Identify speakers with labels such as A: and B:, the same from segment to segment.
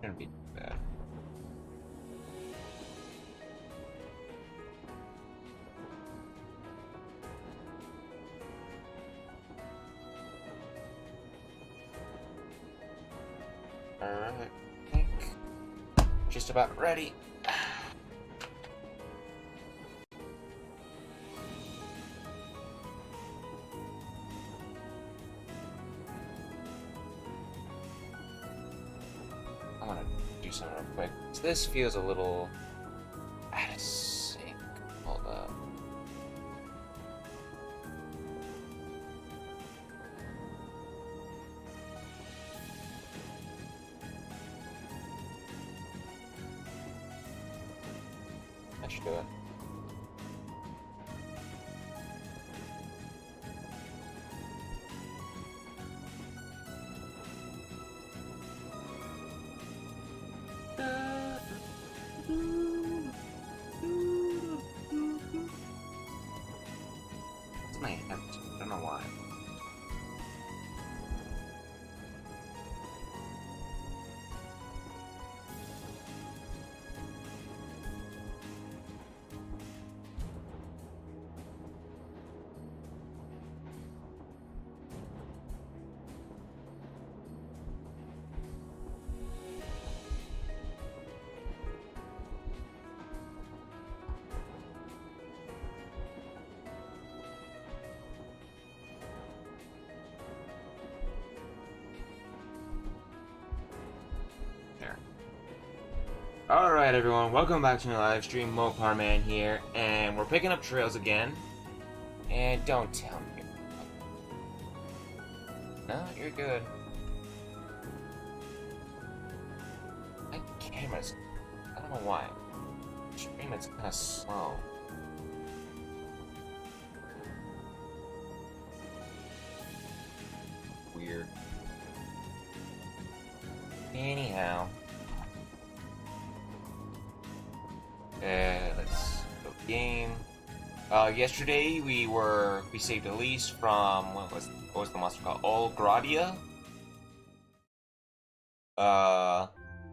A: Shouldn't be too bad. Alright, I think just about ready. I'm gonna do something real quick. So this feels a little out of sync. Hold up. That should do it. It's my hand. I don't know why. Alright everyone, welcome back to my live stream. Mopar Man here, and we're picking up trails again. And don't tell me. No, you're good. My camera's... I don't know why. The stream is kind of slow. Weird. Anyhow. Let's go game. Yesterday we saved Elise from what was the monster called? Olgradia.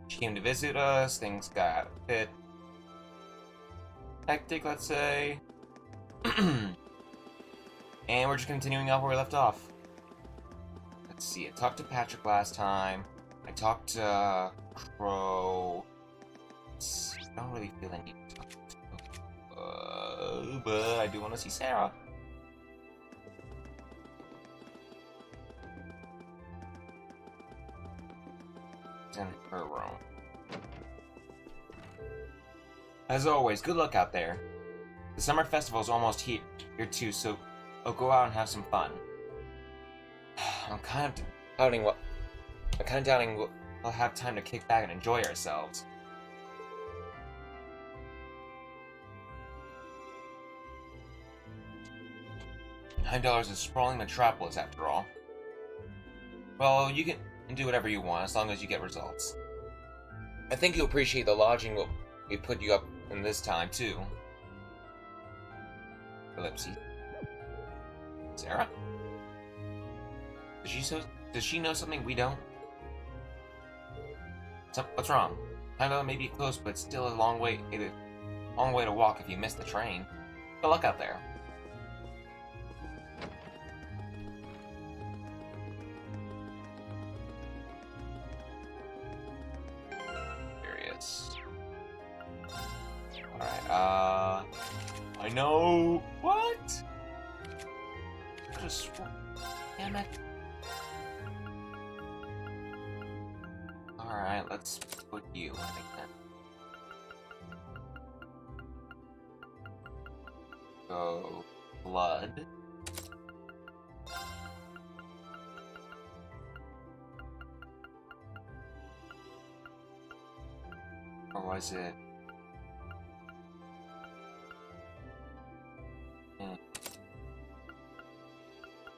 A: She came to visit us. Things got a bit hectic, let's say, and we're just continuing off where we left off. Let's see. I talked to Patrick last time. I talked to Crow. I don't really feel any. But I do want to see Sarah. It's in her room. As always, good luck out there. The summer festival is almost here too, so I'll go out and have some fun. I'm kind of doubting we'll have time to kick back and enjoy ourselves. $9 is sprawling metropolis, after all. Well, you can do whatever you want, as long as you get results. I think you'll appreciate the lodging we put you up in this time, too. Ellipses. Sarah? Does she know something we don't? What's wrong? Kinda may be close, but still a long way to walk if you miss the train. Good luck out there. Alright, I know... What? I just... Damn it. Alright, let's put you like that. Go... Blood. Or was it...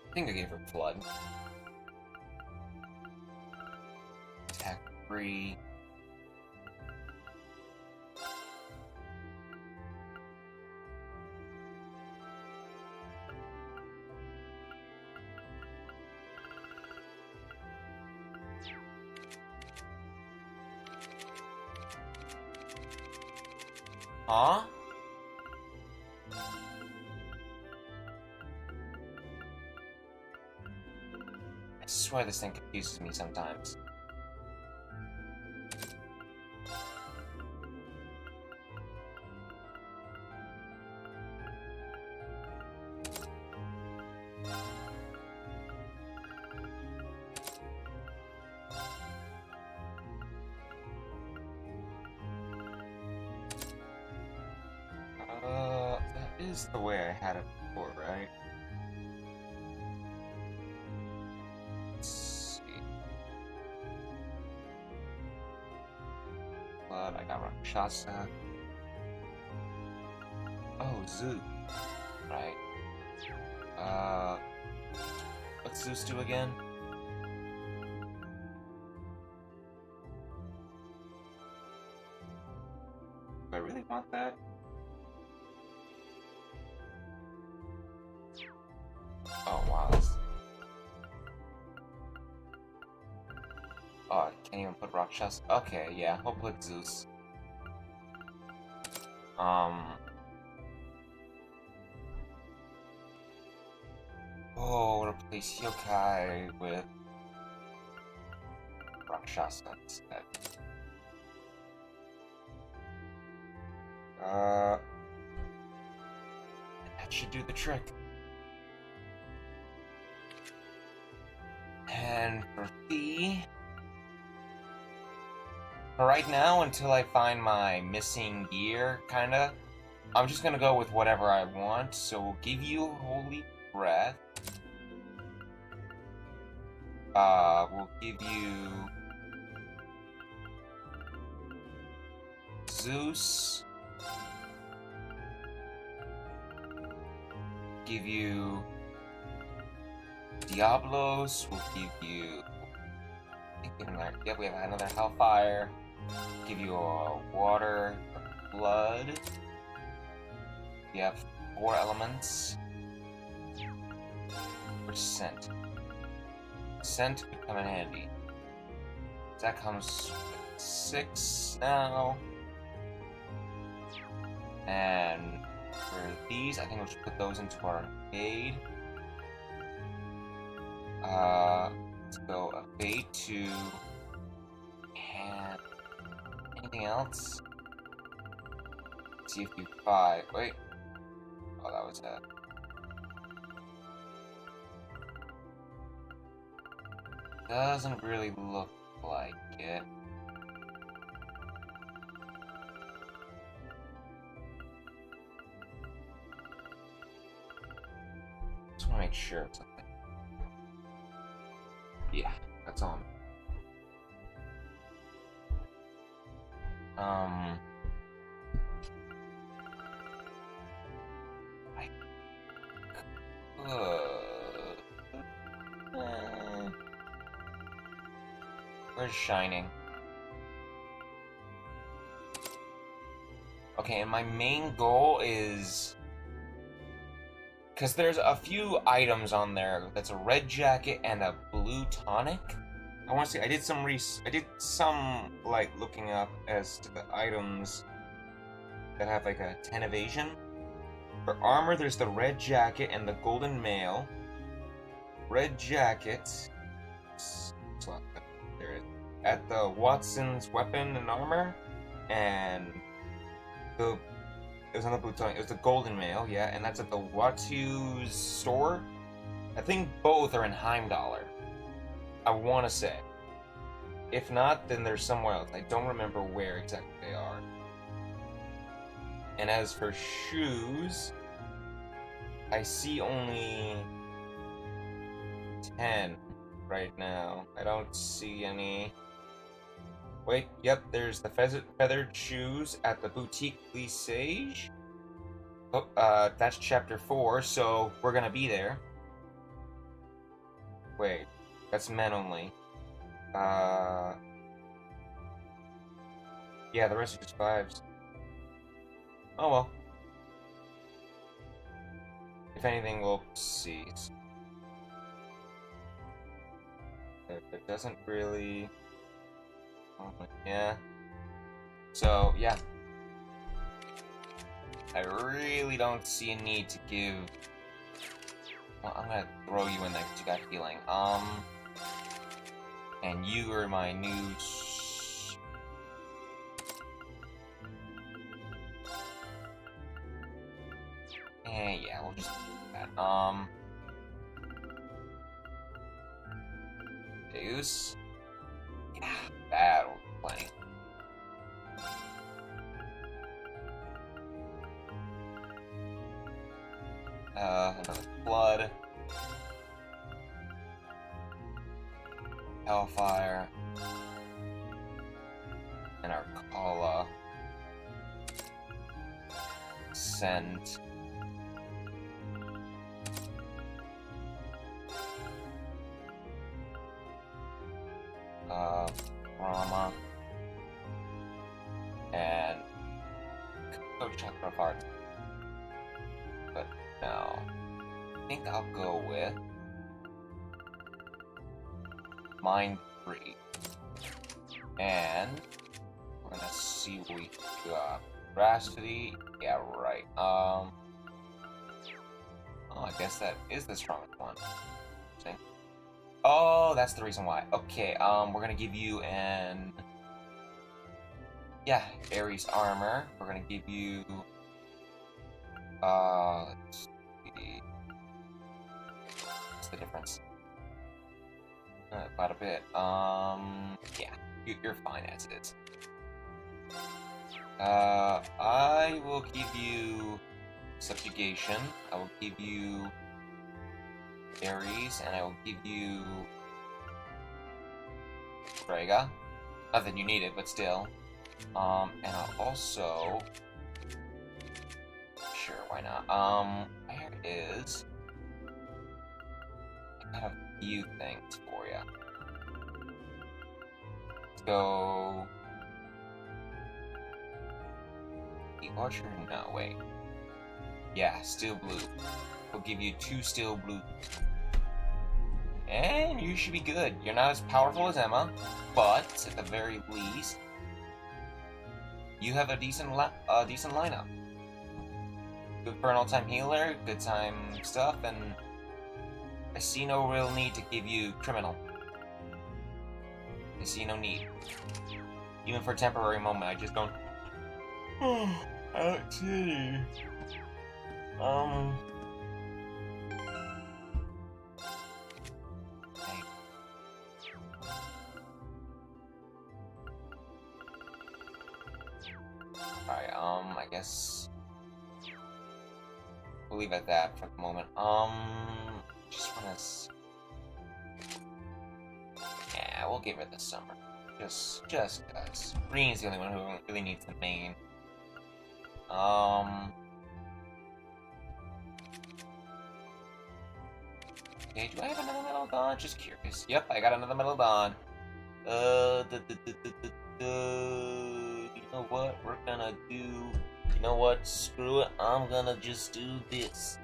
A: I think I gave her blood. Attack 3. Huh? I swear this thing confuses me sometimes. That is the way I had it before, right? Let's see. Blood, I got Rakshasa. Oh, Zoo. Right. What's Zeus do again? Do I really want that? Oh, wow, that's... Oh, I can't even put Rakshasa. Okay, yeah, I'll put Zeus. Oh, replace Hyokai with Rakshasa instead. That should do the trick. And for Fee... For right now, until I find my missing gear, kinda, I'm just gonna go with whatever I want, so we'll give you Holy Breath. We'll give you... Zeus. Give you... Diablos. We'll give you... Yep, we have another Hellfire. Give you a Water, a Blood. We have 4 elements. For Scent. Scent could come in handy. That comes with 6 now. And for these, I think we'll just put those into our Fade. Let's go a Fade 2. And anything else? Let's see if you 5. Wait. Oh, that was it. Doesn't really look like it. Just want to make sure of something. Yeah, that's on. Where's Shining? Okay, and my main goal is... Because there's a few items on there. That's a red jacket and a blue tonic. I want to see. I did some like looking up as to the items that have like a 10 evasion. For armor, there's the red jacket and the golden mail. Red jacket. So there is at the Watson's weapon and armor, and the. It was on the blue tonic. It was the golden mail, yeah, and that's at the Watu's store. I think both are in Heimdallr. I want to say. If not, then there's somewhere else. I don't remember where exactly they are. And as for shoes, I see only 10 right now. I don't see any. Wait, yep, there's the feathered shoes at the Boutique Lisage. Oh, that's chapter 4, so we're gonna be there. Wait, that's men only. Yeah, the rest are just 5s. Oh well. If anything, we'll see. It doesn't really... Yeah. So, yeah. I really don't see a need to give... Well, I'm gonna throw you in there because you got healing. And you are my new... yeah, we'll just do that. Deus? Yeah, that'll be plenty. Another Flood. Hellfire. And our Kala. Send. Rama. And go Chakra of Hearts. But no. I think I'll go with Mind 3. And we're gonna see what we got. Veracity, yeah, right. Oh, I guess that is the strongest one. See? Oh, that's the reason why. Okay, we're gonna give you an... Yeah, Ares armor. We're gonna give you... let's see... What's the difference? Quite a bit. Yeah, you're fine as it is. I will give you Subjugation. I will give you Ares, and I will give you Frega. Not that you need it, but still. And I'll also... Sure, why not? Where is... I got a few things for you. Let's go... The Archer? No, wait. Yeah, Steel Blue. We'll give you 2 Steel Blue. And you should be good. You're not as powerful as Emma, but at the very least, you have a decent lineup. Good for an all-time healer, good time stuff, and I see no real need to give you Criminal. I see no need. Even for a temporary moment, I just don't... I don't see. Alright, I guess we'll leave it at that for the moment. Just wanna yeah, we'll give her the summer. Just cause. Green's the only one who really needs the main. Okay, do I have another Metal Dawn? Just curious. Yep, I got another Metal Dawn. You know what we're gonna do? You know what? Screw it. I'm gonna just do this.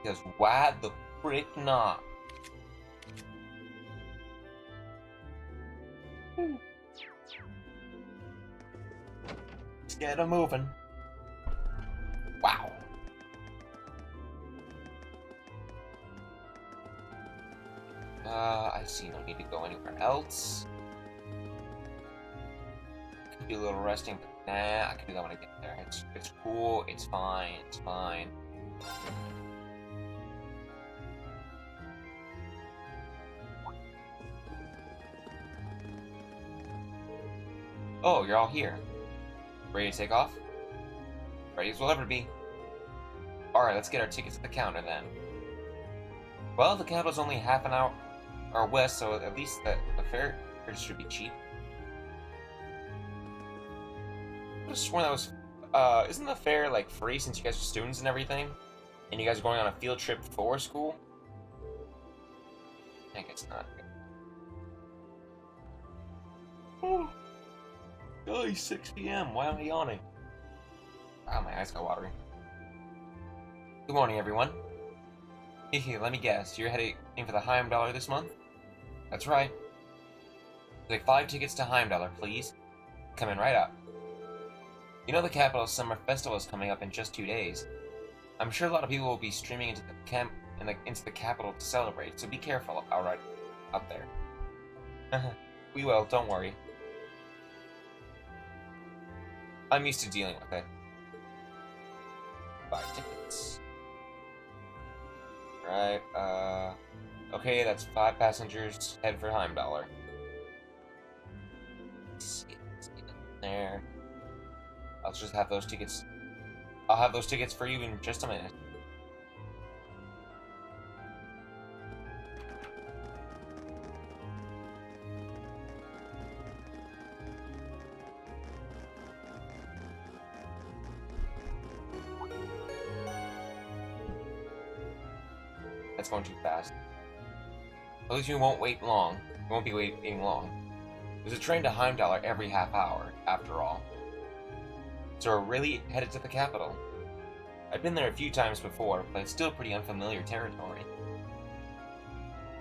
A: Because why the frick not? Let's get them moving. Wow. I see no need to go anywhere else. Could be a little resting, but nah, I can do that when I get there. It's cool, it's fine, it's fine. Oh, you're all here. Ready to take off? Ready as we'll ever be. Alright, let's get our tickets at the counter then. Well, the capital's only half an hour west, so at least the fare should be cheap. I could have sworn that was... isn't the fare, like, free since you guys are students and everything? And you guys are going on a field trip for school? I guess not. Oh. Golly, 6 p.m. Why am I yawning? Wow, my eyes got watery. Good morning, everyone. Hehe, let me guess. You're heading for the Heimdallr this month? That's right. Take 5 tickets to Heimdallr, please. coming right up. You know the capital's summer festival is coming up in just 2 days. I'm sure a lot of people will be streaming into the capital to celebrate, so be careful out there. We will, don't worry. I'm used to dealing with it. Buy tickets. Right, okay, that's 5 passengers. Head for Heimdallr. Let's get there. I'll just have those tickets. I'll have those tickets for you in just a minute. That's going too fast. At least we won't wait long. We won't be waiting long. There's a train to Heimdallr every half hour, after all. So we're really headed to the capital. I've been there a few times before, but it's still pretty unfamiliar territory.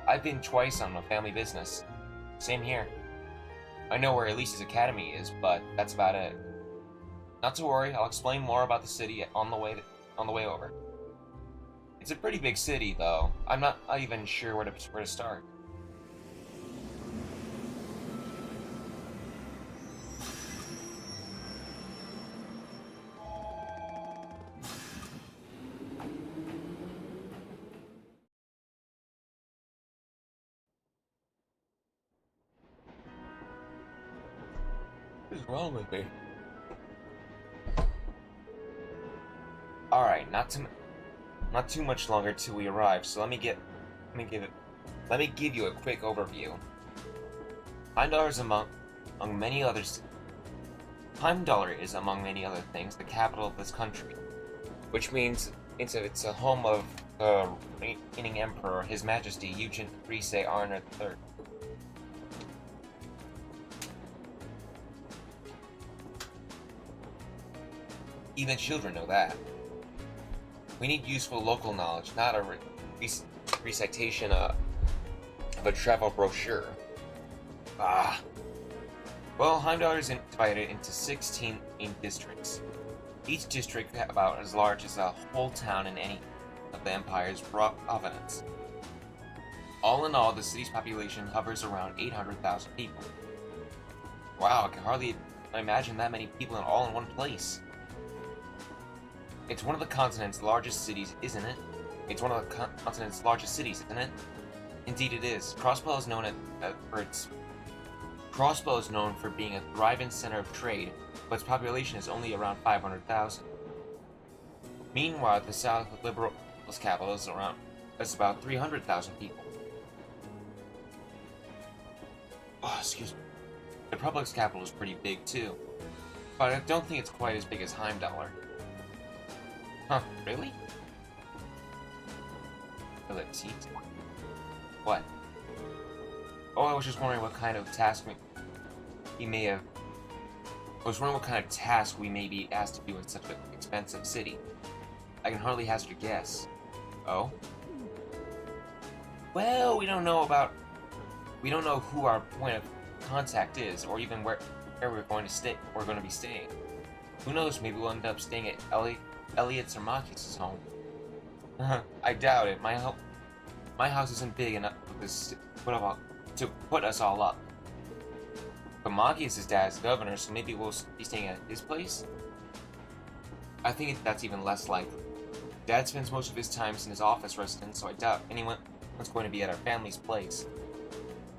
A: I've been twice on a family business. Same here. I know where Elise's academy is, but that's about it. Not to worry, I'll explain more about the city on the way over. It's a pretty big city, though. I'm not even sure where to start. What is wrong with me? Alright, not too much longer till we arrive, so let me give you a quick overview. Heimdallr is among many others. Heimdallr is, among many other things, the capital of this country, which means it's a home of the reigning emperor, His Majesty Eugen III Arner III. Even children know that. We need useful local knowledge, not a recitation of a travel brochure. Well, Heimdallr is divided into 16 districts. Each district about as large as a whole town in any of the Empire's province. All in all, the city's population hovers around 800,000 people. Wow, I can hardly imagine that many people all in one place. It's one of the continent's largest cities, isn't it? It's one of the continent's largest cities, isn't it? Indeed it is. Crossbow is known for being a thriving center of trade, but its population is only around 500,000. Meanwhile, the South Liberal's capital is about 300,000 people. Oh, excuse me. The Republic's capital is pretty big too, but I don't think it's quite as big as Heimdallr. Huh, really? Let's see. What? Oh, I was just wondering what kind of task we may have... I was wondering what kind of task we may be asked to do in such an expensive city. I can hardly hazard a guess. Oh? Well, we don't know who our point of contact is, or even where we're going to be staying. Who knows, maybe we'll end up staying at Elliot's or Machias' home. I doubt it. My house isn't big enough to put us all up. But Machias' dad's governor, so maybe we'll be staying at his place? I think that's even less likely. Dad spends most of his time in his office residence, so I doubt anyone's going to be at our family's place.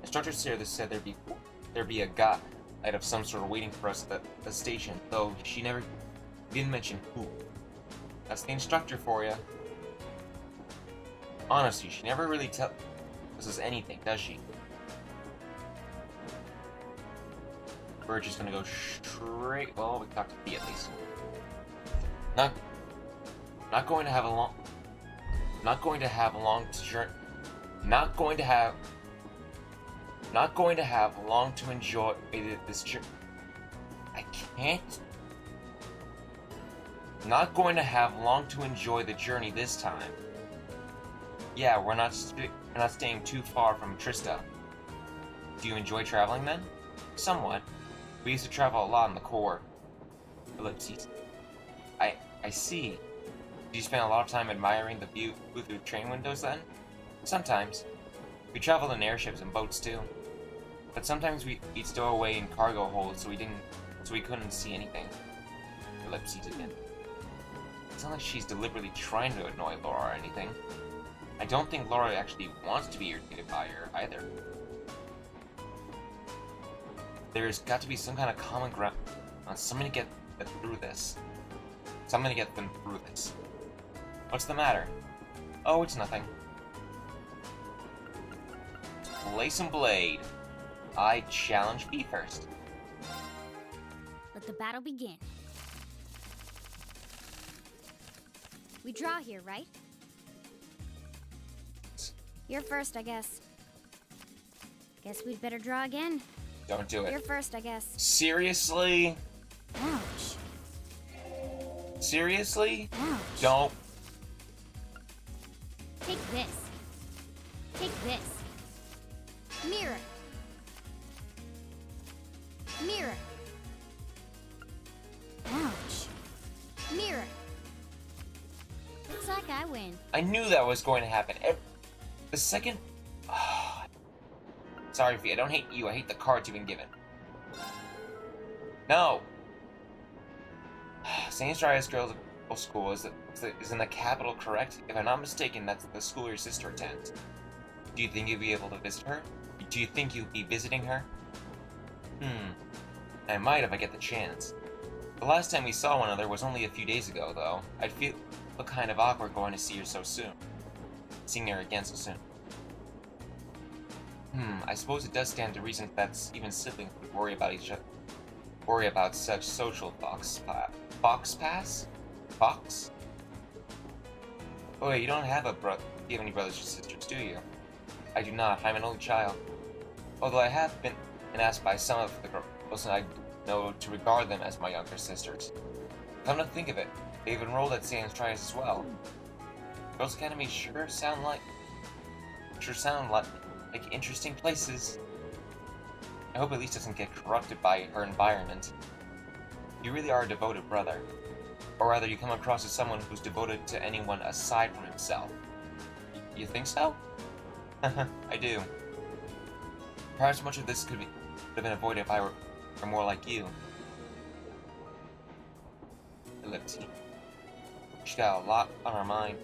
A: Instructors here said there'd be a guide of some sort waiting for us at the station, though she didn't mention who. That's the instructor for you. Honestly, she never really tells us anything, does she? We're just gonna go straight. Well, we talked to B at least. Not going to have a long to enjoy this journey. I can't. Not going to have long to enjoy the journey this time. Yeah, we're not staying too far from Trista. Do you enjoy traveling then? Somewhat. We used to travel a lot in the core. Ellipses. I see. Do you spend a lot of time admiring the view through train windows then? Sometimes. We traveled in airships and boats too. But sometimes we'd stow away in cargo holds so we couldn't see anything. Ellipses again. It's not like she's deliberately trying to annoy Laura or anything. I don't think Laura actually wants to be irritated by her either. There's got to be some kind of common ground on something to get through this. Something to get them through this. What's the matter? Oh, it's nothing. Play some blade. I challenge me first.
B: Let the battle begin. We draw here, right? You're first, I guess. Guess we'd better draw again.
A: Don't do it.
B: You're first, I guess.
A: Seriously?
B: Ouch.
A: Seriously?
B: Ouch.
A: Don't.
B: Take this. Take this. Mirror. Mirror. Ouch. Mirror. Looks like I win.
A: I knew that was going to happen. The second... Sorry, V. I don't hate you. I hate the cards you've been given. No. St. Dryas Girls School is in the capital, correct? If I'm not mistaken, that's the school your sister attends. Do you think you'll be able to visit her? Do you think you'll be visiting her? I might if I get the chance. The last time we saw one another was only a few days ago, though. I'd feel kind of awkward going to see her so soon. Seeing her again so soon. I suppose it does stand to reason that's even siblings would worry about each other. Worry about such social fox pass? Fox? Oh wait, you don't have you have any brothers or sisters, do you? I do not. I'm an only child. Although I have been asked by some of the girls I know to regard them as my younger sisters. Come to think of it, they've enrolled at St. Dryas as well. Girls' Academy sure sound like interesting places. I hope Elise doesn't get corrupted by her environment. You really are a devoted brother. Or rather, you come across as someone who's devoted to anyone aside from himself. You think so? I do. Perhaps much of this could have been avoided if I were more like you. Ellipses. She's got a lot on her mind.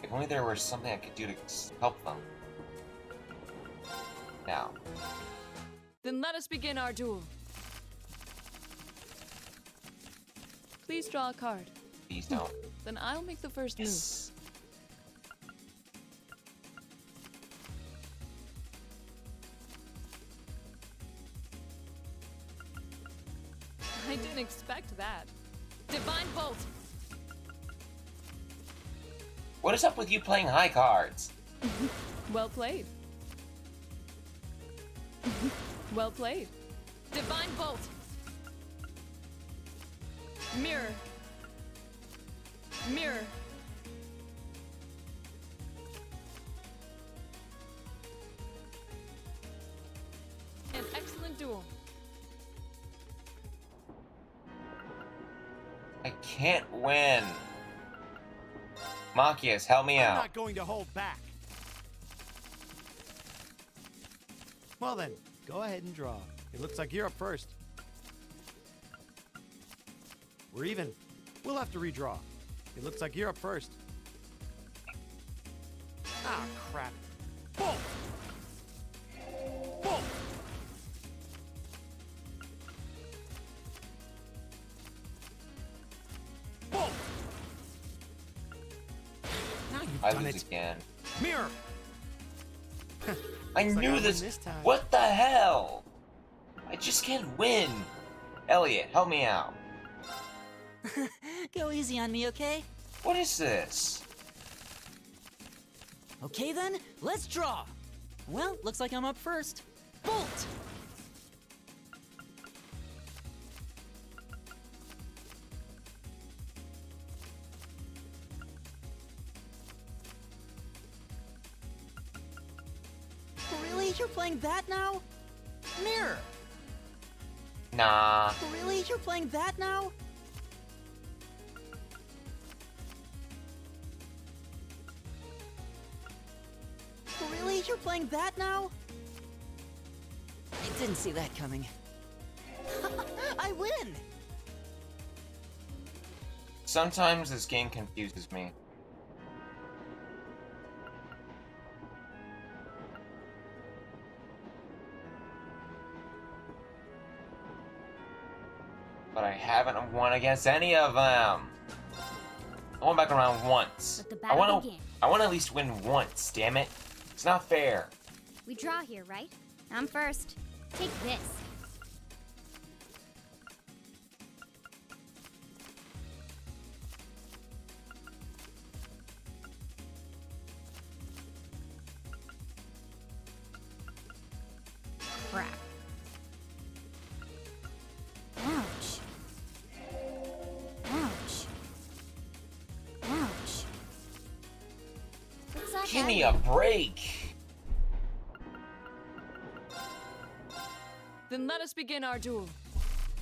A: If only there were something I could do to help them. Now.
C: Then let us begin our duel. Please draw a card.
A: Please don't.
C: Then I'll make the first move. I didn't expect that. Divine Bolt!
A: What is up with you playing high cards?
C: Well played. Well played. Divine Bolt! Mirror. Mirror. An excellent duel.
A: I can't win. Machias, help me
D: I'm
A: out.
D: not going to hold back. Well then, go ahead and draw. It looks like you're up first. We're even. We'll have to redraw. It looks like you're up first. Ah, crap. Bolt! Bolt! Bolt! Now you've
A: I
D: done
A: lose
D: it.
A: again.
D: Mirror!
A: I
D: Looks like
A: knew
D: win
A: this.
D: time.
A: What the hell? I just can't win. Elliot, help me out.
E: Go easy on me, okay?
A: What is this?
E: Okay then, let's draw. Well, looks like I'm up first. Bolt! Really? You're playing that now? Mirror!
A: Nah.
E: Really? You're playing that now? Really? You're playing that now? I didn't see that coming. I win!
A: Sometimes this game confuses me. But I haven't won against any of them. I won back around once.
B: Let the
A: I
B: battle
A: want to.
B: begin.
A: I want to at least win once. Damn it! It's not fair.
B: We draw here, right? I'm first. Take this. Crap. Ouch. Ouch. Ouch. Looks like
A: Give
B: I
A: me a break.
C: Then let us begin our duel.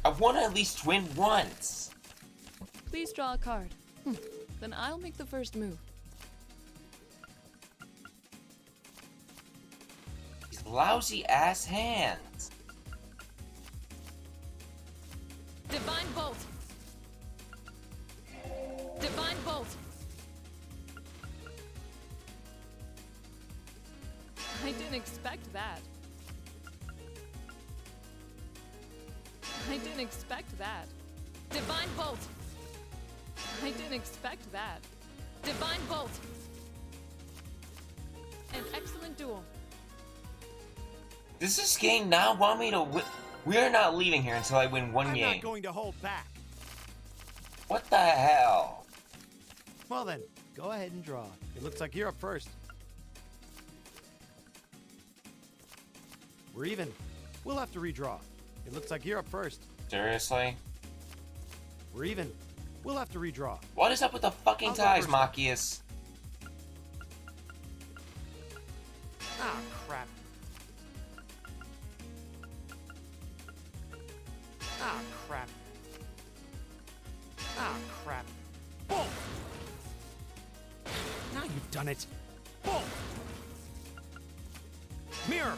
A: I want to at least win once.
C: Please draw a card. Then I'll make the first move.
A: These lousy ass hands.
C: Divine Bolt! Divine Bolt! I didn't expect that. I didn't expect that. Divine Bolt! I didn't expect that. Divine Bolt! An excellent duel.
A: Does this game not want me to win? We are not leaving here until I win one
D: I'm
A: game.
D: not going to hold back.
A: What the hell?
D: Well then, go ahead and draw. It looks like you're up first. We're even. We'll have to redraw. It looks like you're up first.
A: Seriously?
D: We're even. We'll have to redraw.
A: What is up with the fucking
D: I'll go
A: ties,
D: first.
A: Machias?
D: Ah, crap. Ah, crap. Ah, crap. Boom! Now you've done it. Boom! Mirror!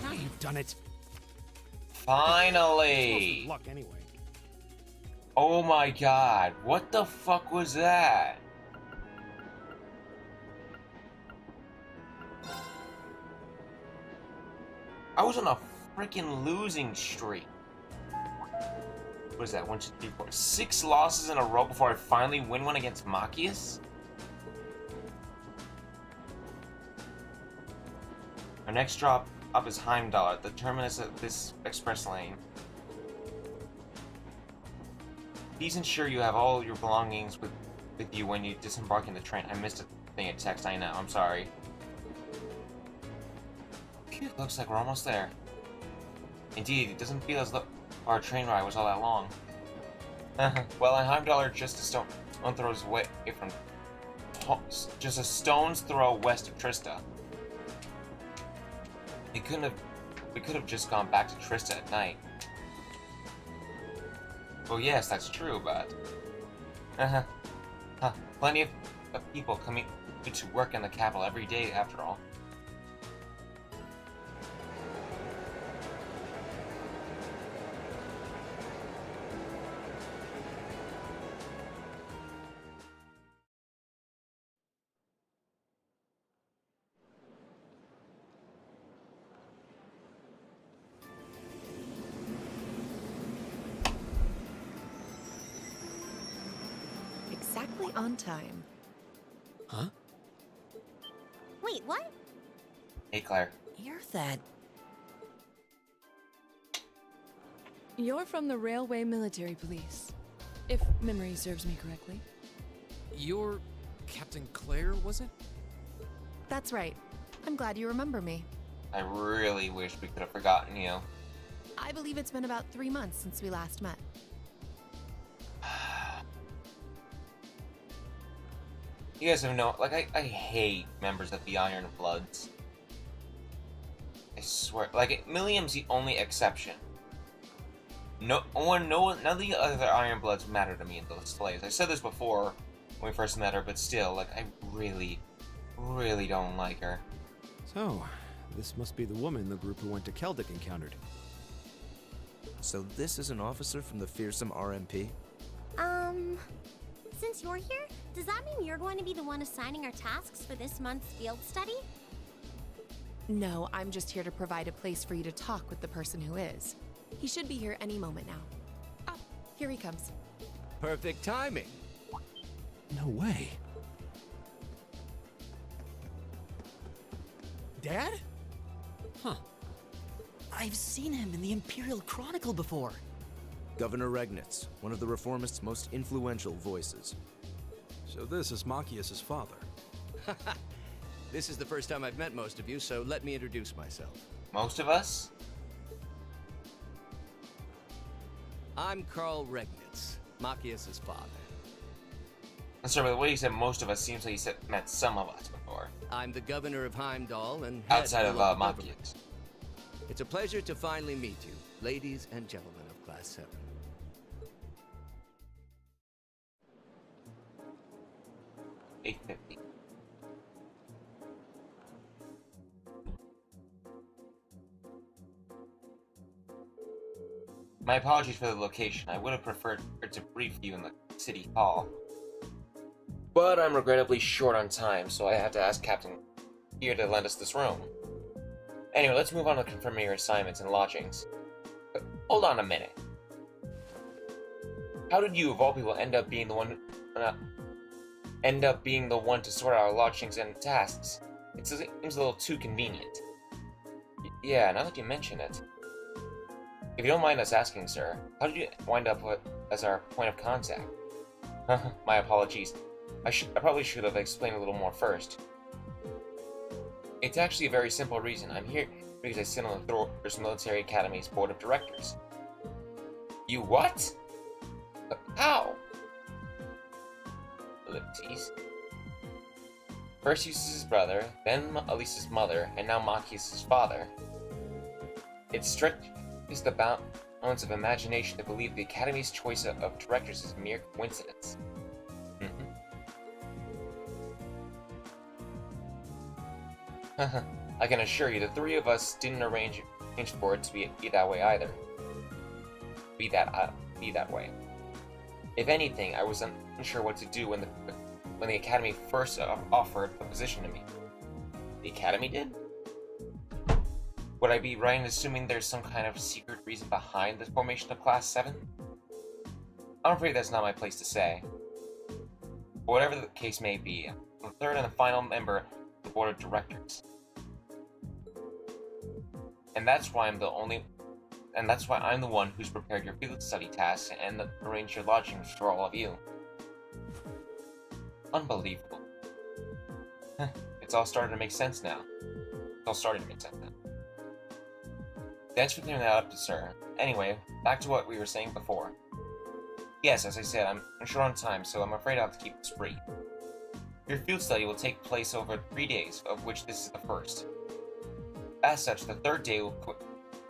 D: Now you've done it.
A: Finally!
D: Luck anyway.
A: Oh my god, what the fuck was that? I was on a freaking losing streak. What is that? 1, 2, 3, 4. 6 losses in a row before I finally win one against Machias? Our next drop up is Heimdall, the terminus of this express lane. Please ensure you have all your belongings with you when you disembark in the train. I missed a thing in text, I know, I'm sorry. Phew, looks like we're almost there. Indeed, it doesn't feel as though our train ride was all that long. Well, in Heimdall are just a stone throws away from... just a stone's throw west of Trista. We could have just gone back to Trista at night. Well, yes, that's true, but... Plenty of people coming to work in the capital every day, after all.
F: Exactly on time.
D: Huh?
B: Wait, what?
A: Hey, Claire.
E: You're that.
C: You're from the Railway Military Police, if memory serves me correctly.
G: You're Captain Claire, was it?
F: That's right. I'm glad you remember me.
A: I really wish we could have forgotten you.
F: I believe it's been about 3 months since we last met.
A: You guys have no, like, I hate members of the Iron Bloods. I swear, like, Milliam's the only exception. None of the other Iron Bloods matter to me in those slaves. I said this before when we first met her, but still, like, I really, really don't like her.
D: So, this must be the woman the group who went to Keldic encountered.
H: So this is an officer from the fearsome RMP?
B: Since you're here, does that mean you're going to be the one assigning our tasks for this month's field study?
F: No, I'm just here to provide a place for you to talk with the person who is. He should be here any moment now. Ah, here he comes.
I: Perfect timing.
D: No way. Dad?
E: I've seen him in the Imperial Chronicle before.
H: Governor Regnitz, one of the Reformists' most influential voices.
J: So this is Machias's father.
I: This is the first time I've met most of you, so let me introduce myself.
A: Most of us?
I: I'm Carl Regnitz, Machias's father.
A: I'm sorry, but the way you said most of us seems like you said met some of us before.
I: I'm the governor of Heimdall and head
A: Outside of
I: local
A: Machias.
I: government. It's a pleasure to finally meet you, ladies and gentlemen of Class 7.
A: $8.50. My apologies for the location. I would have preferred to brief you in the city hall. But I'm regrettably short on time, so I had to ask Captain here to lend us this room. Anyway, let's move on to confirming your assignments and lodgings. But hold on a minute. How did you, of all people, end up being the one to sort out our lodgings and tasks? It seems a little too convenient. Yeah, now that you mention it. If you don't mind us asking, sir, how did you wind up as our point of contact? My apologies. I probably should have explained a little more first. It's actually a very simple reason. I'm here because I sit on the Thor's Military Academy's board of directors. You what? How? Ellipses. First Eustace's brother, then Elisa's mother, and now Machias's father. It stretches the bounds of imagination to believe the Academy's choice of directors is a mere coincidence. I can assure you, the three of us didn't arrange for it to be that way either. Be that way. If anything, I was unsure what to do when the Academy first offered a position to me. The Academy did? Would I be right in assuming there's some kind of secret reason behind the formation of Class 7? I'm afraid that's not my place to say. But whatever the case may be, I'm the third and the final member of the board of directors. And that's why I'm the one who's prepared your field study tasks and arranged your lodgings for all of you. Unbelievable. It's all starting to make sense now. Thanks for clearing that up, sir. Anyway, back to what we were saying before. Yes, as I said, I'm short on time, so I'm afraid I'll have to keep this brief. Your field study will take place over 3 days, of which this is the first. As such, the third day will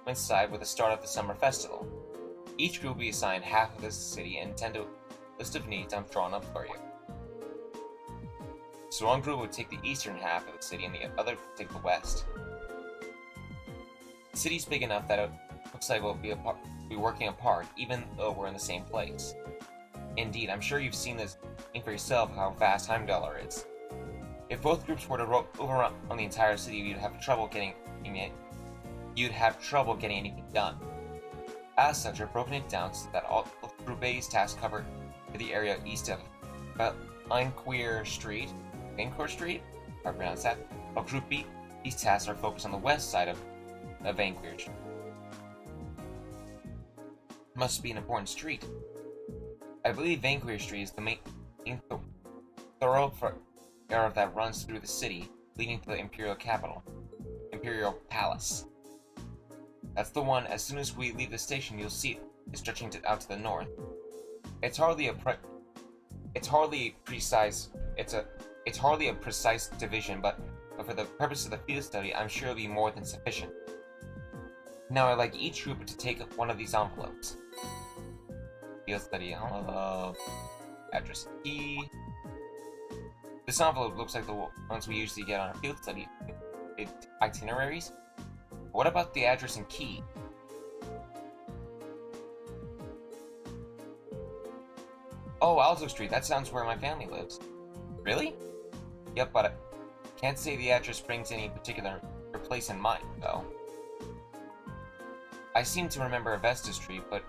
A: coincide with the start of the summer festival. Each group will be assigned half of this city and tend to a list of needs I've drawn up for you. So one group will take the eastern half of the city and the other will take the west. The city's big enough that it looks like we'll be working apart, even though we're in the same place. Indeed, I'm sure you've seen this for yourself how vast Heimdall is. If both groups were to overrun on the entire city, you'd have trouble getting anything done. As such, I've broken it down so that all of Group A's tasks cover the area east of Vainqueur Street, I pronounce that, while Group B, these tasks are focused on the west side of Vainqueur Street. Must be an important street. I believe Vainqueur Street is the main thoroughfare that runs through the city, leading to the Imperial Palace. That's the one. As soon as we leave the station, you'll see it is stretching out to the north. It's hardly It's hardly a precise division, but for the purpose of the field study, I'm sure it'll be more than sufficient. Now I'd like each group to take one of these envelopes. Field study envelope, address key. This envelope looks like the ones we usually get on our field study itineraries. What about the address and key? Oh, Alto Street, that sounds where my family lives. Really? Yep, but I can't say the address brings any particular place in mind, though. I seem to remember Avesta Street, but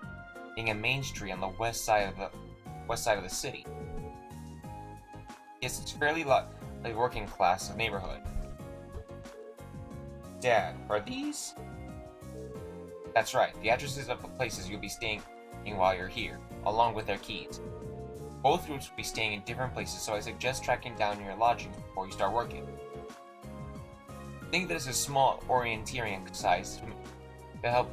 A: being a main street on the west side of the city. Yes, it's fairly like working class neighborhood. Dad, are these? That's right, the addresses of the places you'll be staying while you're here, along with their keys. Both groups will be staying in different places, so I suggest tracking down your lodging before you start working. Think that it's a small orienteering exercise to help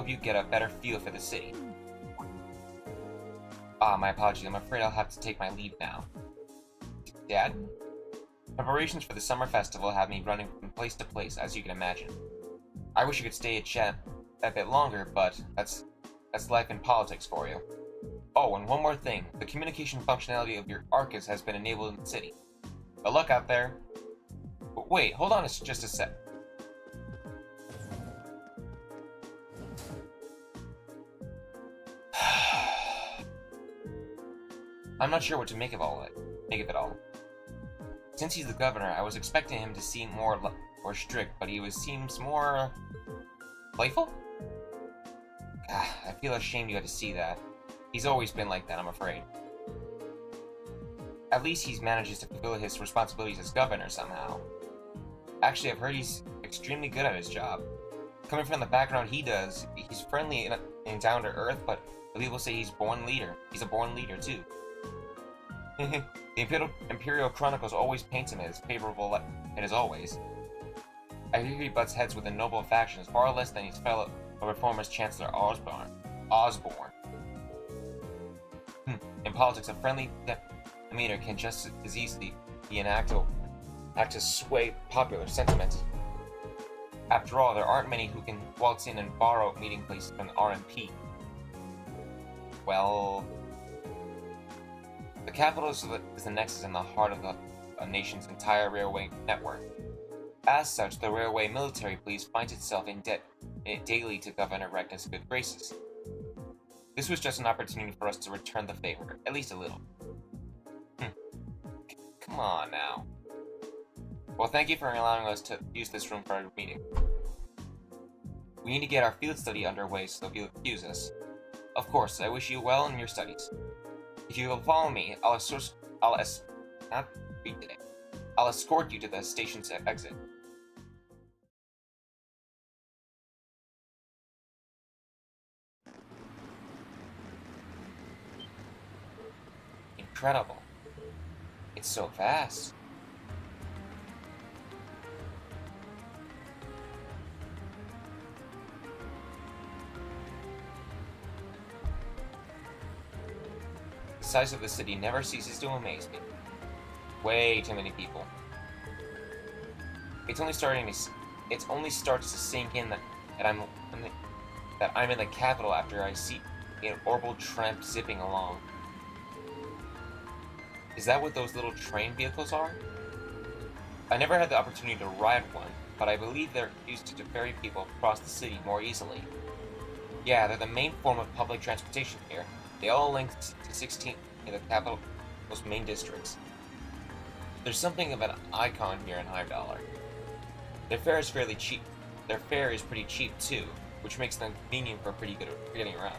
A: you get a better feel for the city. My apologies, I'm afraid I'll have to take my leave now. Dad? Preparations for the summer festival have me running from place to place, as you can imagine. I wish you could stay at Chet a bit longer, but that's life in politics for you. Oh, and one more thing. The communication functionality of your Arcus has been enabled in the city. Good luck out there. But wait, hold on just a sec. I'm not sure what to make of it all. Since he's the governor, I was expecting him to seem more strict, but he seems more playful? I feel ashamed you had to see that. He's always been like that, I'm afraid. At least he manages to fulfill his responsibilities as governor somehow. Actually, I've heard he's extremely good at his job. Coming from the background he does, he's friendly and down to earth, but people say he's a born leader. He's a born leader, too. The Imperial Chronicles always paints him as favorable as always. I hear he butts heads with the noble factions far less than his fellow reformist Chancellor Osborne. In politics, a friendly demeanor can just as easily be an act to sway popular sentiment. After all, there aren't many who can waltz in and borrow meeting places from the RMP. Well, the capital is the nexus in the heart of a nation's entire railway network. As such, the railway military police finds itself in debt daily to Governor Regnus' good graces. This was just an opportunity for us to return the favor, at least a little. Come on now. Well, thank you for allowing us to use this room for our meeting. We need to get our field study underway so you'll excuse us. Of course, I wish you well in your studies. If you will follow me, I'll escort you to the station's exit. Incredible. It's so fast. The size of the city never ceases to amaze me. Way too many people. It only starts to sink in that I'm in the capital after I see an orbital tramp zipping along. Is that what those little train vehicles are? I never had the opportunity to ride one, but I believe they're used to ferry people across the city more easily. Yeah, they're the main form of public transportation here. They all link to 16 in the capital's main districts. There's something of an icon here in High Dollar. Their fare is fairly cheap. Their fare is pretty cheap too, which makes them convenient for pretty good at getting around.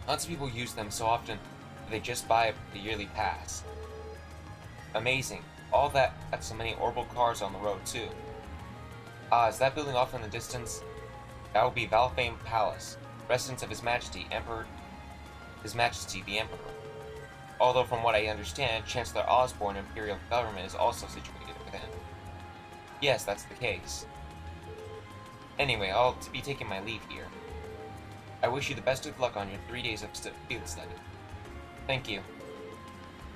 A: Lots of people use them so often that they just buy the yearly pass. Amazing. All that's so many orbital cars on the road too. Is that building off in the distance? That would be Valfame Palace, residence of His Majesty the Emperor. Although from what I understand, Chancellor Osborne Imperial Government is also situated within. Yes, that's the case. Anyway, I'll be taking my leave here. I wish you the best of luck on your 3 days of field study. Thank you.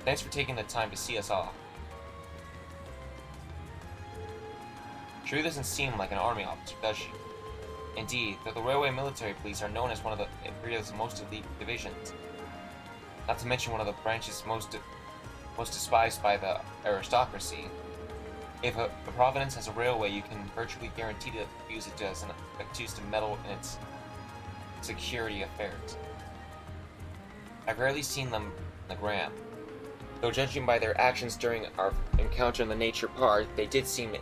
A: Thanks for taking the time to see us off. She really doesn't seem like an army officer, does she? Indeed, the Railway Military Police are known as one of the Imperial's most elite divisions. Not to mention one of the branches most despised by the aristocracy. If a province has a railway, you can virtually guarantee to use it as an excuse to meddle in its security affairs. I've rarely seen them on the ground. Though judging by their actions during our encounter in the nature park, they did seem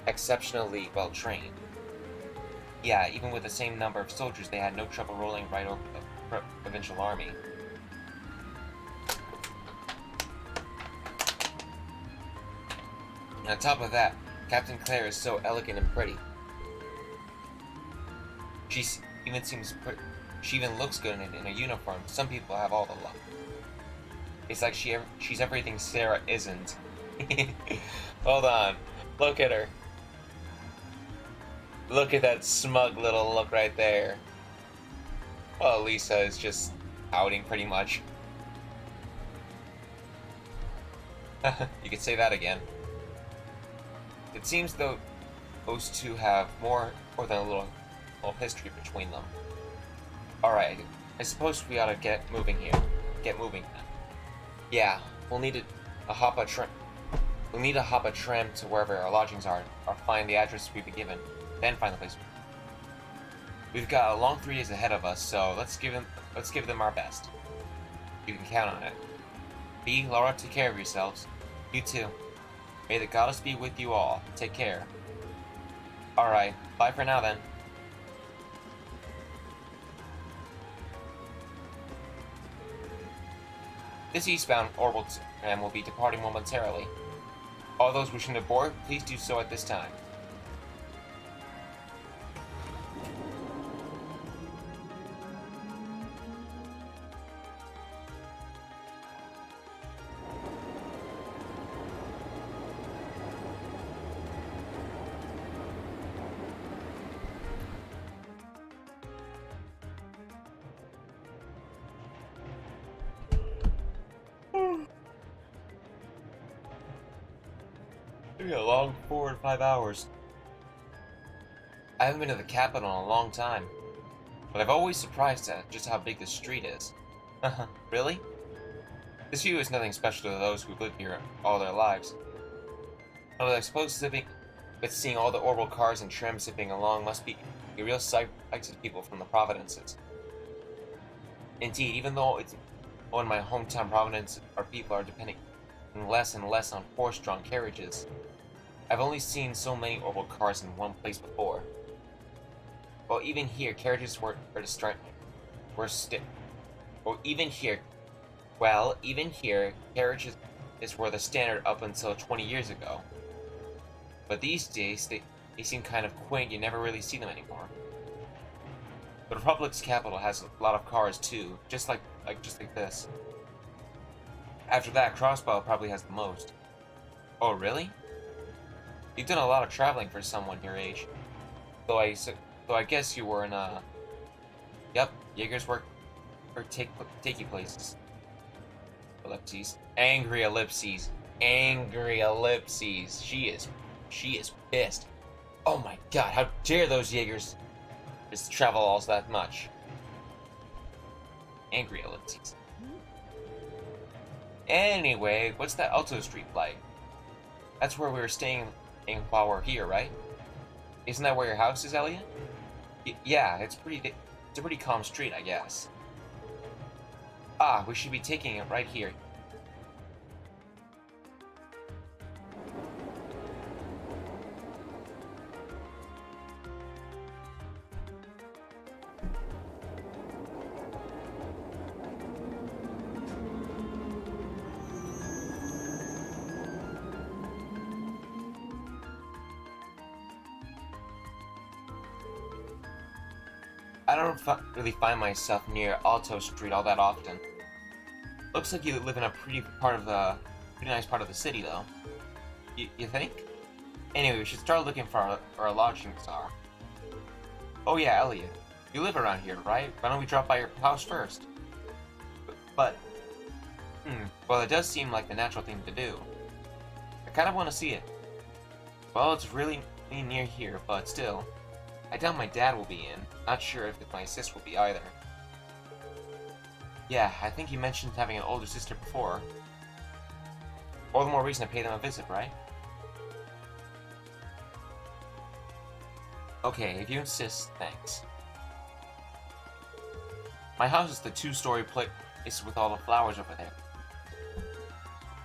A: exceptionally well trained. Yeah, even with the same number of soldiers, they had no trouble rolling right over the provincial army. And on top of that, Captain Claire is so elegant and pretty. She even looks good in a uniform. Some people have all the luck. It's like she's everything Sarah isn't. Hold on. Look at her. Look at that smug little look right there. Well, Lisa is just outing pretty much. You could say that again. It seems though those two have more than a little history between them. Alright, I suppose we ought to get moving here. Get moving then. Yeah, we'll need to hop a tram to wherever our lodgings are, or find the address we've been given, then find the place. We've got a long 3 days ahead of us, so let's give them our best. You can count on it. Bea, Laura, take care of yourselves. You too. May the goddess be with you all. Take care. Alright, bye for now then. This eastbound orbital tram will be departing momentarily. All those wishing to board, please do so at this time. Maybe a long 4 or 5 hours. I haven't been to the capital in a long time, but I've always surprised at just how big this street is. Really? This view is nothing special to those who live here all their lives. Although I suppose seeing all the orbital cars and trams zipping along must be a real sight to people from the provinces. Indeed, even though it's in my hometown province, our people are depending less and less on horse-drawn carriages. I've only seen so many orbital cars in one place before. Well, even here, carriages carriages were the standard up until 20 years ago. But these days, they seem kind of quaint. You never really see them anymore. The Republic's capital has a lot of cars too, just like this. After that, Crossbow probably has the most. Oh, really? You've done a lot of traveling for someone your age. Though I guess you were in Yep, Jaeger's work or take you places. Ellipses. Angry ellipses. Angry ellipses. She is pissed. Oh my god, how dare those Jaegers just travel all that much. Angry ellipses. Anyway, what's that Alto Street like? That's where we were staying while we're here, right? Isn't that where your house is, Elliot? Yeah, it's a pretty calm street, I guess. Ah, we should be taking it right here. I don't really find myself near Alto Street all that often. Looks like you live in a pretty nice part of the city, though. You think? Anyway, we should start looking for our lodgings are. Oh yeah, Elliot. You live around here, right? Why don't we drop by your house first? But Well, it does seem like the natural thing to do. I kind of want to see it. Well, it's really near here, but still. I doubt my dad will be in. Not sure if my sis will be either. Yeah, I think you mentioned having an older sister before. All the more reason to pay them a visit, right? Okay, if you insist, thanks. My house is the 2-story place with all the flowers over there.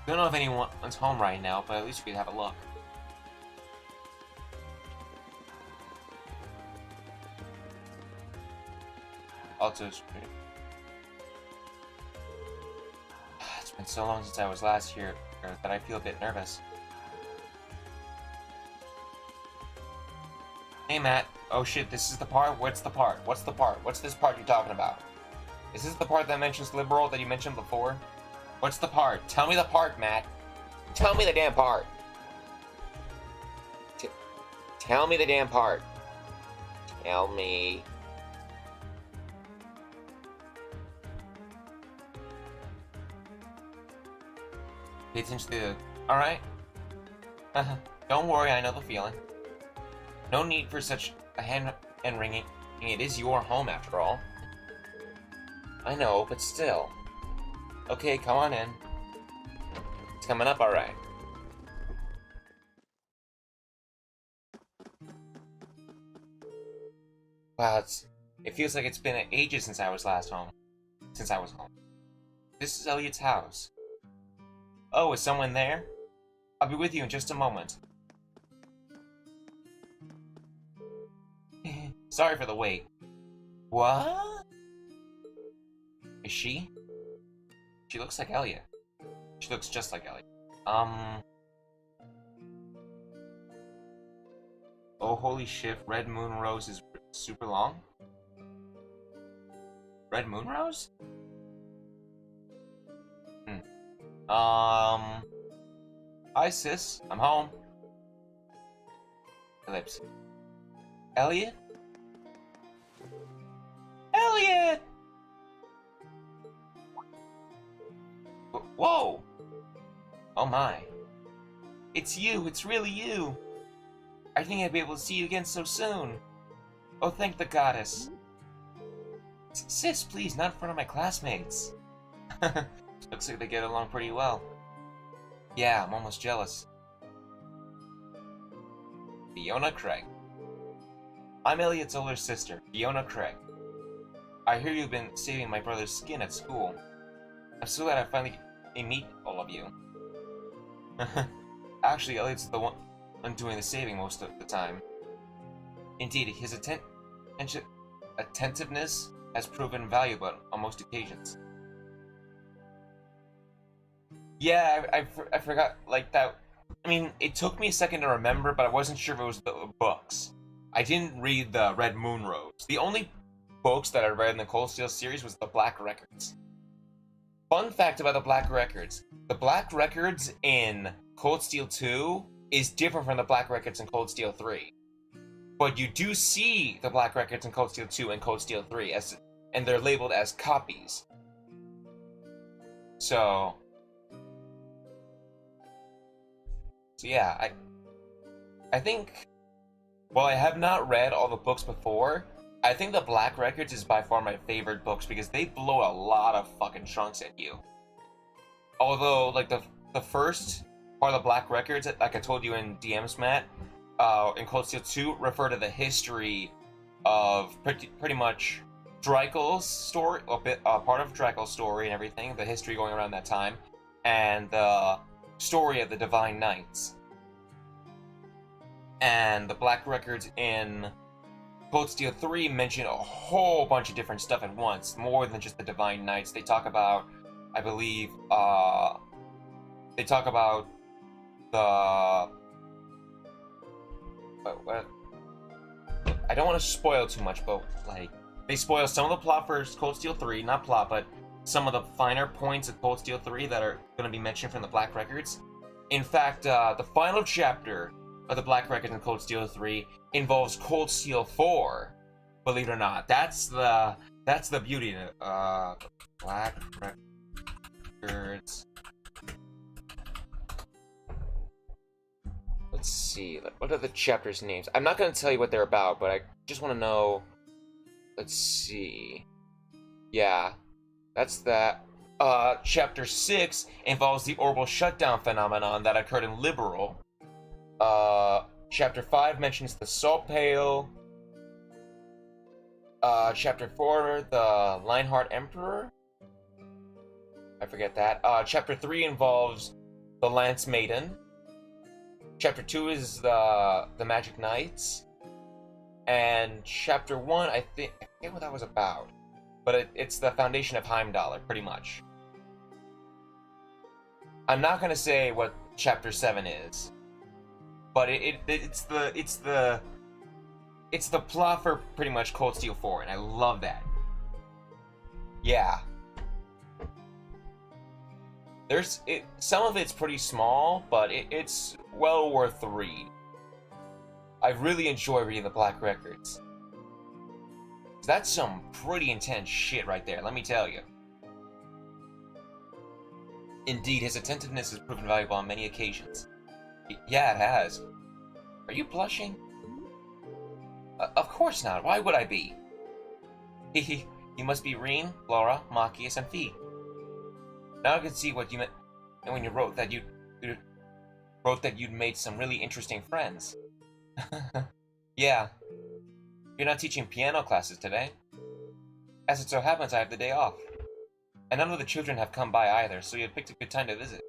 A: Don't know if anyone's home right now, but at least we could have a look. Also, it's been so long since I was last here that I feel a bit nervous. Hey, Matt. Oh shit, this is the part? What's the part? What's the part? What's this part you're talking about? Is this the part that mentions liberal that you mentioned before? What's the part? Tell me the part, Matt. Tell me the damn part. Tell me the damn part. Tell me. Pay attention to the... Alright. Don't worry, I know the feeling. No need for such a hand wringing. It is your home, after all. I know, but still. Okay, come on in. It's coming up alright. Wow, it feels like it's been ages since I was home. This is Elliot's house. Oh, is someone there? I'll be with you in just a moment. Sorry for the wait. What? Is she? She looks like Elliot. She looks just like Elliot. Oh, holy shit, Red Moon Rose is super long? Red Moon Rose? Hi, sis. I'm home. Ellipse. Elliot? Elliot! Whoa! Oh my. It's you, it's really you! I think I'd be able to see you again so soon. Oh, thank the goddess. Sis, please, not in front of my classmates. Looks like they get along pretty well. Yeah, I'm almost jealous. Fiona Craig. I'm Elliot's older sister, Fiona Craig. I hear you've been saving my brother's skin at school. I'm so glad I finally meet all of you. Actually, Elliot's the one doing the saving most of the time. Indeed, his attentiveness has proven valuable on most occasions. Yeah, I forgot, like, that. I mean, it took me a second to remember, but I wasn't sure if it was the books. I didn't read the Red Moon Rose. The only books that I read in the Cold Steel series was the Black Records. Fun fact about the Black Records. The Black Records in Cold Steel 2 is different from the Black Records in Cold Steel 3. But you do see the Black Records in Cold Steel 2 and Cold Steel 3, and they're labeled as copies. So yeah, I think, while I have not read all the books before, I think the Black Records is by far my favorite books because they blow a lot of fucking chunks at you. Although, like, the first part of the Black Records, like I told you in DMs, Matt, in Cold Steel 2, refer to the history of pretty much Dreikel's story, part of Dreikel's story and everything, the history going around that time, and the story of the Divine Knights. And the Black Records in Cold Steel 3 mention a whole bunch of different stuff at once, more than just the Divine Knights. They talk about, I believe, they talk about the... I don't want to spoil too much, but, like, they spoil some of the plot for Cold Steel 3, not plot, but some of the finer points of Cold Steel 3 that are going to be mentioned from the Black Records. In fact, the final chapter of the Black Records in Cold Steel 3 involves Cold Steel 4. Believe it or not, that's the beauty of Black records. Let's see. What are the chapters' names? I'm not going to tell you what they're about, but I just want to know. Let's see. Yeah, that's that. Chapter 6 involves the orbital shutdown phenomenon that occurred in Liberal. Chapter 5 mentions the salt pail. Chapter 4, the Lionheart Emperor. I forget that. Chapter 3 involves the Lance Maiden. Chapter 2 is the Magic Knights. And Chapter 1, I forget what that was about. But it's the foundation of Heimdallr, pretty much. I'm not gonna say what Chapter 7 is, but it's the plot for pretty much Cold Steel 4, and I love that. Yeah. Some of it's pretty small, but it's well worth the read. I really enjoy reading the Black Records. That's some pretty intense shit right there, let me tell you. Indeed, his attentiveness has proven valuable on many occasions. Yeah, it has. Are you blushing? Of course not. Why would I be? You must be Reen, Laura, Machias, and Fee. Now I can see what you meant when you wrote that you'd made some really interesting friends. Yeah. You're not teaching piano classes today. As it so happens, I have the day off. And none of the children have come by either, so you had picked a good time to visit.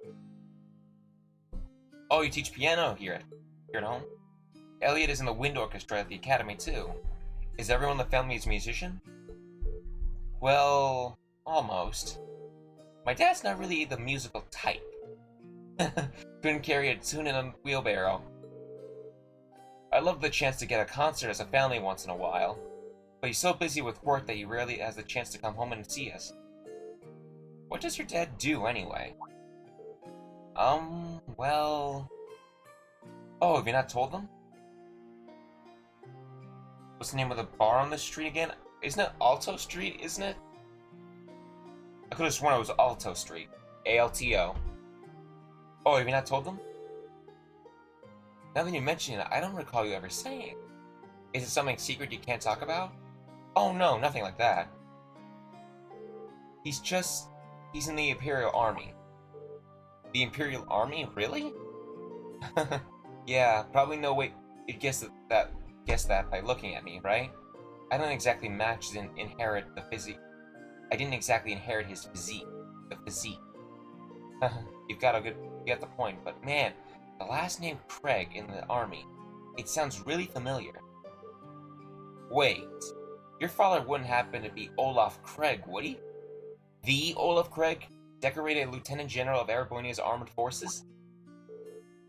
A: Oh, you teach piano here at home? Elliot is in the wind orchestra at the academy, too. Is everyone in the family a musician? Well, almost. My dad's not really the musical type. Couldn't carry a tune in a wheelbarrow. I love the chance to get a concert as a family once in a while, but he's so busy with work that he rarely has the chance to come home and see us. What does your dad do, anyway? Well... Oh, have you not told them? What's the name of the bar on the street again? Isn't it Alto Street, isn't it? I could have sworn it was Alto Street. A-L-T-O. Oh, have you not told them? Now that you mention it, I don't recall you ever saying. Is it something secret you can't talk about? Oh no, nothing like that. He's in the Imperial Army. The Imperial Army? Really? Yeah, probably no way you'd guess that by looking at me, right? I don't exactly inherit the physique. I didn't exactly inherit his physique. The physique. You got the point, but man, the last name Craig in the army, it sounds really familiar. Wait, your father wouldn't happen to be Olaf Craig, would he? The Olaf Craig, decorated Lieutenant General of Arabonia's Armored Forces?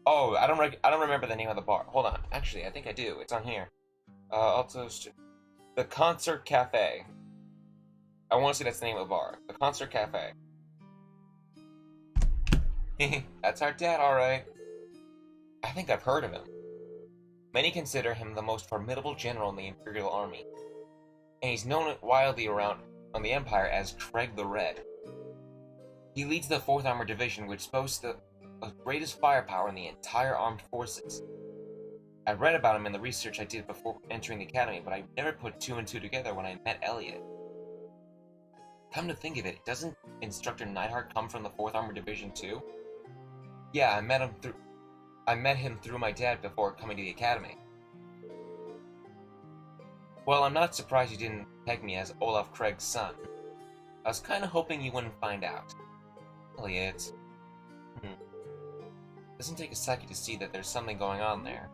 A: Oh, I don't remember the name of the bar. Hold on, actually, I think I do. It's on here. The Concert Cafe. I want to say that's the name of the bar. The Concert Cafe. That's our dad, alright. I think I've heard of him. Many consider him the most formidable general in the Imperial Army, and he's known widely around on the Empire as Craig the Red. He leads the 4th Armored Division, which boasts the greatest firepower in the entire armed forces. I read about him in the research I did before entering the academy, but I never put 2 and 2 together when I met Elliot. Come to think of it, doesn't Instructor Neidhart come from the 4th Armored Division too? Yeah, I met him through my dad before coming to the academy. Well, I'm not surprised you didn't peg me as Olaf Craig's son. I was kinda hoping you wouldn't find out. Elliot. Doesn't take a second to see that there's something going on there.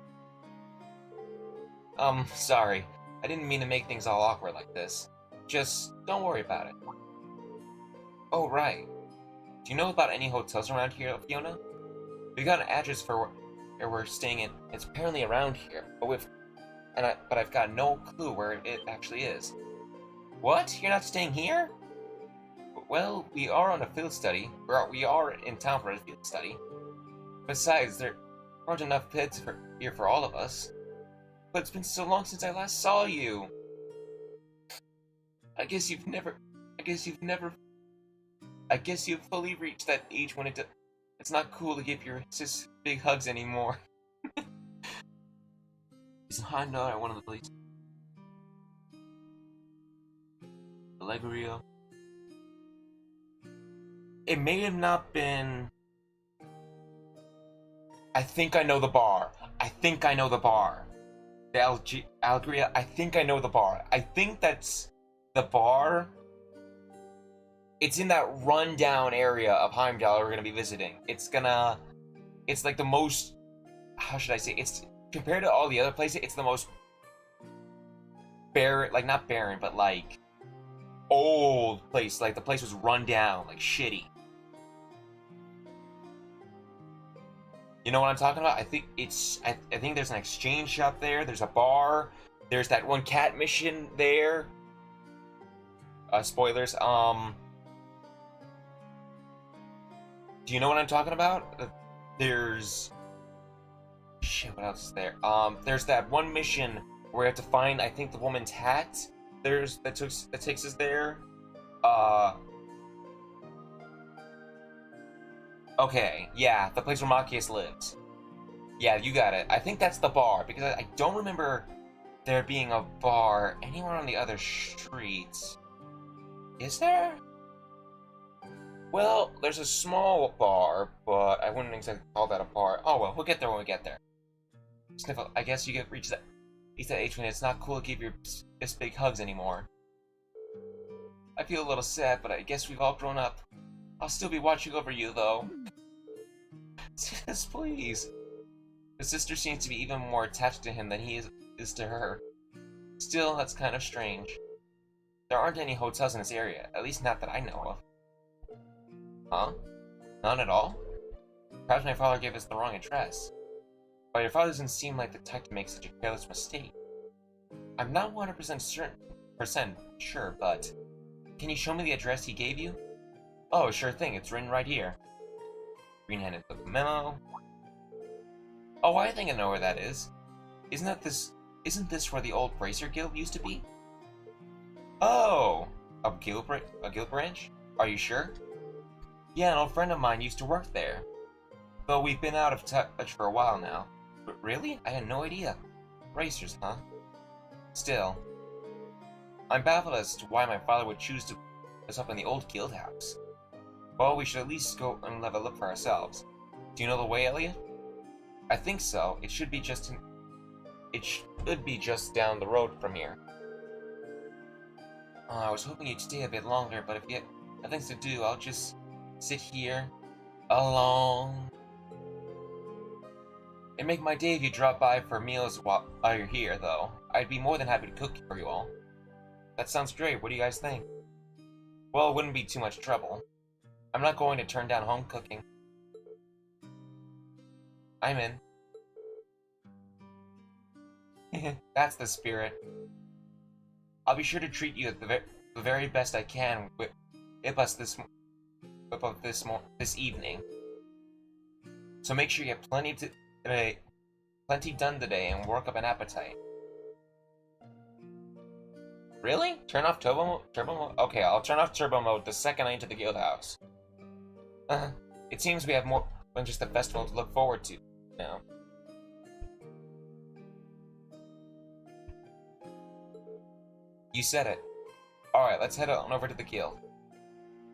A: Sorry. I didn't mean to make things all awkward like this. Just don't worry about it. Oh, right. Do you know about any hotels around here, Fiona? We got an address for where we're staying in. It's apparently around here, but I've got no clue where it actually is. What? You're not staying here? Well, we are on a field study. We are in town for a field study. Besides, there aren't enough beds here for all of us. But it's been so long since I last saw you. I guess you've never... I guess you've fully reached that age when it's not cool to give your sis big hugs anymore. Is Honda at one of the places? Allegria. It may have not been. I think I know the bar. I think I know the bar. The Allegria. I think I know the bar. I think that's the bar. It's in that rundown area of Heimdall we're gonna be visiting. It's like the most. How should I say? It's compared to all the other places. It's the most barren, like not barren, but like old place. Like the place was run down, like shitty. You know what I'm talking about? I think it's. I think there's an exchange shop there. There's a bar. There's that one cat mission there. Spoilers. Do you know what I'm talking about? There's. Shit. What else is there? There's that one mission where we have to find. I think the woman's hat. That takes us there. Okay, yeah, the place where Machias lives. Yeah, you got it. I think that's the bar, because I don't remember there being a bar anywhere on the other streets. Is there? Well, there's a small bar, but I wouldn't exactly call that a bar. Oh well, we'll get there when we get there. Sniffle, I guess you reach that age when it's not cool to give your this big hugs anymore. I feel a little sad, but I guess we've all grown up. I'll still be watching over you, though. Yes, please. His sister seems to be even more attached to him than he is to her. Still, that's kind of strange. There aren't any hotels in this area, at least not that I know of. Huh? None at all? Perhaps my father gave us the wrong address. But your father doesn't seem like the type to make such a careless mistake. I'm not 100% sure, but... Can you show me the address he gave you? Oh, sure thing, it's written right here. Green handed the memo. Oh, I think I know where that is. Isn't this where the old Bracer Guild used to be? Oh! A guild branch? Are you sure? Yeah, an old friend of mine used to work there. Though we've been out of touch for a while now. But really? I had no idea. Bracers, huh? Still. I'm baffled as to why my father would choose to put us up in the old guild house. Well, we should at least go and have a look for ourselves. Do you know the way, Elliot? I think so. It should be just down the road from here. I was hoping you'd stay a bit longer, but if you have nothing to do, I'll just sit here, alone. It'd make my day if you drop by for meals while you're here, though. I'd be more than happy to cook for you all. That sounds great. What do you guys think? Well, it wouldn't be too much trouble. I'm not going to turn down home cooking. I'm in. That's the spirit. I'll be sure to treat you the very best I can with us this evening. So make sure you get plenty done today and work up an appetite. Really? Turn off turbo mode? Okay, I'll turn off turbo mode the second I enter the guild house. It seems we have more than just the festival to look forward to now. You said it. Alright, let's head on over to the guild.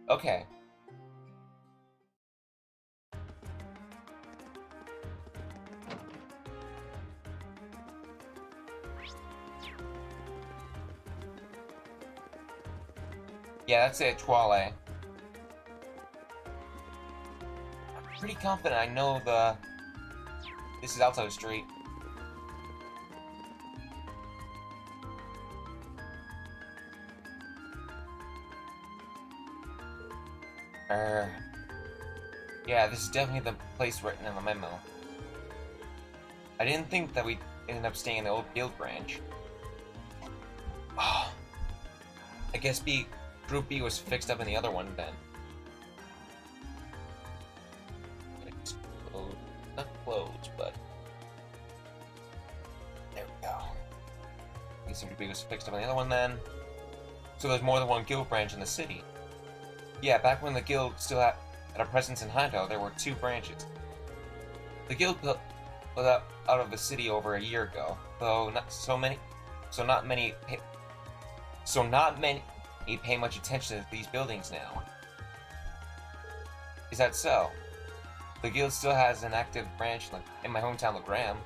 A: Okay. Yeah, that's it, Twale. I'm pretty confident I know this is Alto Street. Yeah, this is definitely the place written in the memo. I didn't think that we'd ended up staying in the old guild branch. Oh, I guess Group B was fixed up in the other one then. It's closed. Not closed, but... There we go. I guess Group B was fixed up in the other one then. So there's more than one guild branch in the city. Yeah, back when the guild still had a presence in Heimdall, there were 2 branches. The guild built out of the city over a year ago, though not many pay much attention to these buildings now. Is that so? The guild still has an active branch in my hometown, Legram.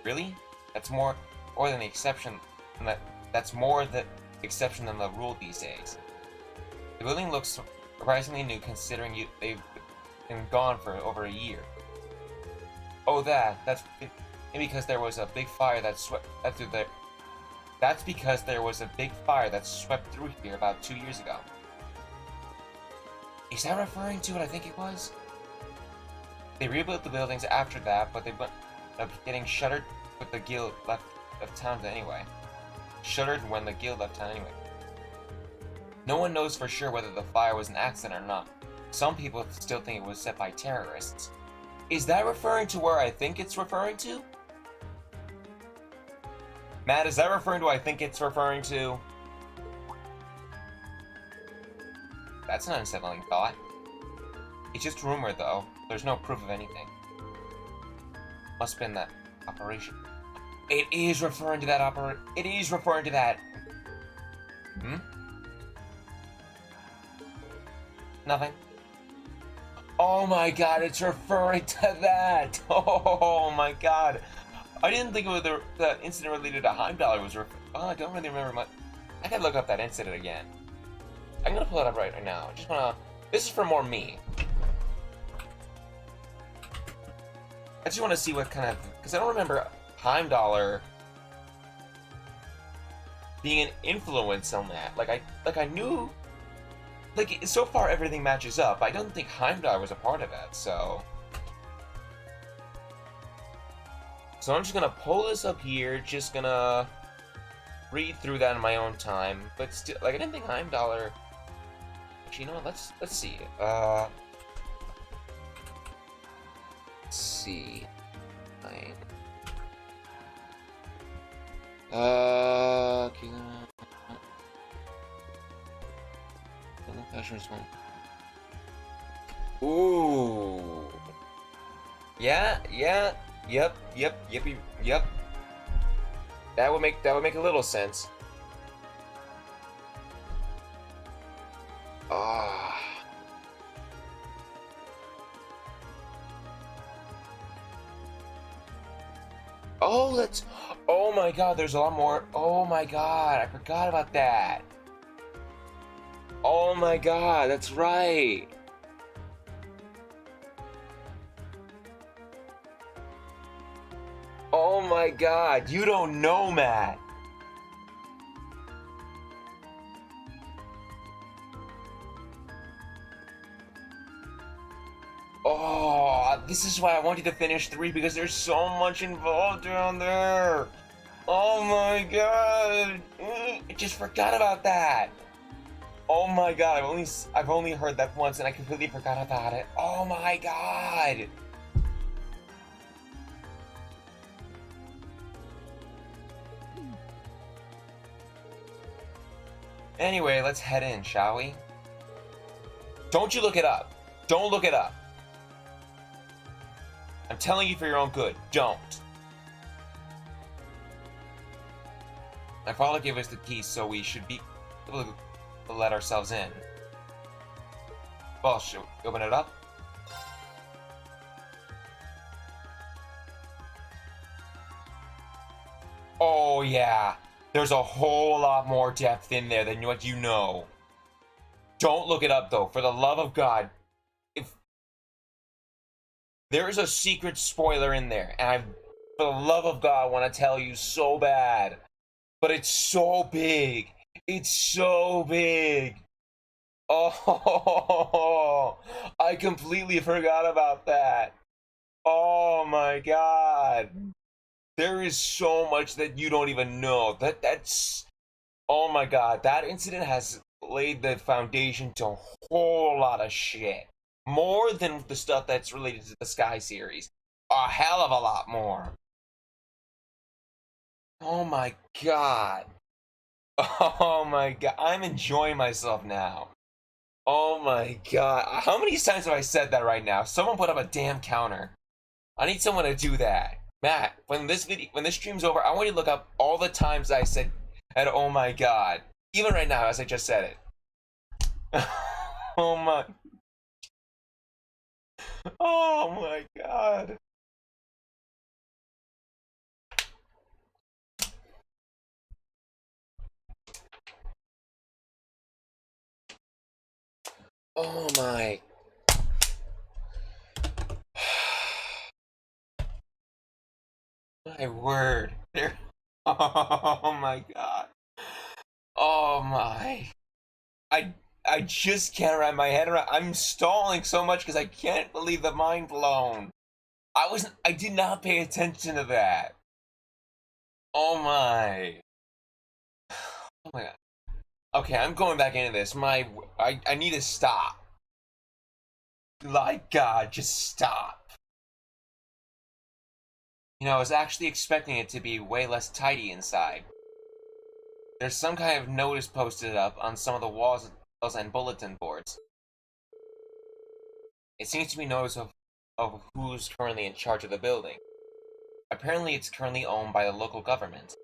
A: Really? That's more than the exception. That's more the exception than the rule these days. The building looks surprisingly new, considering they've been gone for over a year. Oh, that's because there was a big fire that swept through there. That's because there was a big fire that swept through here about 2 years ago. Is that referring to what I think it was? They rebuilt the buildings after that, but they went up getting shuttered with the guild left town anyway. Shuttered when the guild left town anyway. No one knows for sure whether the fire was an accident or not. Some people still think it was set by terrorists. Is that referring to where I think it's referring to? Matt, is that referring to what I think it's referring to? That's an unsettling thought. It's just rumor, though. There's no proof of anything. Must have been that operation. It is referring to that It is referring to that. Nothing. Oh my god, it's referring to that! Oh my god. I didn't think it was the incident related to Heimdall was I don't really remember much. I gotta look up that incident again. I'm gonna pull it up right now. This is for more me. I just want to see what kind of, because I don't remember Heimdall being an influence on that. I knew, so far everything matches up. I don't think Heimdall was a part of that, so I'm just gonna pull this up here, just gonna read through that in my own time. But still, I didn't think Heimdall. Actually, you know what? Let's see. Let's see. Ooh. Yeah. Yep. That would make a little sense. Oh my god, there's a lot more. Oh my god, I forgot about that. Oh my god, that's right. Oh my god, you don't know, Matt. Oh, this is why I want you to finish 3, because there's so much involved down there. Oh my god, I just forgot about that. Oh my god, I've only heard that once and I completely forgot about it. Oh my god. Anyway, let's head in, shall we? Don't you look it up. Don't look it up. I'm telling you for your own good, don't. My father gave us the keys, so we should be able to let ourselves in. Well, should we open it up? Oh yeah, there's a whole lot more depth in there than what you know. Don't look it up though, for the love of God. If there is a secret spoiler in there, and I, for the love of God, want to tell you so bad, but it's so big. It's so big. Oh, I completely forgot about that. Oh my god. There is so much that you don't even know. That's oh my god, that incident has laid the foundation to a whole lot of shit. More than the stuff that's related to the Sky series. A hell of a lot more. Oh my god. Oh my god. I'm enjoying myself now. Oh my god. How many times have I said that right now? Someone put up a damn counter. I need someone to do that. Matt, when this stream's over, I want you to look up all the times I said oh my god. Even right now as I just said it. Oh my. Oh my god. Oh my. My word. There. Oh my god. Oh my. I just can't wrap my head around. I'm stalling so much because I can't believe the mind blown. I did not pay attention to that. Oh my. Oh my god. Okay, I'm going back into this. I need to stop. My god, just stop. You know, I was actually expecting it to be way less tidy inside. There's some kind of notice posted up on some of the walls and bulletin boards. It seems to be notice of who's currently in charge of the building. Apparently it's currently owned by the local government.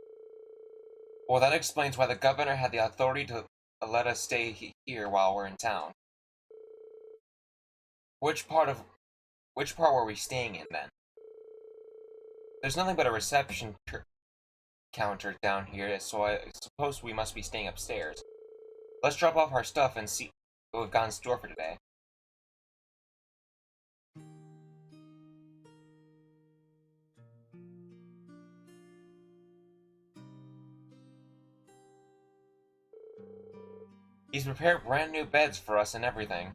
A: Well, that explains why the governor had the authority to let us stay here while we're in town. Which part were we staying in then? There's nothing but a reception counter down here, so I suppose we must be staying upstairs. Let's drop off our stuff and see what we've got in store for today. He's prepared brand new beds for us and everything.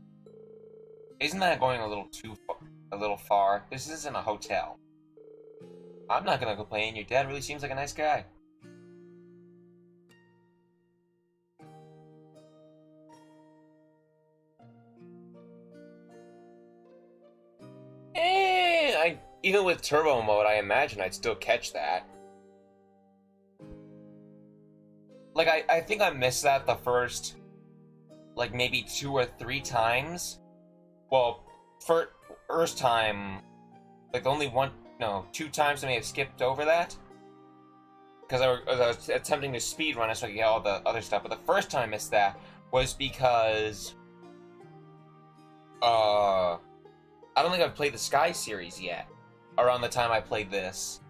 A: Isn't that going a little far? This isn't a hotel. I'm not gonna complain. Your dad really seems like a nice guy. Even with turbo mode, I imagine I'd still catch that. Like, I think I missed that the first, like, maybe 2 or 3 times. Well, first time, like, only 2 times I may have skipped over that. Because I was attempting to speedrun it so I could get all the other stuff. But the first time I missed that was because, I don't think I've played the Sky series yet. Around the time I played this.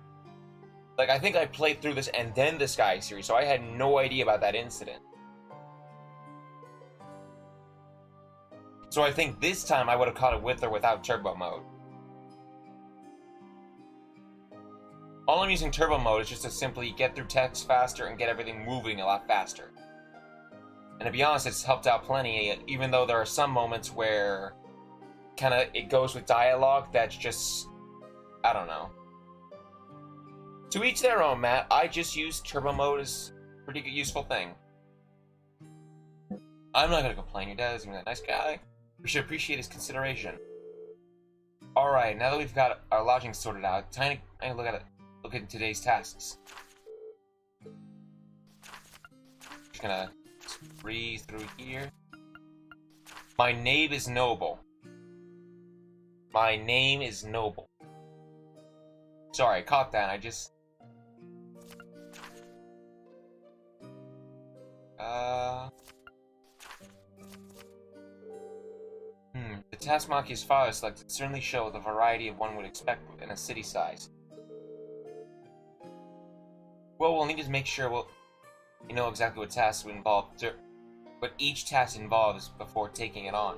A: Like, I think I played through this and then the Sky series, so I had no idea about that incident. So I think this time I would have caught it with or without turbo mode. All I'm using turbo mode is just to simply get through text faster and get everything moving a lot faster. And to be honest, it's helped out plenty, even though there are some moments where it goes with dialogue that's just, I don't know. To each their own, Matt. I just use turbo mode as a pretty good, useful thing. I'm not gonna complain. Your dad is a nice guy. We should appreciate his consideration. Alright, now that we've got our lodging sorted out, time to look at today's tasks. Just gonna breeze through here. My name is Noble. My name is Noble. Sorry, I caught that. The task Maki's father selected certainly show the variety of one would expect in a city size. Well, we'll need to make sure you know exactly what tasks would involve, what each task involves before taking it on.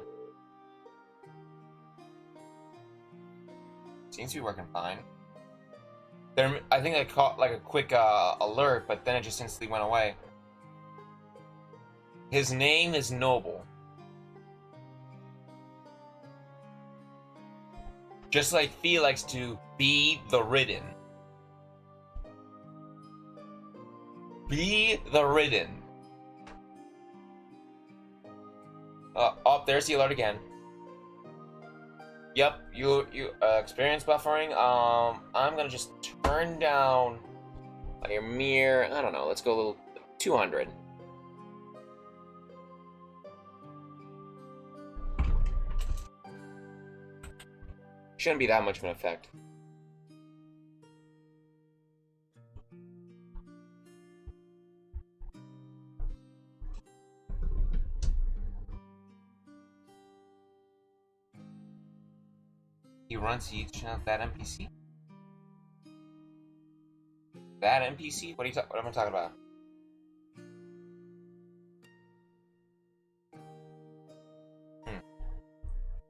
A: Seems to be working fine. I think I caught like a quick alert, but then it just instantly went away. His name is Noble. Just like Felix to be the ridden. Be the ridden. Oh, there's the alert again. Yep, you experience buffering. I'm gonna just turn down by a mere, I don't know, let's go a little 200. Shouldn't be that much of an effect. He runs the youth channel. That NPC? That NPC? What am I talking about?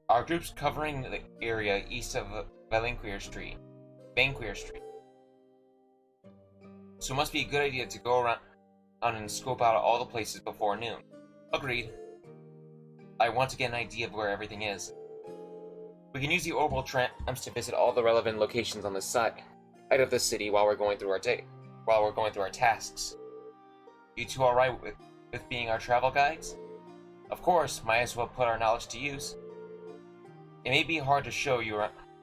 A: Our group's covering the area east of Valenquer Street. So it must be a good idea to go around and scope out all the places before noon. Agreed. I want to get an idea of where everything is. We can use the orbital trams to visit all the relevant locations on the side of the city while we're going through our tasks. You two alright with being our travel guides? Of course, might as well put our knowledge to use. It may be hard to show you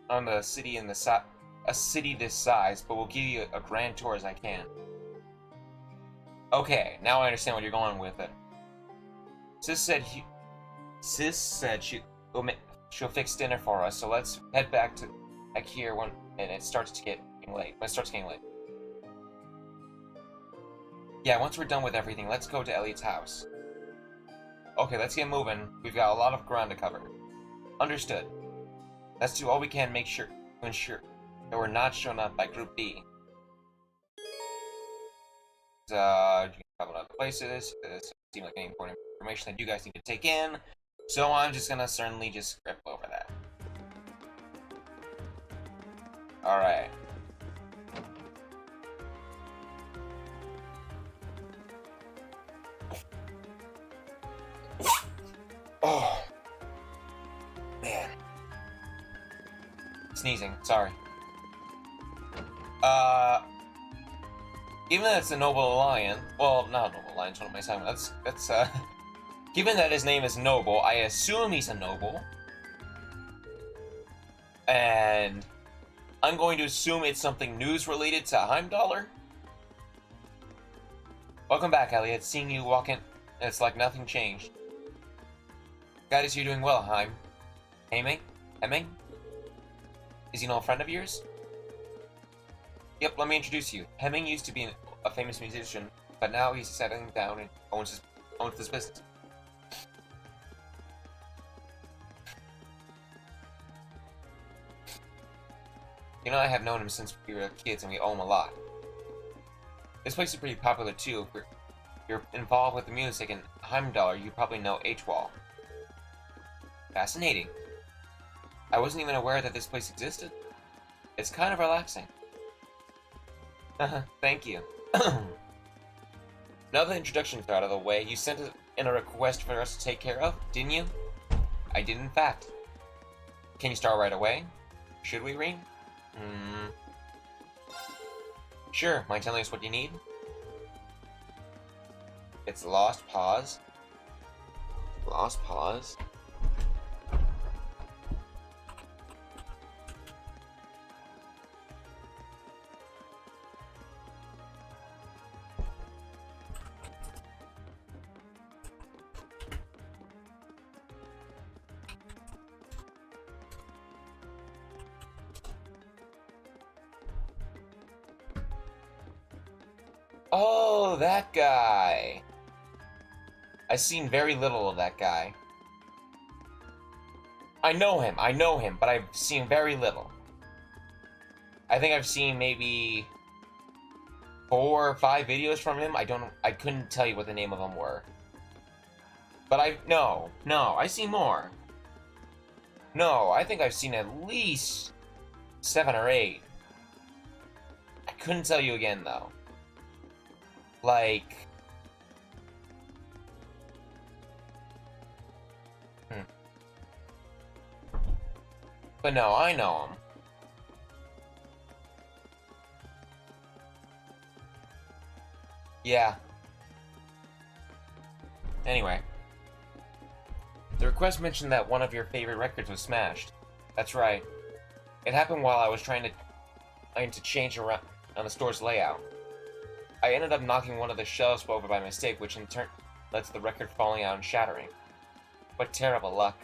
A: on the city a city this size, but we'll give you a grand tour as I can. Okay, now I understand what you're going with it. Sis said she'll fix dinner for us, so let's head back here when it starts getting late. Yeah, once we're done with everything, let's go to Elliot's house. Okay, let's get moving. We've got a lot of ground to cover. Understood. Let's do all we can to ensure that we're not shown up by Group B. You can travel to other places. This seems like any important information that you guys need to take in. So I'm just gonna certainly just scribble over that. Alright. Oh. Man. Sneezing, sorry. Given that it's a noble lion, well, not a noble lion, what am I saying? Given that his name is Noble, I assume he's a noble. And I'm going to assume it's something news related to Heimdallr. Welcome back, Elliot. Seeing you walk in, it's like nothing changed. Glad you're doing well, Heim. Hemming? Is he an old friend of yours? Yep, let me introduce you. Hemming used to be a famous musician, but now he's settling down and owns this business. You know, I have known him since we were kids and we owe him a lot. This place is pretty popular too. If you're involved with the music and Heimdallr, you probably know H-Wall. Fascinating. I wasn't even aware that this place existed. It's kind of relaxing. Thank you. Now the introductions are out of the way, you sent in a request for us to take care of, didn't you? I did, in fact. Can you start right away? Should we, Reem? Sure, mind telling us what you need? It's Lost Pause. Lost Pause? Oh, that guy. I've seen very little of that guy. I know him, but I've seen very little. I think I've seen maybe 4 or 5 videos from him. I couldn't tell you what the name of them were. But no, I've seen more. No, I think I've seen at least 7 or 8. I couldn't tell you again, though. Like... But no, I know him. Yeah. Anyway. The request mentioned that one of your favorite records was smashed. That's right. It happened while I was trying to change around on the store's layout. I ended up knocking one of the shelves over by mistake, which in turn led to the record falling out and shattering. What terrible luck.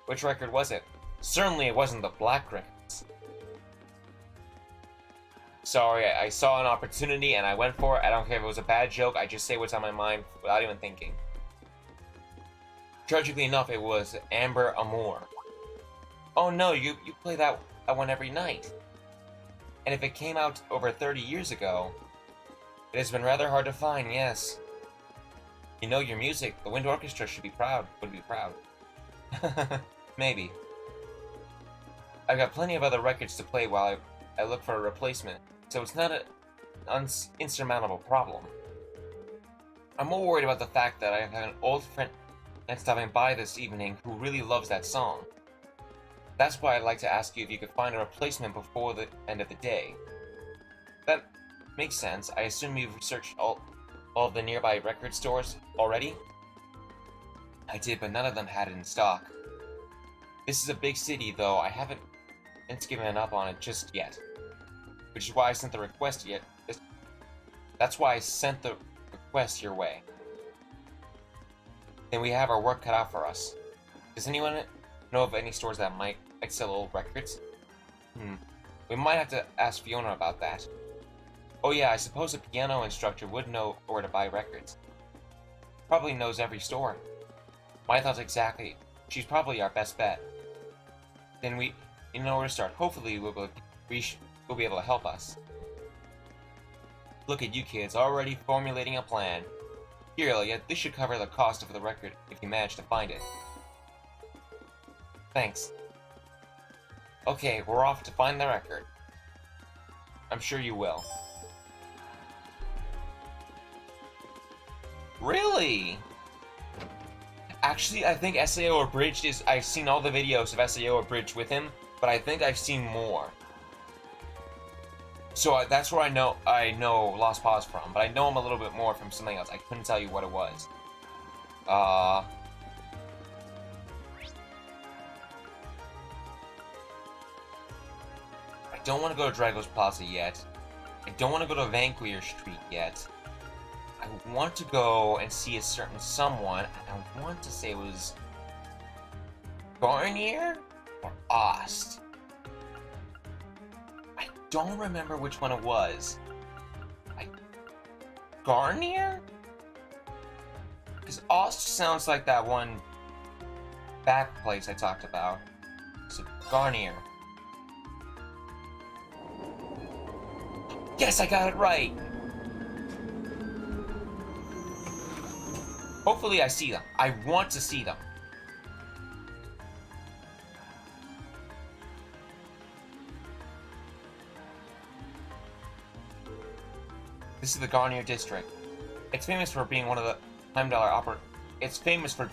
A: Which record was it? Certainly it wasn't the Black Sorry, I saw an opportunity and I went for it. I don't care if it was a bad joke, I just say what's on my mind without even thinking. Tragically enough, it was Amber Amour. Oh no, you play that one every night. And if it came out over 30 years ago, it has been rather hard to find, yes. You know your music, the Wind Orchestra would be proud. Maybe. I've got plenty of other records to play while I look for a replacement, so it's not an insurmountable problem. I'm more worried about the fact that I have an old friend that's stopping by this evening who really loves that song. That's why I'd like to ask you if you could find a replacement before the end of the day. That makes sense. I assume you've researched all of the nearby record stores already? I did, but none of them had it in stock. This is a big city, though I haven't given up on it just yet. Which is why I sent the request That's why I sent the request your way. Then we have our work cut out for us. Does anyone know of any stores that might sell old records? We might have to ask Fiona about that. Oh yeah, I suppose a piano instructor would know where to buy records. Probably knows every store. My thoughts exactly. She's probably our best bet. Then we know where to start. Hopefully we'll be able to help us. Look at you kids, already formulating a plan. Here, Elliot, this should cover the cost of the record if you manage to find it. Thanks. Okay, we're off to find the record. I'm sure you will. Really? Actually, I think SAO Abridged is... I've seen all the videos of SAO Abridged with him, but I think I've seen more. So that's where I know Lost Pause from, but I know him a little bit more from something else. I couldn't tell you what it was. I don't want to go to Drago's Plaza yet. I don't want to go to Vanquier Street yet. I want to go and see a certain someone, and I want to say it was Garnier or Ost. I don't remember which one it was. Garnier? Because Ost sounds like that one back place I talked about. So Garnier. Yes, I got it right! Hopefully I see them. I want to see them. This is the Garnier District. It's famous for being one of the It's famous for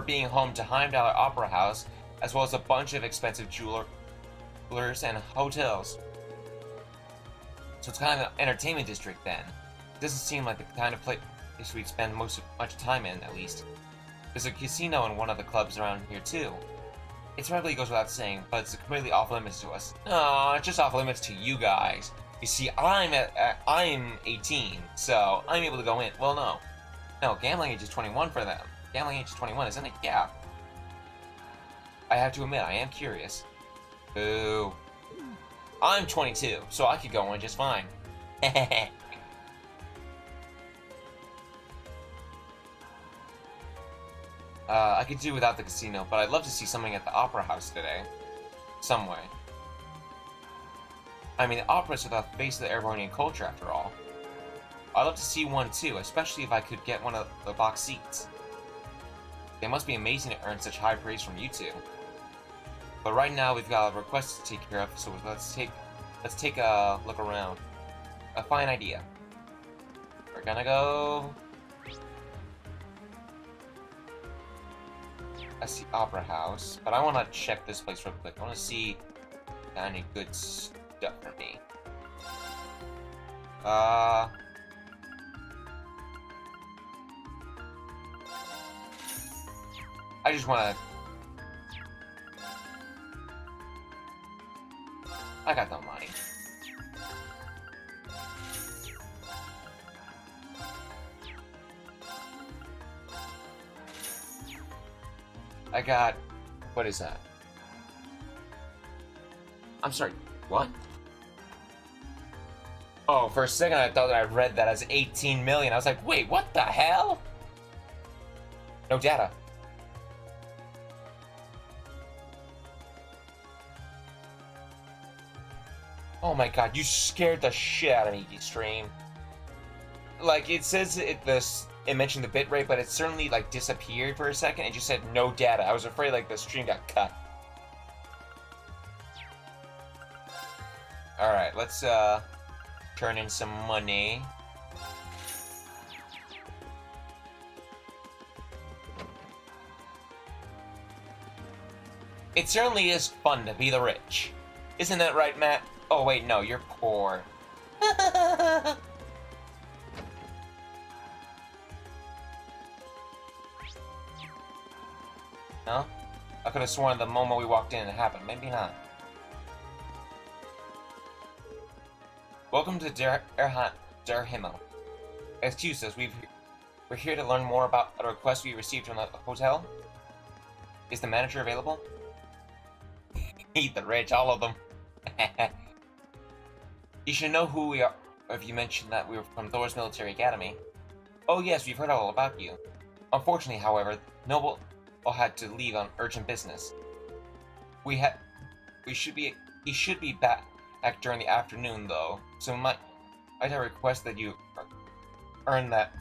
A: being home to Heimdallr Opera House, as well as a bunch of expensive jewelers and hotels. So it's kind of an entertainment district then. It doesn't seem like the kind of place we'd spend much time in, at least. There's a casino in one of the clubs around here too. It probably goes without saying, but it's completely off limits to us. Aw, it's just off limits to you guys. You see, I'm 18, so I'm able to go in. Well, no, gambling age is 21 for them. Gambling age is 21, isn't it? Yeah. I have to admit, I am curious. Boo. I'm 22, so I could go in just fine. I could do without the casino, but I'd love to see something at the Opera House today. Some way. I mean, the opera's are the face of the Airbornian culture, after all. I'd love to see one too, especially if I could get one of the box seats. They must be amazing to earn such high praise from you two. But right now we've got a request to take care of, so let's take a look around. A fine idea. We're gonna go... That's the Opera House, but I want to check this place real quick. I want to see if got any good stuff for me. I just want to... I got no money. I got... What is that? I'm sorry. What? Oh, for a second I thought that I read that as 18 million. I was like, wait, what the hell? No data. Oh my god, you scared the shit out of me, stream. Like, it says it mentioned the bitrate, but it certainly, like, disappeared for a second and just said no data. I was afraid, like, the stream got cut. Alright, let's, turn in some money. It certainly is fun to be the rich. Isn't that right, Matt? Oh, wait, no, you're poor. No? I could have sworn the moment we walked in it happened. Maybe not. Welcome to Der Himmel. Excuse us, we're here to learn more about a request we received from the hotel. Is the manager available? Eat the rich, all of them. You should know who we are if you mentioned that we were from Thor's Military Academy. Oh yes, we've heard all about you. Unfortunately, however, Noble had to leave on urgent business. He should be back during the afternoon though, so might I request that you earn that.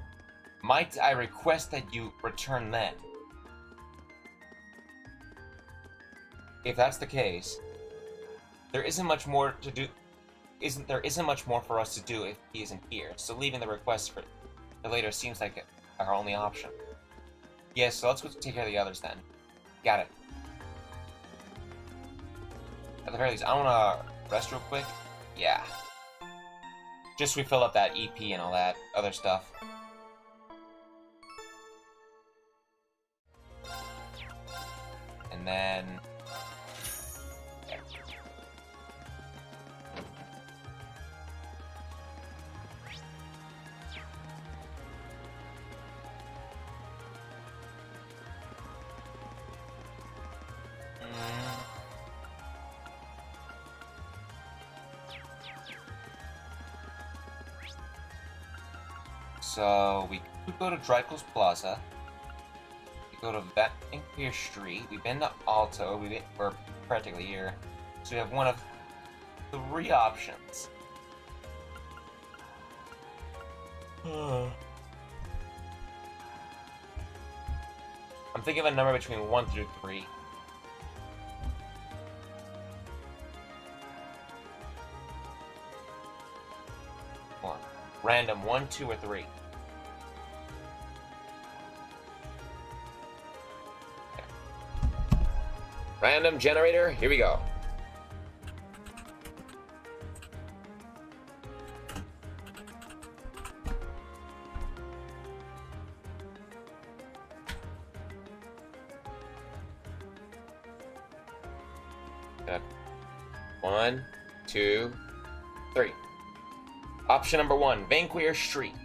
A: Might I request that you return then? If that's the case, there isn't much more to do. There isn't much more for us to do if he isn't here. So leaving the request for later seems like our only option. Yes, so let's go take care of the others then. Got it. At the very least, I wanna rest real quick. Yeah. Just refill up that EP and all that other stuff. And then... So we could go to Dryco's Plaza. We go to Vet and Clear Street. We've been to Alto. We're practically here. So we have one of 3 options. I'm thinking of a number between 1 through 3. Random 1, 2, or 3. Okay. Random generator, here we go. Okay. 1, 2, 3. Option number 1, Vanquier Street.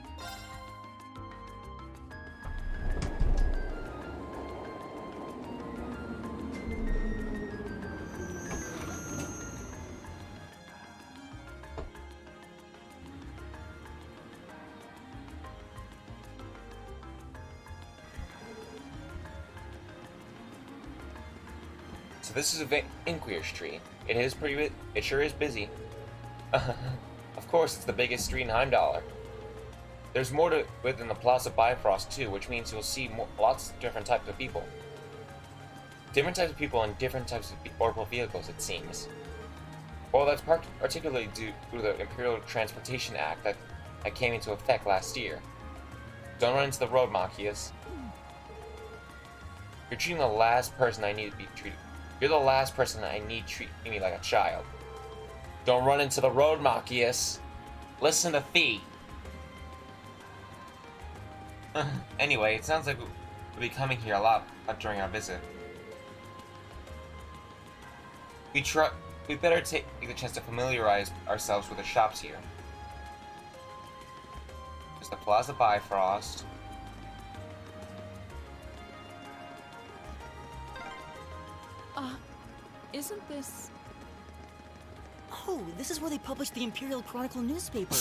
A: So this is a Vanquier Street. It sure is busy. Of course, it's the biggest street in Heimdall. There's more to it than the Plaza Bifrost too, which means you'll see lots of different types of people. Different types of people and different types of orbital vehicles, it seems. Well, that's particularly due to the Imperial Transportation Act that came into effect last year. Don't run into the road, Machias. You're treating the last person I need to be treated. You're the last person I need treating me like a child. Don't run into the road, Machias. Listen to Fee. Anyway, it sounds like we'll be coming here a lot during our visit. We better take the chance to familiarize ourselves with the shops here. There's the Plaza Bifrost.
C: Isn't this...
E: Oh, this is where they published the Imperial Chronicle newspaper.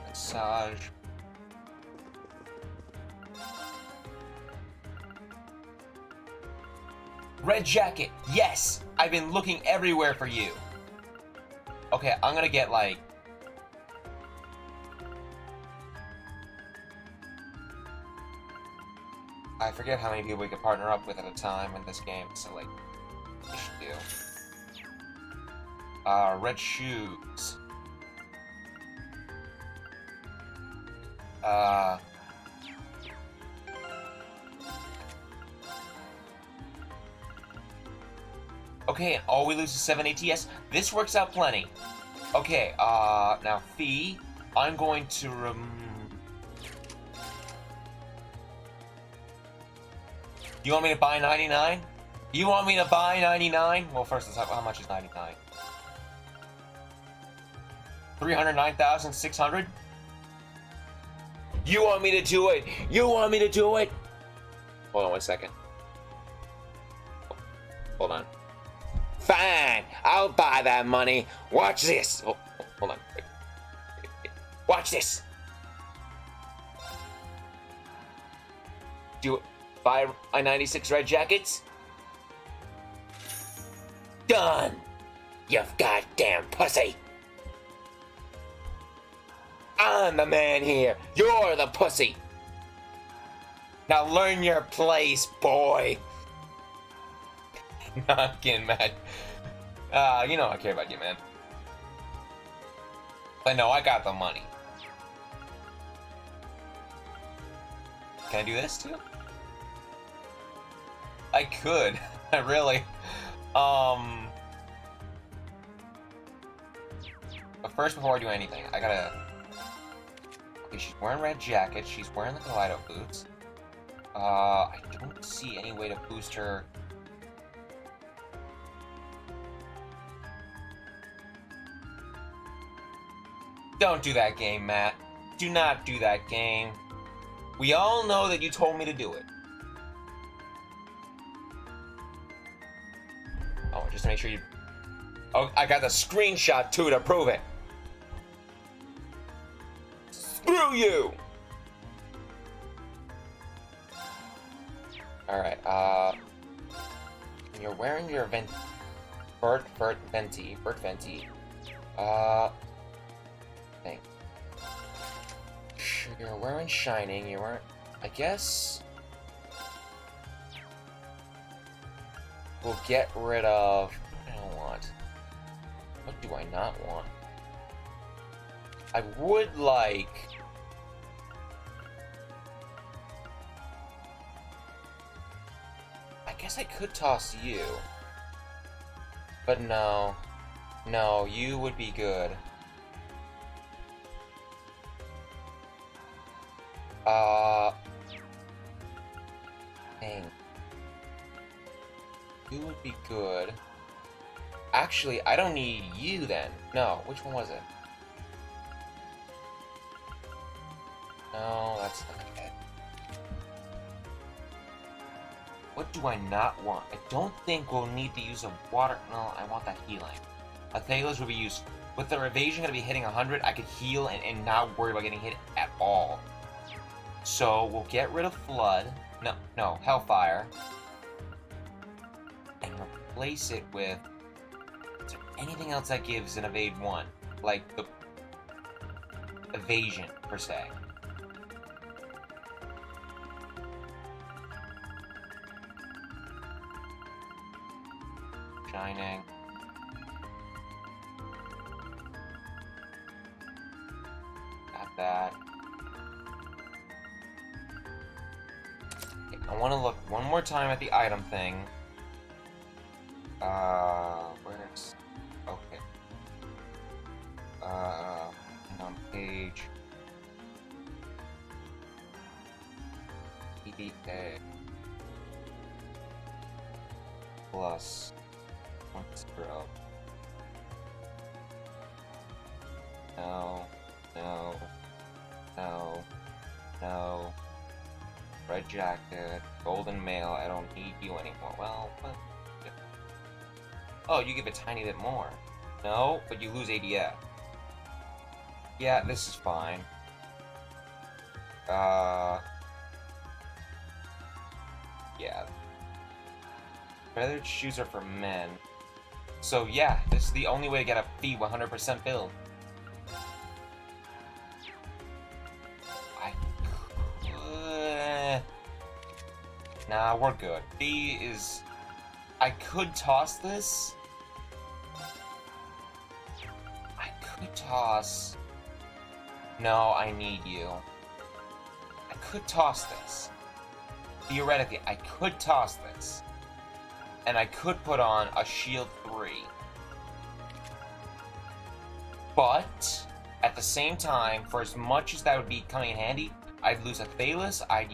A: Massage. Red jacket, yes! I've been looking everywhere for you. Okay, I'm gonna get like... I forget how many people we could partner up with at a time in this game, so like, we should do. Red shoes. Okay, all we lose is 7 ATS. This works out plenty. Okay, now fee. I'm going to You want me to buy 99? You want me to buy 99? Well, first, let's talk about how much is 99. 309,600? You want me to do it? You want me to do it? Hold on 1 second. Hold on. Fine, I'll buy that money. Watch this. Oh, hold on. Watch this. Do it. Buy I-96 red jackets. Done. You goddamn pussy. I'm the man here. You're the pussy. Now learn your place, boy. Not getting mad. You know I care about you, man. But no, I got the money. Can I do this too? I could. I really. But first, before I do anything, I gotta. Okay, she's wearing red jacket. She's wearing the Kaleido boots. I don't see any way to boost her. Don't do that game, Matt. Do not do that game. We all know that you told me to do it. Oh, just to make sure you... Oh, I got the screenshot too to prove it. Screw you! Alright, you're wearing your Burt Venti. Thing. You're wearing Shining, you weren't... I guess... We'll get rid of... What do I don't want? What do I not want? I would like... I guess I could toss you. But no. No, you would be good. Dang. You would be good. Actually, I don't need you then. No, which one was it? No, that's not it. What do I not want? I don't think we'll need to use a water... No, I want that healing. Athelas will be used. With their evasion going to be hitting 100, I could heal and not worry about getting hit at all. So, we'll get rid of Flood. No, Hellfire. And replace it with... Is there anything else that gives an evade 1? Like, the... evasion, per se. Shining. Got that. Okay, I want to look one more time at the item thing. Where's... Okay. On page... EDA. Plus... 0. No. Red jacket, golden mail, I don't need you anymore. Well, but Oh, you give a tiny bit more. No, but you lose ADF. Yeah, this is fine. Yeah. Feathered shoes are for men. So yeah, this is the only way to get a fee 100% build. Nah, we're good. Fee is... I could toss this. I could toss... No, I need you. I could toss this. Theoretically, I could toss this. And I could put on a shield 3. But, at the same time, for as much as that would be coming in handy, I'd lose a Thalos, I'd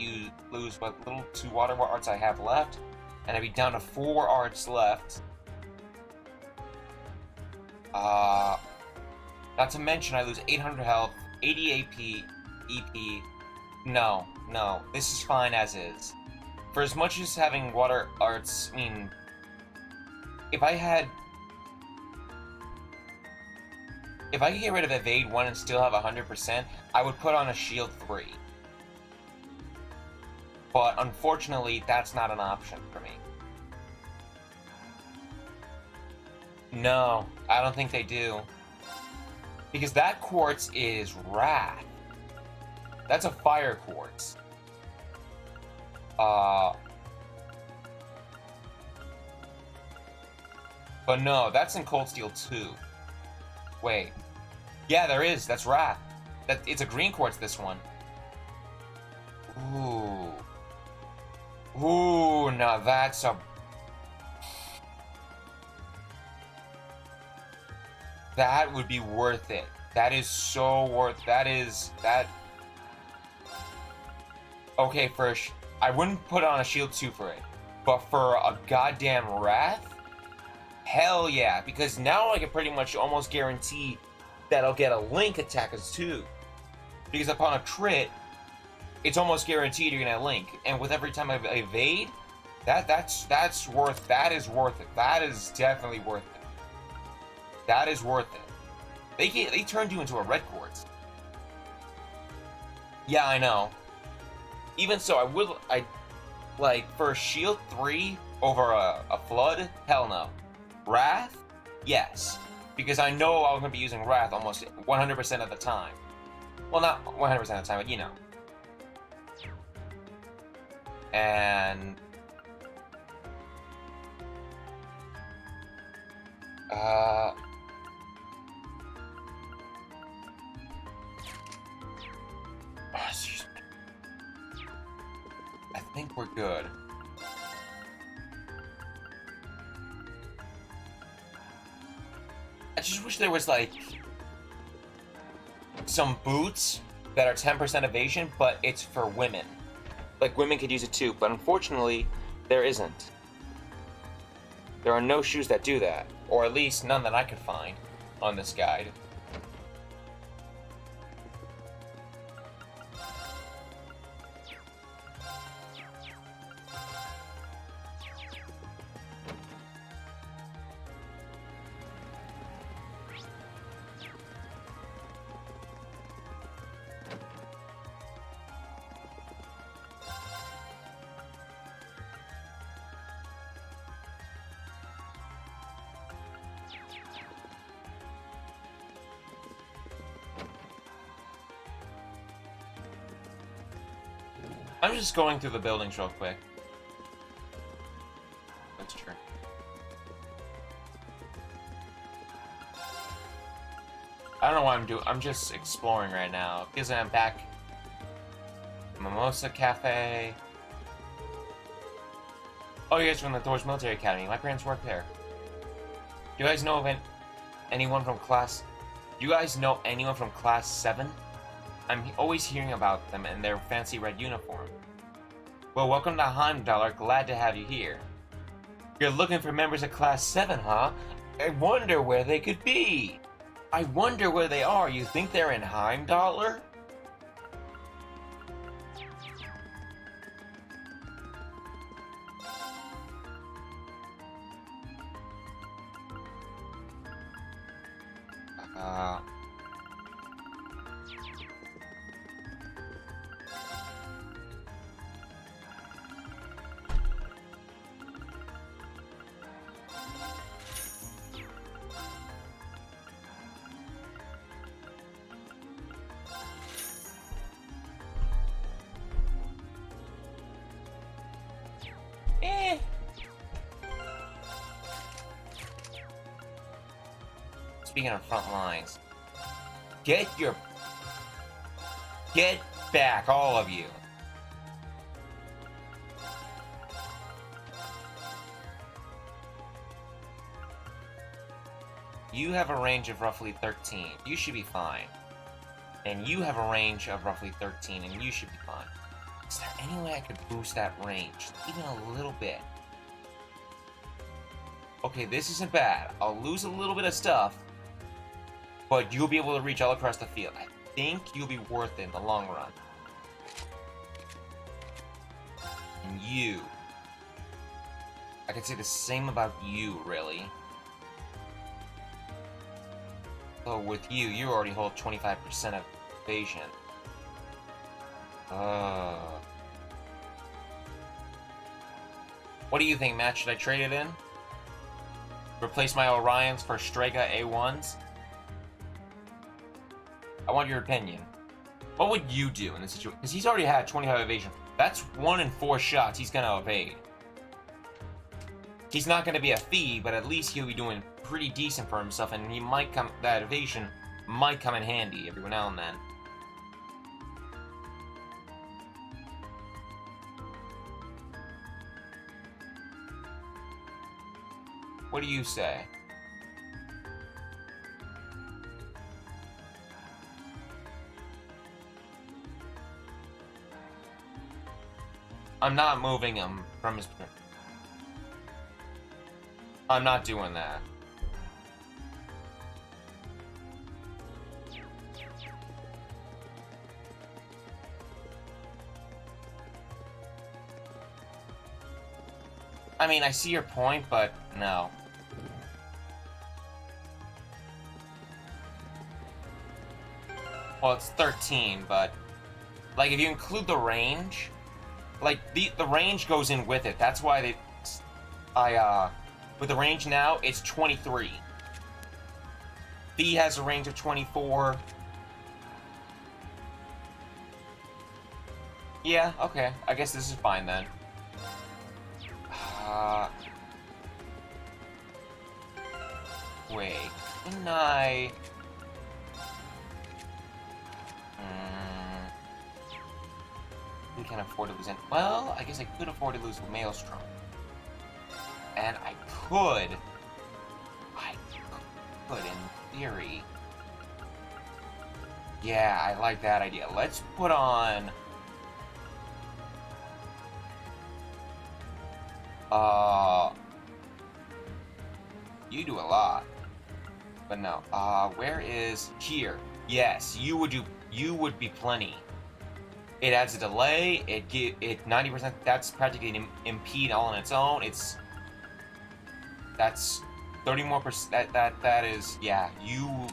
A: lose what little 2 water arts I have left, and I'd be down to 4 arts left. Not to mention I lose 800 health, 80 AP, EP. No, this is fine as is. For as much as having water arts, I mean, if I could get rid of Evade 1 and still have 100%, I would put on a Shield 3. But unfortunately, that's not an option for me. No, I don't think they do. Because that quartz is Wrath. That's a fire quartz. But no, that's in Cold Steel 2. Wait. Yeah, there is. That's Wrath. It's a green quartz, this one. Ooh. Ooh, now that's a... That would be worth it. That is so worth... That... Okay, I wouldn't put on a shield 2 for it. But for a goddamn Wrath? Hell yeah, because now I can pretty much almost guarantee that I'll get a Link attack as 2. Because upon a crit, it's almost guaranteed you're gonna Link. And with every time I evade, that is worth it. That is definitely worth it. That is worth it. They turned you into a red quartz. Yeah, I know. Even so, I like for a shield 3 over a flood, hell no. Wrath? Yes. Because I know I'm going to be using Wrath almost 100% of the time. Well, not 100% of the time, but you know. And... excuse me. I think we're good. I just wish there was, like, some boots that are 10% evasion, but it's for women. Like, women could use it too, but unfortunately, there isn't. There are no shoes that do that, or at least none that I could find on this guide. I'm just going through the buildings real quick. That's true. I don't know what I'm doing. I'm just exploring right now. Because I'm back at Mimosa Cafe. Oh, you guys are from the Thor's Military Academy. My parents work there. Do you guys know of anyone from class... Do you guys know anyone from class 7? I'm always hearing about them in their fancy red uniform. Well, welcome to Heimdallr. Glad to have you here. You're looking for members of Class 7, huh? I wonder where they could be. I wonder where they are. You think they're in Heimdallr? Uh... Eh. Speaking of front lines, get back, all of you. You have a range of roughly 13. You should be fine. And you have a range of roughly 13, and you should be fine. Is there any way I could boost that range? Even a little bit. Okay, this isn't bad. I'll lose a little bit of stuff, but you'll be able to reach all across the field. I think you'll be worth it in the long run. And you. I could say the same about you, really. So with you, you already hold 25% of evasion. What do you think, Matt? Should I trade it in? Replace my Orions for Strega A1s? I want your opinion. What would you do in this situation? Because he's already had 25 evasion. That's 1 in 4 shots he's gonna evade. He's not gonna be a thief, but at least he'll be doing pretty decent for himself, and he might come. That evasion might come in handy every now and then. What do you say? I'm not moving him from his... I'm not doing that. I mean, I see your point, but no. Well, it's 13, but... like, if you include the range... like, the range goes in with it. That's why they... with the range now, it's 23. B has a range of 24. Yeah, okay. I guess this is fine then. Wait. Didn't I... we can't afford to lose any... well, I guess I could afford to lose Maelstrom. And I could, in theory. Yeah, I like that idea. Let's put on... you do a lot. But no, where is... here. Yes, you would be plenty. It adds a delay, it 90%, that's practically an impede all on its own. That's 30 more percent. That is, yeah. You'll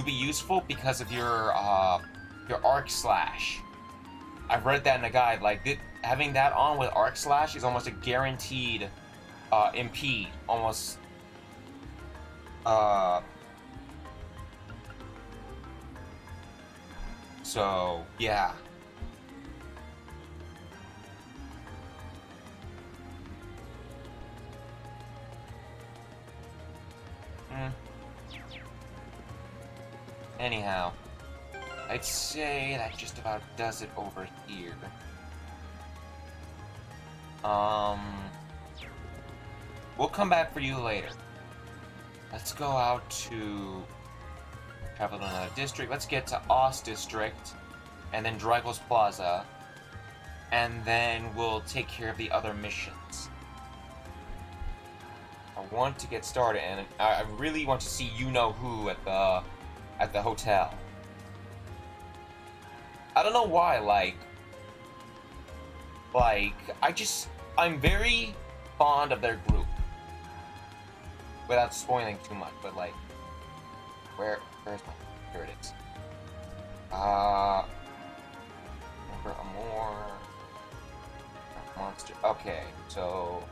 A: be useful because of your arc slash. I've read that in a guide. Like having that on with arc slash is almost a guaranteed impede. Almost. So yeah. Anyhow, I'd say that just about does it over here. We'll come back for you later. Let's go out to travel to another district. Let's get to Ost District, and then Drago's Plaza, and then we'll take care of the other missions. I want to get started, and I really want to see you-know-who at the hotel. I don't know why, I'm very fond of their group. Without spoiling too much, but Where's my... Here it is. Remember a more... Monster... Okay, so...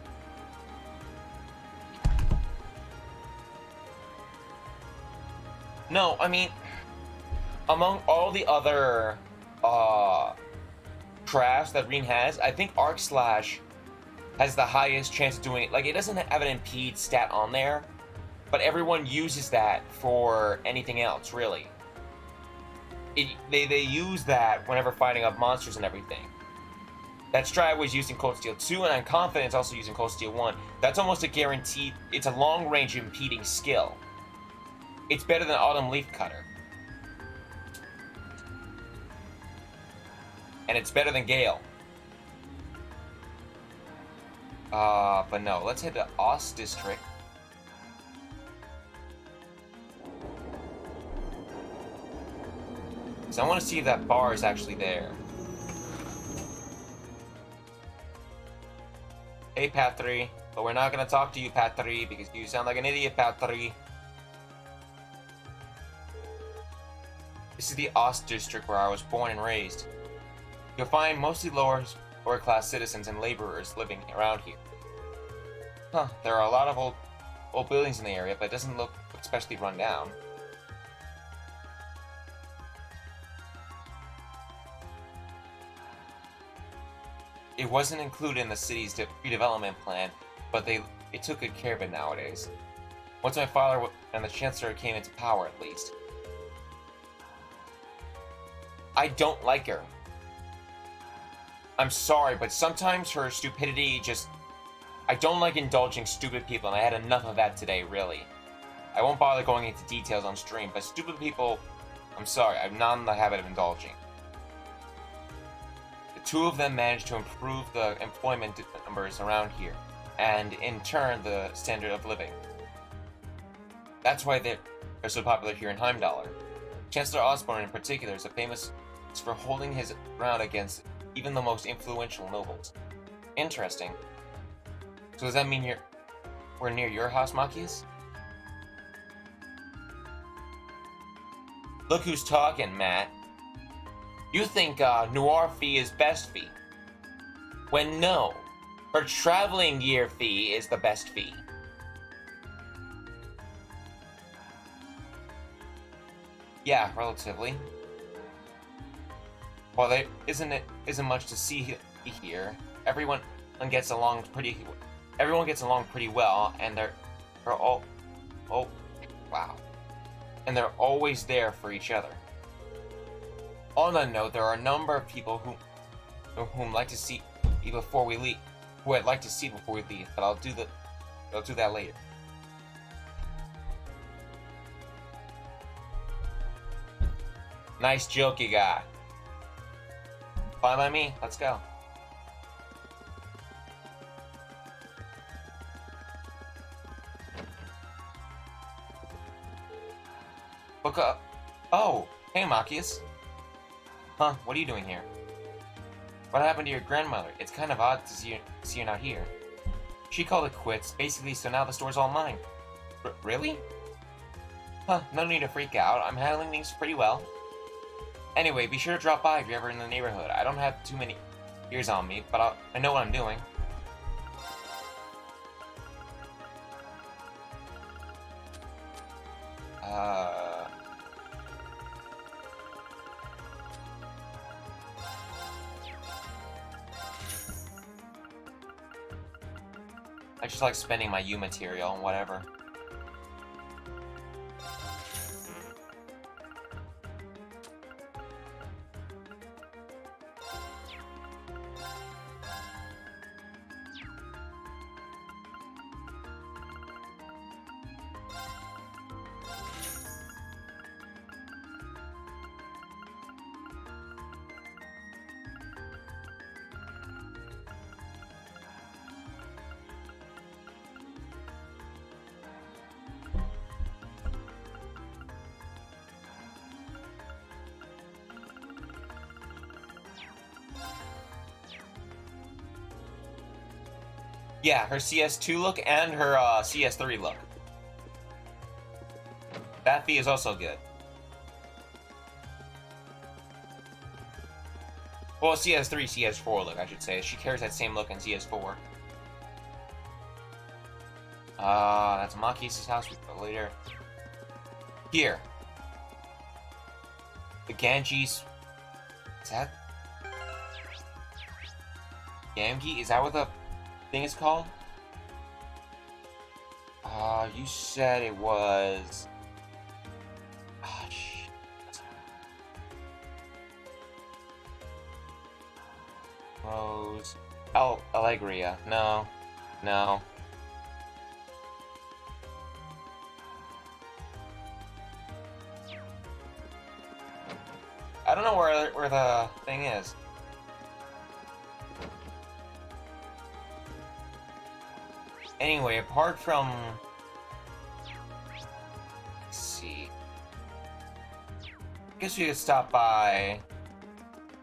A: No, I mean... Among all the other... crafts that Reen has, I think Arc Slash has the highest chance of doing it. Like, it doesn't have an impede stat on there, but everyone uses that for anything else, really. They use that whenever fighting up monsters and everything. That strat was used in Cold Steel 2, and I'm confident it's also used in Cold Steel 1. That's almost a guaranteed... It's a long-range impeding skill. It's better than Autumn Leaf Cutter. And it's better than Gale. But no, let's head to Ost District. So I want to see if that bar is actually there. Hey, Path3. But we're not going to talk to you, Path3, because you sound like an idiot, Path3. This is the Ost District where I was born and raised. You'll find mostly lower class citizens and laborers living around here. Huh, there are a lot of old buildings in the area, but it doesn't look especially run down. It wasn't included in the city's redevelopment plan, but they took good care of it nowadays. Once my father and the Chancellor came into power, at least. I don't like her. I'm sorry, but sometimes her stupidity just... I don't like indulging stupid people, and I had enough of that today, really. I won't bother going into details on stream, but stupid people... I'm sorry, I'm not in the habit of indulging. The two of them managed to improve the employment numbers around here, and in turn, the standard of living. That's why they're so popular here in Heimdallr. Chancellor Osborne in particular is famous for holding his ground against even the most influential nobles. Interesting. So does that mean we're near your house, Machias? Look who's talking, Matt. You think Noir fee is best fee. When no, her traveling year fee is the best fee. Yeah, relatively. Well, there isn't much to see here. Everyone gets along pretty well, and they're all wow. And they're always there for each other. On that note, there are a number of people whom like to see before we leave. Who I'd like to see before we leave, but I'll do that later. Nice joke you got. Fine by me. Let's go. Look up. Oh, hey, Machias. Huh? What are you doing here? What happened to your grandmother? It's kind of odd to see you not here. She called it quits, basically, so now the store's all mine. Really? Huh? No need to freak out. I'm handling things pretty well. Anyway, be sure to drop by if you're ever in the neighborhood. I don't have too many years on me, but I know what I'm doing. I just like spending my U material and whatever. Yeah, her CS2 look and her CS3 look. That fee is also good. Well, CS3, CS4 look, I should say. She carries that same look in CS4. That's Maki's house. We go later. Here. The Ganges. Is that? Gamgi? Is that what the thing is called? You said it was... Ah, shit. Rose... Allegria. No. No. I don't know where the thing is. Anyway, apart from... Let's see. I guess we could stop by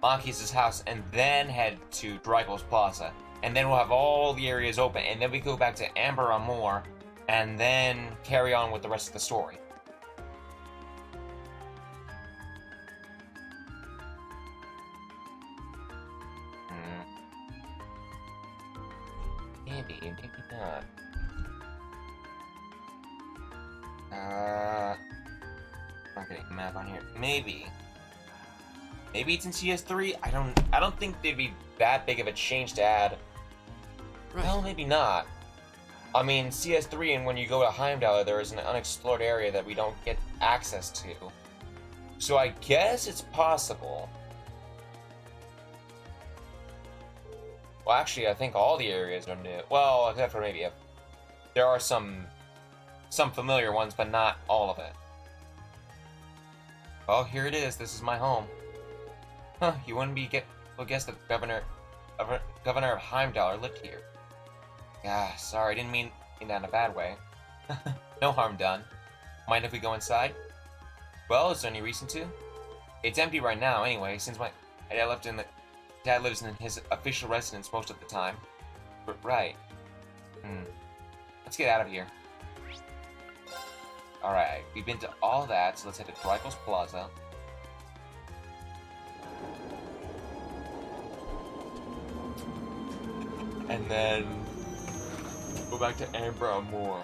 A: Maki's house and then head to Drygel's Plaza. And then we'll have all the areas open. And then we go back to Amber Amour and then carry on with the rest of the story. Maybe not. I'm getting a map on here. Maybe it's in CS3. I don't think they'd be that big of a change to add.
J: Right.
A: Well, maybe not. I mean, CS3, and when you go to Heimdall, there is an unexplored area that we don't get access to. So I guess it's possible. Well, actually, I think all the areas are new. Well, except for maybe there are some familiar ones, but not all of it. Oh, here it is. This is my home. Huh? You wouldn't guess that Governor of Heimdall lived here. Yeah, sorry, I didn't mean that in a bad way. No harm done. Mind if we go inside? Well, is there any reason to? It's empty right now, anyway, since my dad lives in his official residence most of the time. Right. Let's get out of here. Alright, we've been to all that, so let's head to Drygel's Plaza. And then go back to Amber Amour.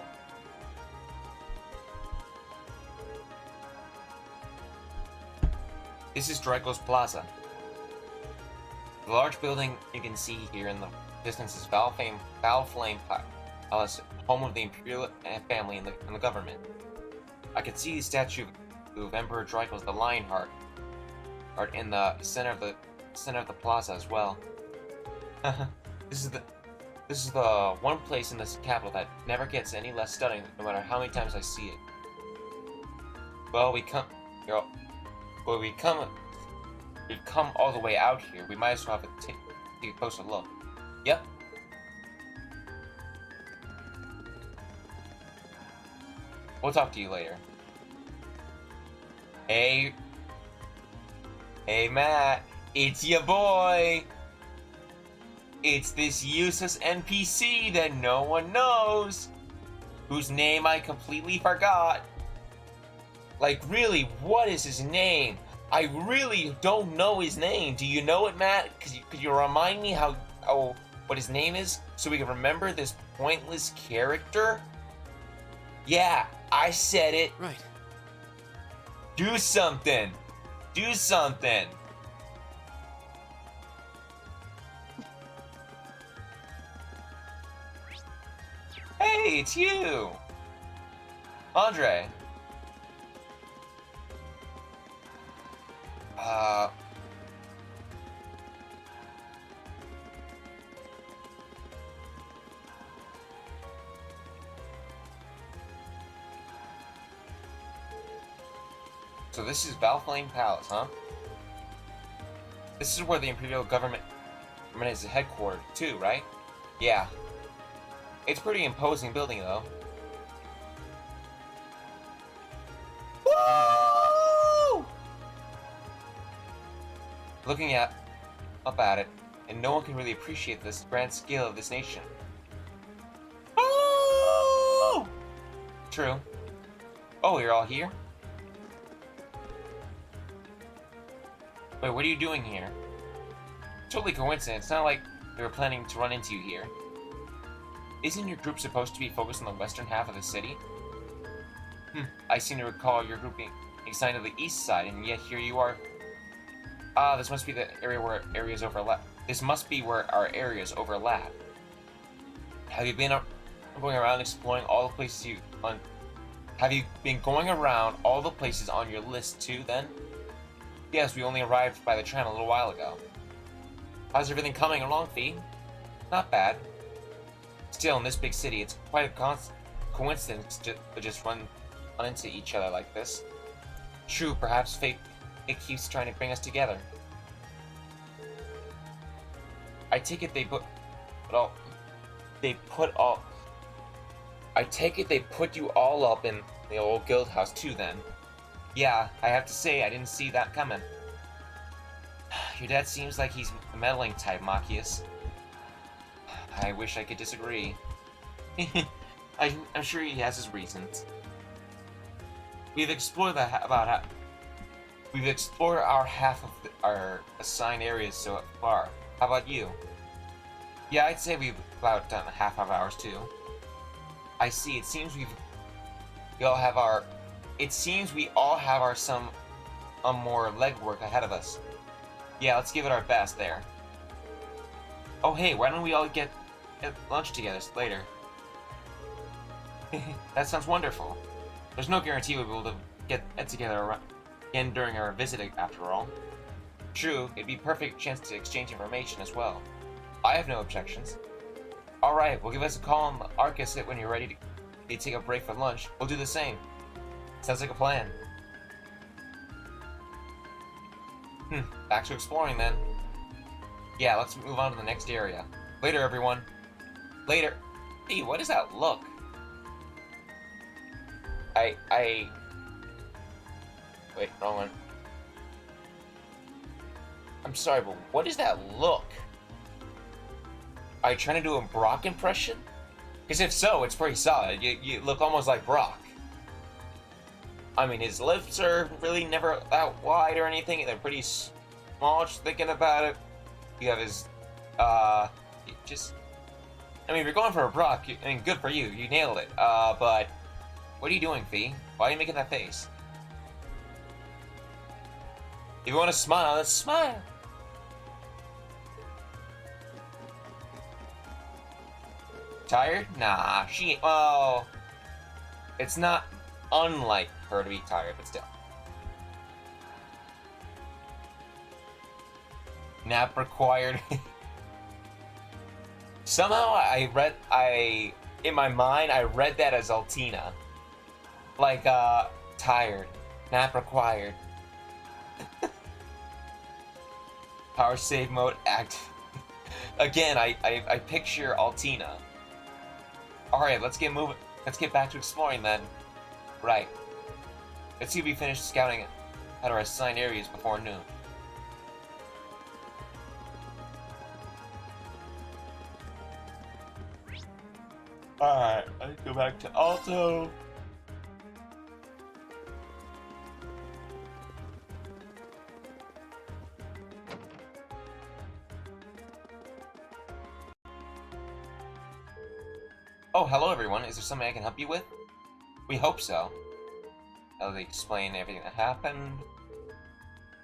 A: This is Drygel's Plaza. The large building you can see here in the distance is Valflame Palace, home of the Imperial family and the government. I can see the statue of Emperor Drygel's the Lionheart in the center of the plaza as well. This is the one place in this capital that never gets any less stunning, no matter how many times I see it. Well, we've come all the way out here. We might as well have take a closer look. Yep. We'll talk to you later. Hey, Matt, it's your boy. It's this useless NPC that no one knows, whose name I completely forgot. Like, really, what is his name? I really don't know his name. Do you know it, Matt? Could you remind me what his name is, so we can remember this pointless character? Yeah, I said it.
J: Right.
A: Do something. Do something. Hey, it's you! Andre. So this is Valflame Palace, huh? This is where the Imperial government is headquartered, too, right? Yeah. It's a pretty imposing building, though. Woo! Looking up at it, and no one can really appreciate this grand scale of this nation. Oh! True. Oh, you're all here? Wait, what are you doing here? Totally coincidence. It's not like we were planning to run into you here. Isn't your group supposed to be focused on the western half of the city? I seem to recall your group being assigned to the east side, and yet here you are. Ah, this must be the area where areas overlap. This must be where our areas overlap. Have you been going around exploring all the places Have you been going around all the places on your list too, then? Yes, we only arrived by the tram a little while ago. How's everything coming along, Fee? Not bad. Still, in this big city, it's quite a coincidence to just run into each other like this. True, perhaps fate keeps trying to bring us together. I take it they put you all up in the old guild house too, then. Yeah, I have to say, I didn't see that coming. Your dad seems like he's the meddling type, Machias. I wish I could disagree. I'm sure he has his reasons. We've explored our half of our assigned areas so far. How about you? Yeah, I'd say we've about done half of ours too. I see. It seems we all have some more legwork ahead of us. Yeah, let's give it our best there. Oh hey, why don't we all get lunch together later? That sounds wonderful. There's no guarantee we'll be able to get together again during our visit after all. True, it'd be a perfect chance to exchange information as well. I have no objections. Alright, well give us a call on Arcus when you're ready to take a break for lunch. We'll do the same. Sounds like a plan. Back to exploring then. Yeah, let's move on to the next area. Later, everyone. Later. Hey, what does that look? Wait, wrong one. I'm sorry, but what does that look? Are you trying to do a Brock impression? Because if so, it's pretty solid. You look almost like Brock. I mean, his lips are really never that wide or anything. They're pretty small, just thinking about it. You have his, I mean, if you're going for a Brock, I mean, good for you. You nailed it. But what are you doing, Fee? Why are you making that face? If you want to smile, let's smile. Tired? Nah, she ain't. Oh. It's not unlike her to be tired, but still. Nap required. Somehow in my mind, I read that as Altina. Like, tired. Nap required. Power save mode active. Again, I picture Altina. Alright, let's get moving. Let's get back to exploring then. Right. Let's see if we finish scouting at our assigned areas before noon. Alright, let's go back to Alto. Oh, hello everyone. Is there something I can help you with? We hope so. I'll explain everything that happened.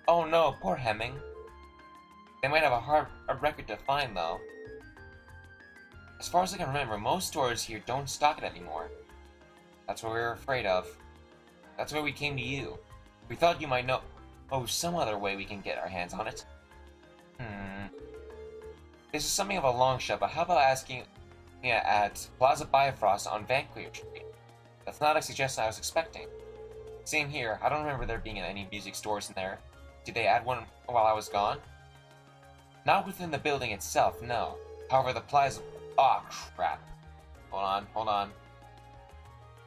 A: Oh no, poor Hemming. They might have a record to find though. As far as I can remember, most stores here don't stock it anymore. That's what we were afraid of. That's why we came to you. We thought you might know some other way we can get our hands on it. This is something of a long shot, but how about asking at Plaza Bifrost on Vanclear Street? That's not a suggestion I was expecting. Same here, I don't remember there being any music stores in there. Did they add one while I was gone? Not within the building itself, no. However, the Plaza... Aw, crap. Hold on.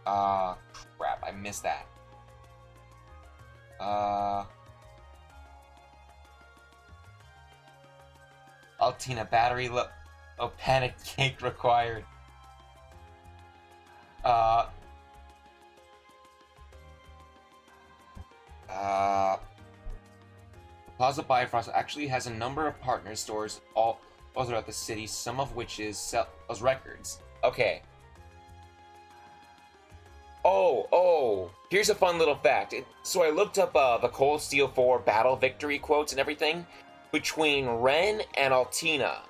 A: Crap, I missed that. Altina battery panic cake required. Plaza Bifrost actually has a number of partner stores all throughout the city, some of which sells records. Okay. Oh, here's a fun little fact. So I looked up the Cold Steel 4 battle victory quotes and everything between Ren and Altina.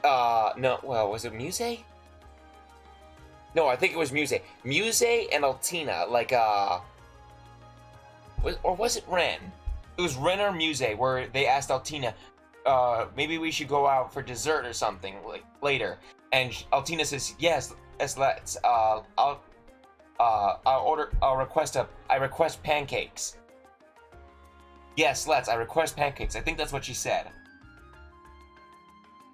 A: Was it Muse? No, I think it was Muse. Muse and Altina, like, or was it Ren? It was Ren or Muse, where they asked Altina, maybe we should go out for dessert or something, like, later. And Altina says, yes, let's. I request pancakes. Yes, let's. I request pancakes. I think that's what she said.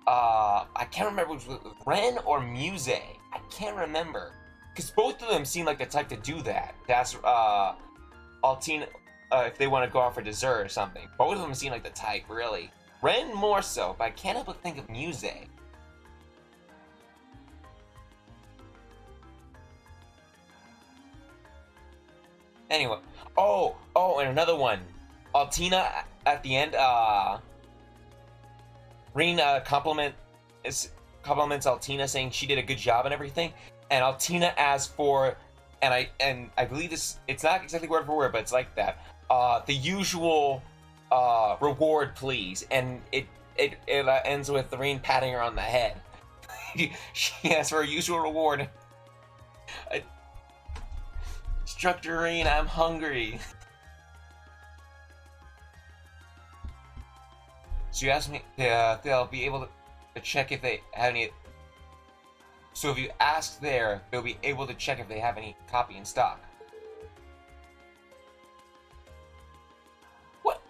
A: I can't remember if it was Ren or Muse. I can't remember. Because both of them seem like the type to do that. That's, Altina, if they want to go out for dessert or something. Both of them seem like the type, really. Ren more so, but I can't help but think of Muse. Anyway, and another one. Altina at the end, Rin compliments Altina, saying she did a good job and everything. And Altina asks for, and I believe this, it's not exactly word for word, but it's like that. The usual reward, please. And it ends with Rin patting her on the head. She asks for a usual reward. Instructor Rin, I'm hungry. So you asked me if they'll be able to check if they have any. So if you ask there, they'll be able to check if they have any copy in stock. What?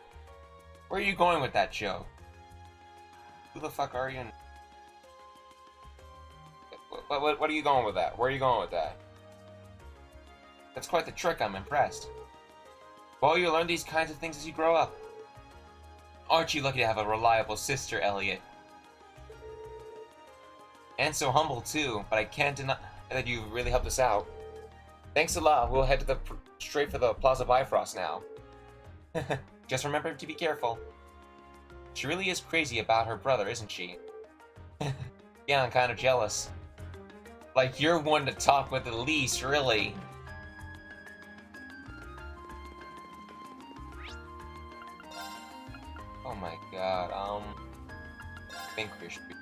A: Where are you going with that, Joe? Who the fuck are you? What are you going with that? Where are you going with that? That's quite the trick, I'm impressed. Well, you'll learn these kinds of things as you grow up. Aren't you lucky to have a reliable sister, Elliot? And so humble, too, but I can't deny that you've really helped us out. Thanks a lot, we'll head to straight for the Plaza Bifrost now. Just remember to be careful. She really is crazy about her brother, isn't she? Yeah, I'm kind of jealous. Like, you're one to talk with the least, really. Oh my god, I think we should be...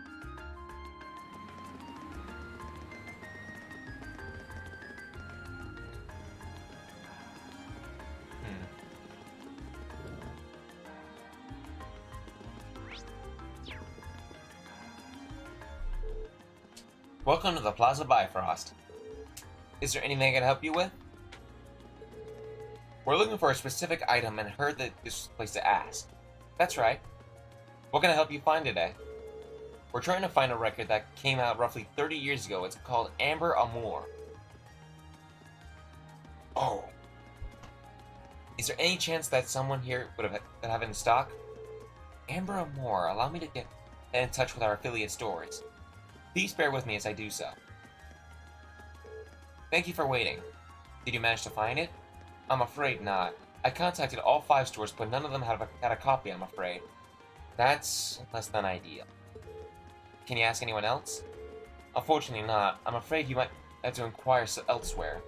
A: Welcome to the Plaza Bifrost. Is there anything I can help you with? We're looking for a specific item and heard that this was the place to ask. That's right. What can I help you find today? We're trying to find a record that came out roughly 30 years ago. It's called Amber Amour. Oh. Is there any chance that someone here would have it in stock? Amber Amour, allow me to get in touch with our affiliate stores. Please bear with me as I do so. Thank you for waiting. Did you manage to find it? I'm afraid not. I contacted all 5 stores, but none of them had a copy, I'm afraid. That's less than ideal. Can you ask anyone else? Unfortunately not. I'm afraid you might have to inquire elsewhere.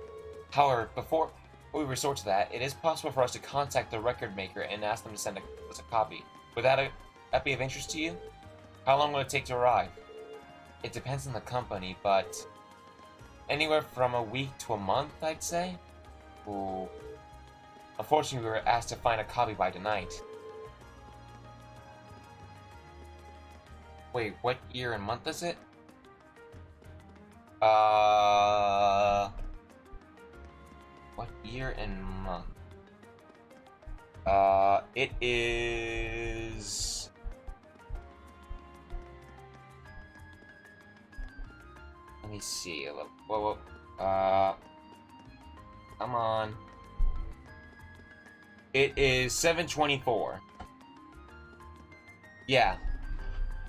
A: However, before we resort to that, it is possible for us to contact the record maker and ask them to send us a copy. Would that be of interest to you? How long will it take to arrive? It depends on the company, but anywhere from a week to a month, I'd say. Ooh. Unfortunately, we were asked to find a copy by tonight. Wait, what year and month is it? What year and month? It is... Let me see. Whoa. Come on. It is 7/24. Yeah.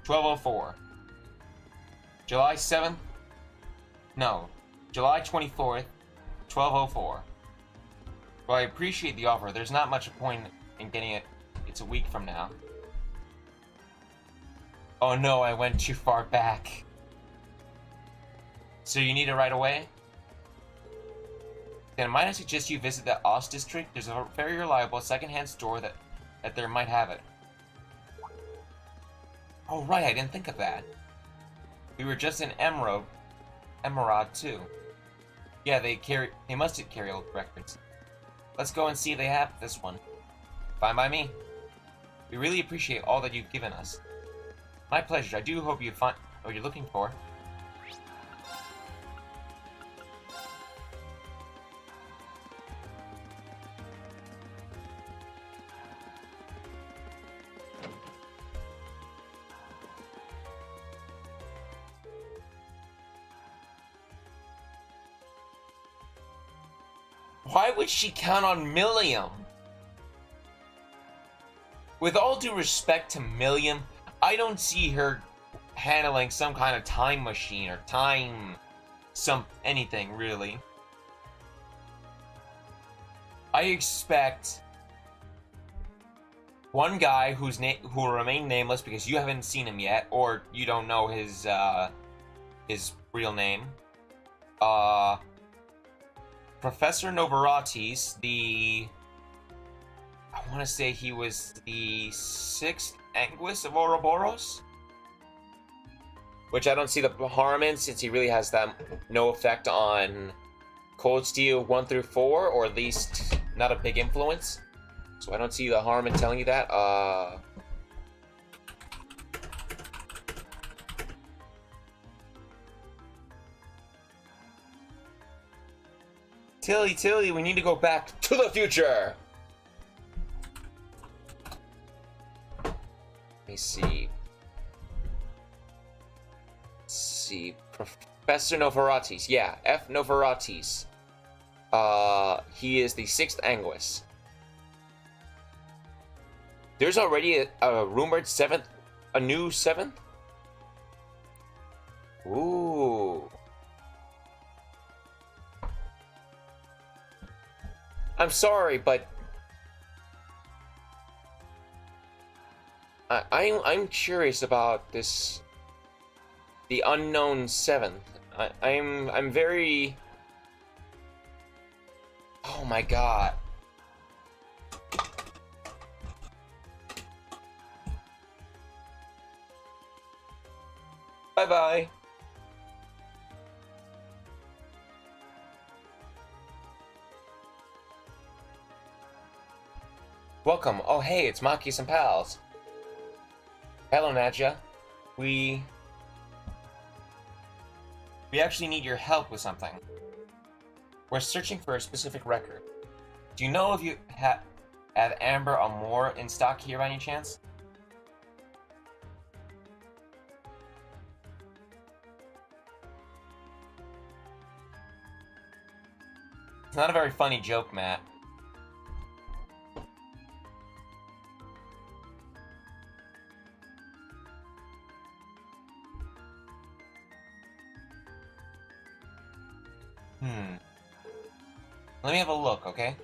A: 12/04. July 7th? No. July 24th, 12/04. Well, I appreciate the offer. There's not much point in getting it It's a week from now. Oh no, I went too far back. So you need it right away? Then might I suggest you visit the Ost district? There's a very reliable second-hand store that there might have it. Oh right, I didn't think of that. We were just in Emerald too. Yeah, they must carry old records. Let's go and see if they have this one. Fine by me. We really appreciate all that you've given us. My pleasure. I do hope you find what you're looking for. Why would she count on Milliam? With all due respect to Milliam, I don't see her handling some kind of time machine or anything really. I expect one guy who will remain nameless because you haven't seen him yet, or you don't know his real name. Professor Novarates, I want to say he was the 6th Anguis of Ouroboros? Which I don't see the harm in, since he really has no effect on Cold Steel 1 through 4, or at least not a big influence. So I don't see the harm in telling you that. Tilly, we need to go back to the future! Let me see. Let's see. Professor Novarates. Yeah, F. Novarates. He is the 6th Anguis. There's already a rumored 7th, a new 7th? Ooh. I'm sorry, but I'm curious about this, the unknown 7th. I'm very. Oh my god. Bye bye. Welcome. Oh hey, it's Maki and pals. Hello, Nadja. We actually need your help with something. We're searching for a specific record. Do you know if you have Amber or more in stock here by any chance? It's not a very funny joke, Matt. Let me have a look, okay?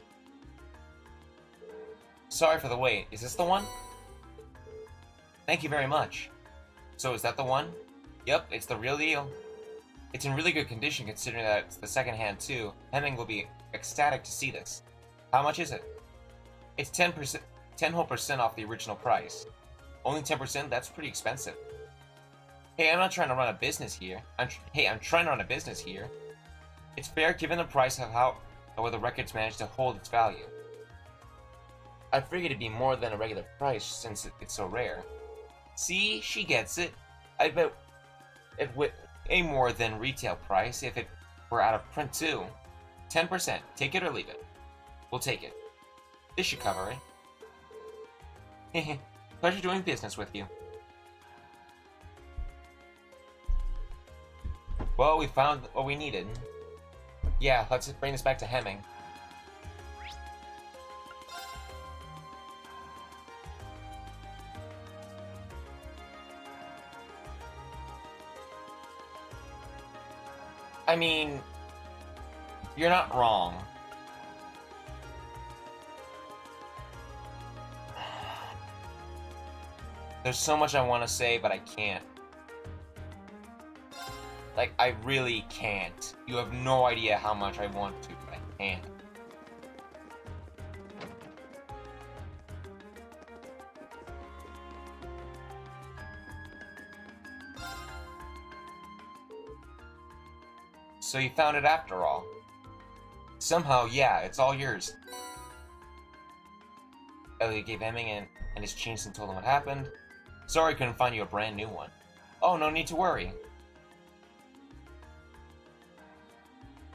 A: Sorry for the wait. Is this the one? Thank you very much. So is that the one? Yep, it's the real deal. It's in really good condition considering that it's the second hand too. Hemming will be ecstatic to see this. How much is it? It's 10% whole percent off the original price. Only 10%? That's pretty expensive. Hey, I'm not trying to run a business here. I'm trying to run a business here. It's fair given the price of how the record's managed to hold its value. I figured it'd be more than a regular price since it's so rare. See, she gets it. I bet it would way more than retail price if it were out of print too. 10%. Take it or leave it. We'll take it. This should cover it. Pleasure doing business with you. Well, we found what we needed. Yeah, let's bring this back to Hemming. I mean, you're not wrong. There's so much I want to say, but I can't. Like, I really can't. You have no idea how much I want to, but I can't. So you found it after all. Somehow, yeah, it's all yours. Elliot gave Hemming and his chains and told him what happened. Sorry I couldn't find you a brand new one. Oh, no need to worry.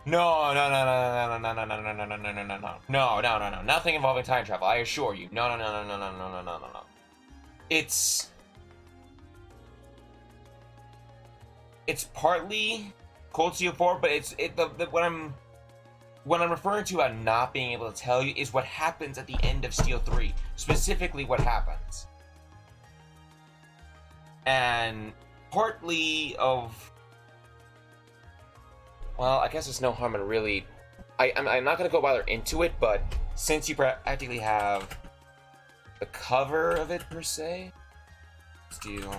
A: No. Nothing involving time travel, I assure you. No. It's partly Cold Steel 4, but what I'm referring to at not being able to tell you is what happens at the end of Steel 3. Specifically what happens. And partly of... Well, I guess there's no harm in really... I'm not going to go bother into it, but since you practically have the cover of it, per se... Steel...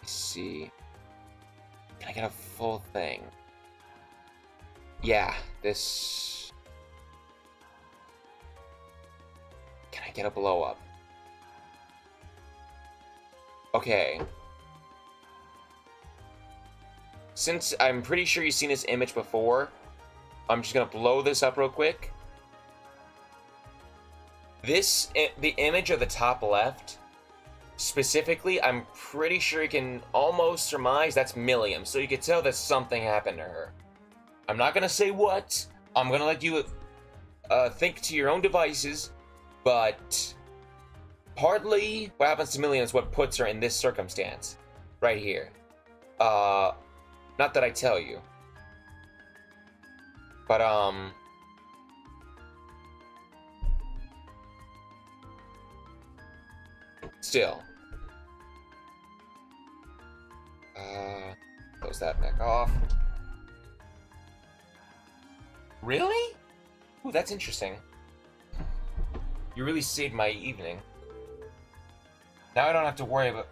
A: Let's see... Can I get a full thing? Yeah, this... Can I get a blow up? Okay. Since I'm pretty sure you've seen this image before, I'm just gonna blow this up real quick. The image of the top left, specifically, I'm pretty sure you can almost surmise that's Milliam, so you can tell that something happened to her. I'm not gonna say what, I'm gonna let you think to your own devices, but partly what happens to Milliam is what puts her in this circumstance, right here. Not that I tell you. But, still. Close that back off. Really? Ooh, that's interesting. You really saved my evening. Now I don't have to worry about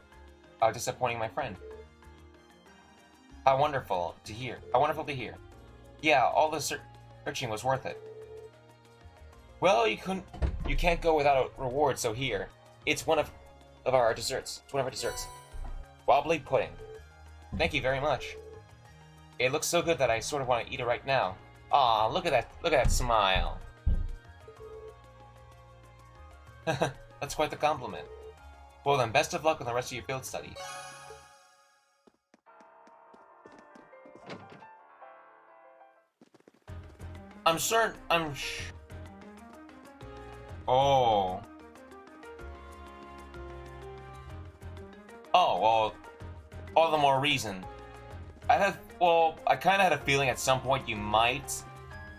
A: disappointing my friend. How wonderful to hear. How wonderful to hear. Yeah, all the searching was worth it. Well, you can't go without a reward, so here. It's one of our desserts. It's one of our desserts. Wobbly pudding. Thank you very much. It looks so good that I sort of want to eat it right now. Aw, look at that smile. That's quite the compliment. Well then, best of luck with the rest of your field study. Oh. Oh, well, all the more reason. I kind of had a feeling at some point you might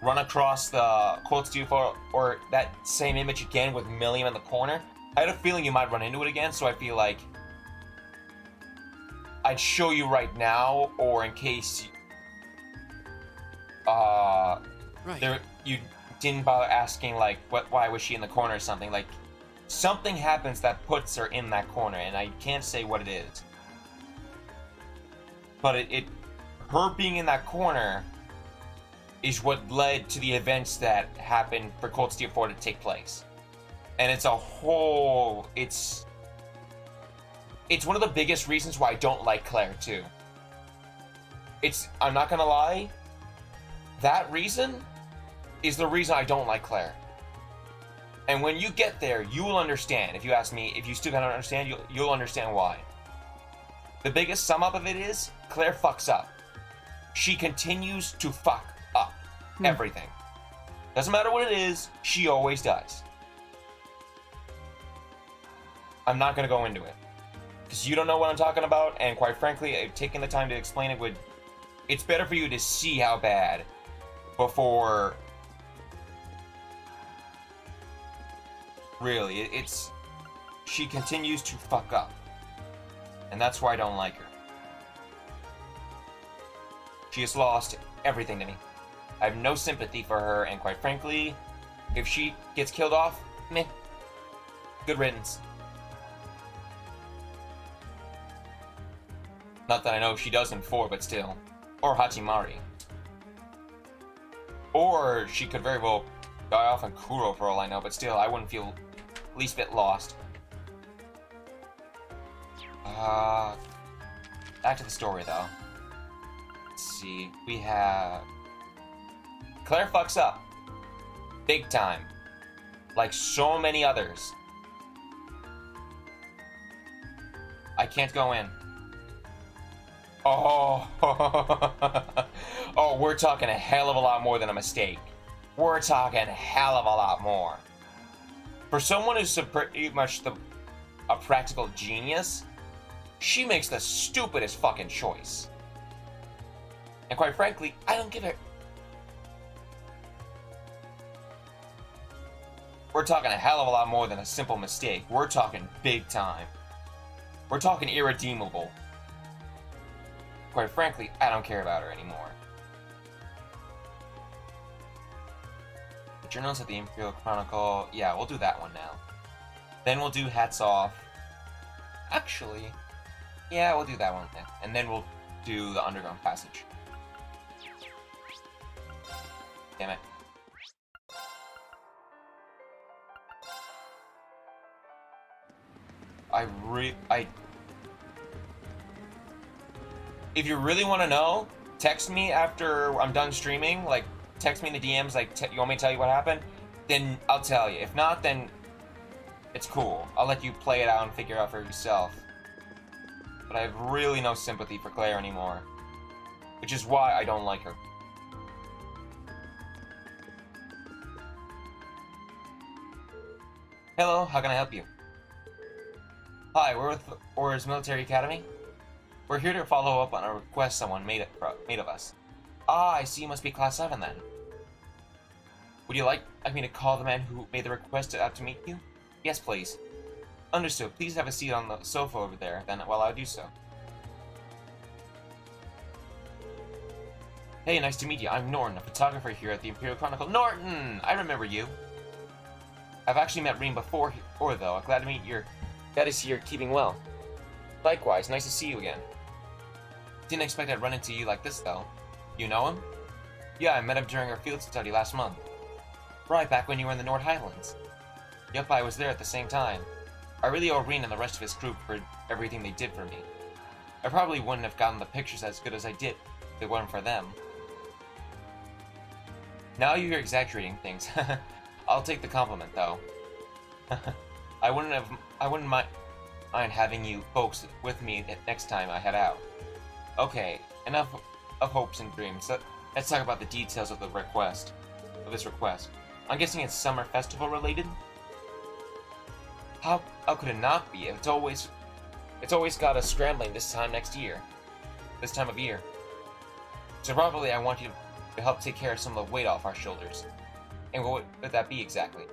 A: run across the quotes to you or that same image again with Milliam in the corner. I had a feeling you might run into it again, so I feel like I'd show you right now, or in case you didn't bother asking, like, why was she in the corner or something. Like, something happens that puts her in that corner, and I can't say what it is. But her being in that corner is what led to the events that happened for Cold Steel 4 to take place. And it's one of the biggest reasons why I don't like Claire, too. I'm not gonna lie, that reason is the reason I don't like Claire. And when you get there, you will understand. If you ask me, if you still don't understand, you'll understand why. The biggest sum up of it is, Claire fucks up. She continues to fuck up everything. Doesn't matter what it is, she always does. I'm not gonna go into it. Because you don't know what I'm talking about, and quite frankly, taking the time to explain it it's better for you to see how bad before... Really, she continues to fuck up. And that's why I don't like her. She has lost everything to me. I have no sympathy for her, and quite frankly, If she gets killed off, meh. Good riddance. Not that I know if she does in 4, but still. Or Hachimari. Or she could very well die off in Kuro for all I know, but still, I wouldn't feel least bit lost. Back to the story, though. Let's see. We have... Claire fucks up. Big time. Like so many others. I can't go in. Oh. Oh, we're talking a hell of a lot more than a mistake. We're talking a hell of a lot more. For someone who's pretty much a practical genius, she makes the stupidest fucking choice. And quite frankly, I don't give a... We're talking a hell of a lot more than a simple mistake. We're talking big time. We're talking irredeemable. Quite frankly, I don't care about her anymore. The Journals of the Imperial Chronicle... Yeah, we'll do that one now. Then we'll do Hats Off. Actually... Yeah, we'll do that one then. And then we'll do the Underground Passage. Damn it. If you really want to know, text me after I'm done streaming. Like, text me in the DMs, like, you want me to tell you what happened? Then I'll tell you. If not, then it's cool. I'll let you play it out and figure it out for yourself. But I have really no sympathy for Claire anymore. Which is why I don't like her. Hello, how can I help you? Hi, we're with Orr's Military Academy. We're here to follow up on a request someone made of us. Ah, I see you must be Class 7 then. Would you like me to call the man who made the request out to meet you? Yes, please. Understood. Please have a seat on the sofa over there, then, while I do so. Hey, nice to meet you. I'm Norton, a photographer here at the Imperial Chronicle. Norton! I remember you. I've actually met Reem before, though. I'm glad to see you're keeping well. Likewise, nice to see you again. Didn't expect I'd run into you like this, though. You know him? Yeah, I met him during our field study last month. Right, back when you were in the North Highlands. Yep, I was there at the same time. I really owe Reen and the rest of his group for everything they did for me. I probably wouldn't have gotten the pictures as good as I did if it weren't for them. Now you're exaggerating things. I'll take the compliment, though. I wouldn't mind having you folks with me next time I head out. Okay, enough of hopes and dreams. Let's talk about the details of this request. I'm guessing it's summer festival related? How could it not be? It's always got us scrambling this time of year. So probably I want you to help take care of some of the weight off our shoulders. And what would that be exactly?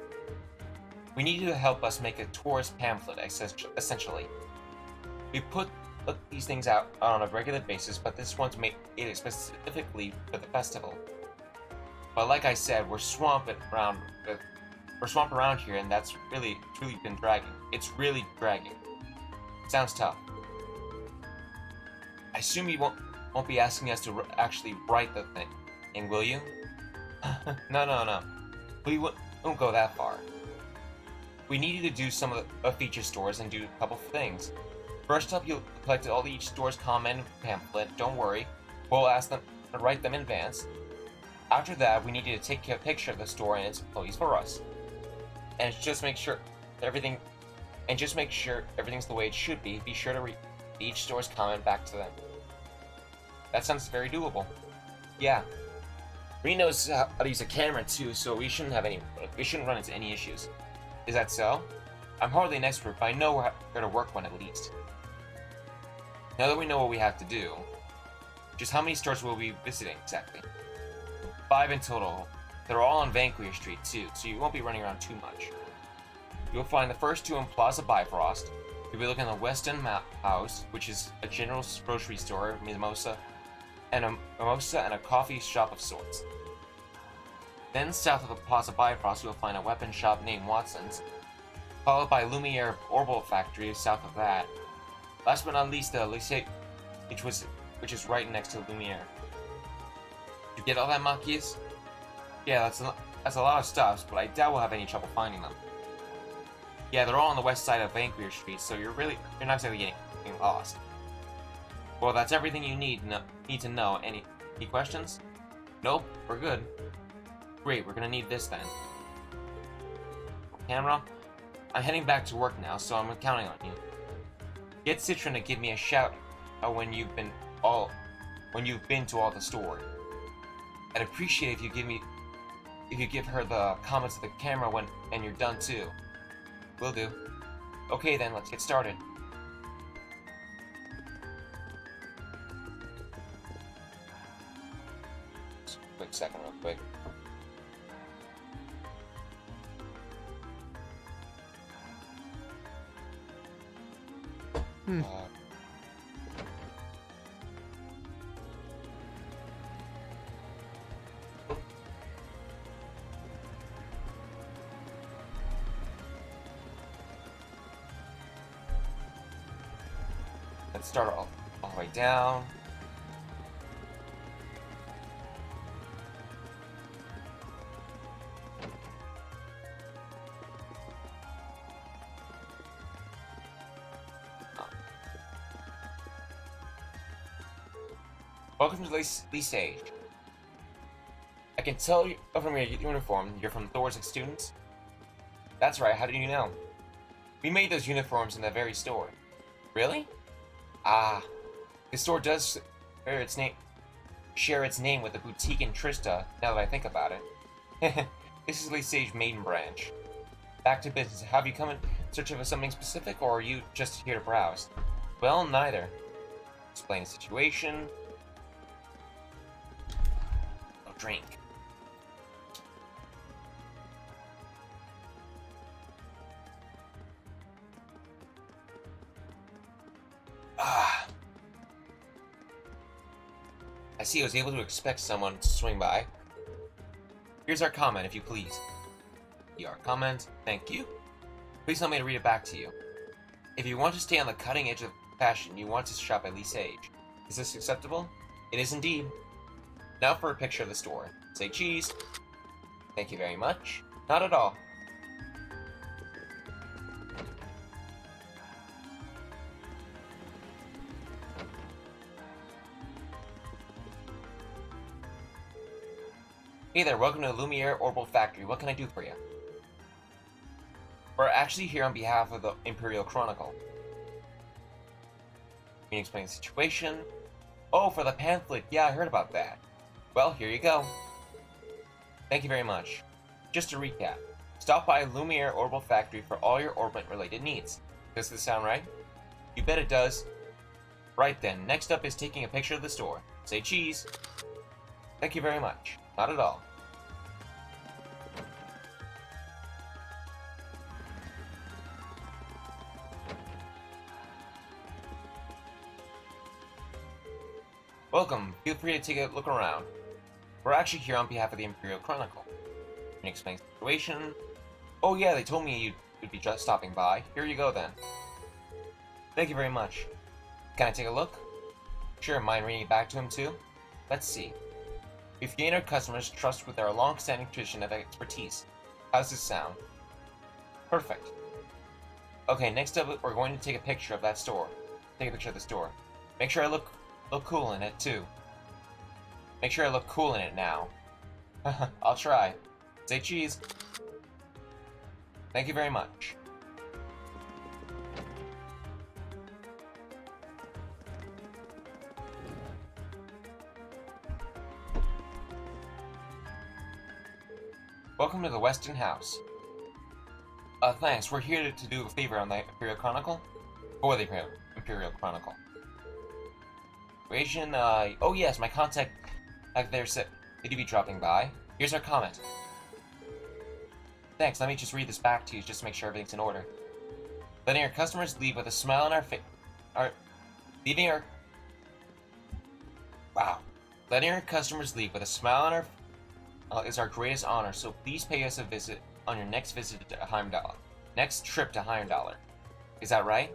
A: We need you to help us make a tourist pamphlet, essentially. We put these things out on a regular basis, but this one's made it specifically for the festival. But like I said, we're swamped around here, and that's really been dragging. It's really dragging. Sounds tough. I assume you won't be asking us to actually write the thing, will you? No. We won't go that far. We need you to do some of the feature stores and do a couple things. First up, you'll collect all each store's comment pamphlet. Don't worry, we'll ask them to write them in advance. After that, we need you to take a picture of the store and its employees for us, and just make sure everything's the way it should be. Be sure to read each store's comment back to them. That sounds very doable. Yeah. Reen knows how to use a camera too, so we shouldn't run into any issues. Is that so? I'm hardly an expert, but I know where to work one at least. Now that we know what we have to do, just how many stores will we be visiting exactly? 5 in total. They're all on Vanquier Street too, so you won't be running around too much. You'll find the first 2 in Plaza Bifrost. You'll be looking at the West End House, which is a general grocery store, mimosa, and a coffee shop of sorts. Then south of the Plaza Bifrost, you will find a weapon shop named Watson's, followed by Lumiere Orbital Factory south of that. Last but not least, the Lycée, which is right next to Lumiere. You get all that, Machias? Yeah, that's a lot of stops, but I doubt we'll have any trouble finding them. Yeah, they're all on the west side of Vanquier Street, so you're not exactly getting lost. Well, that's everything you need to know. Any questions? Nope, we're good. Great, we're gonna need this then. Camera, I'm heading back to work now, so I'm counting on you. Get Citron to give me a shout when you've been to all the store. I'd appreciate if you give her the comments of the camera and you're done too. Will do. Okay then, let's get started. Just a quick second, real quick. Let's start all the way down. Welcome to Lycée. I can tell you from your uniform you're from Thorswick students. That's right, how do you know? We made those uniforms in that very store. Really? Ah, the store does share its name with the boutique in Trista, now that I think about it. This is Lycée's maiden branch. Back to business. Have you come in search of something specific, or are you just here to browse? Well, neither. Explain the situation. No drink. I see I was able to expect someone to swing by. Here's our comment, if you please. Our comment, thank you. Please allow me to read it back to you. If you want to stay on the cutting edge of fashion, you want to shop at Lycée. Is this acceptable? It is indeed. Now for a picture of the store. Say cheese. Thank you very much. Not at all. Hey there, welcome to the Lumiere Orbital Factory. What can I do for you? We're actually here on behalf of the Imperial Chronicle. Can you explain the situation? Oh, for the pamphlet. Yeah, I heard about that. Well, here you go. Thank you very much. Just to recap, stop by Lumiere Orbital Factory for all your orbit-related needs. Does this sound right? You bet it does. Right then, next up is taking a picture of the store. Say cheese. Thank you very much. Not at all. Welcome. Feel free to take a look around. We're actually here on behalf of the Imperial Chronicle. Can you explain the situation? Oh yeah, they told me you'd be just stopping by. Here you go then. Thank you very much. Can I take a look? Sure, mind reading it back to him too? Let's see. We've gained our customers' trust with our long-standing tradition of expertise. How does this sound? Perfect. Okay, next up, we're going to take a picture of that store. Take a picture of the store. Make sure I look cool in it too. Make sure I look cool in it now. I'll try. Say cheese. Thank you very much. Welcome to the Weston House. Thanks. We're here to do a favor on the Imperial Chronicle. For the Imperial Chronicle. Asian, oh yes, my contact back there said they'd be dropping by. Here's our comment. Thanks, let me just read this back to you just to make sure everything's in order. Letting our customers leave with a smile on our face. Letting our customers leave with a smile on our is our greatest honor, so please pay us a visit on your next visit to Heimdall. Next trip to Heimdall. Is that right?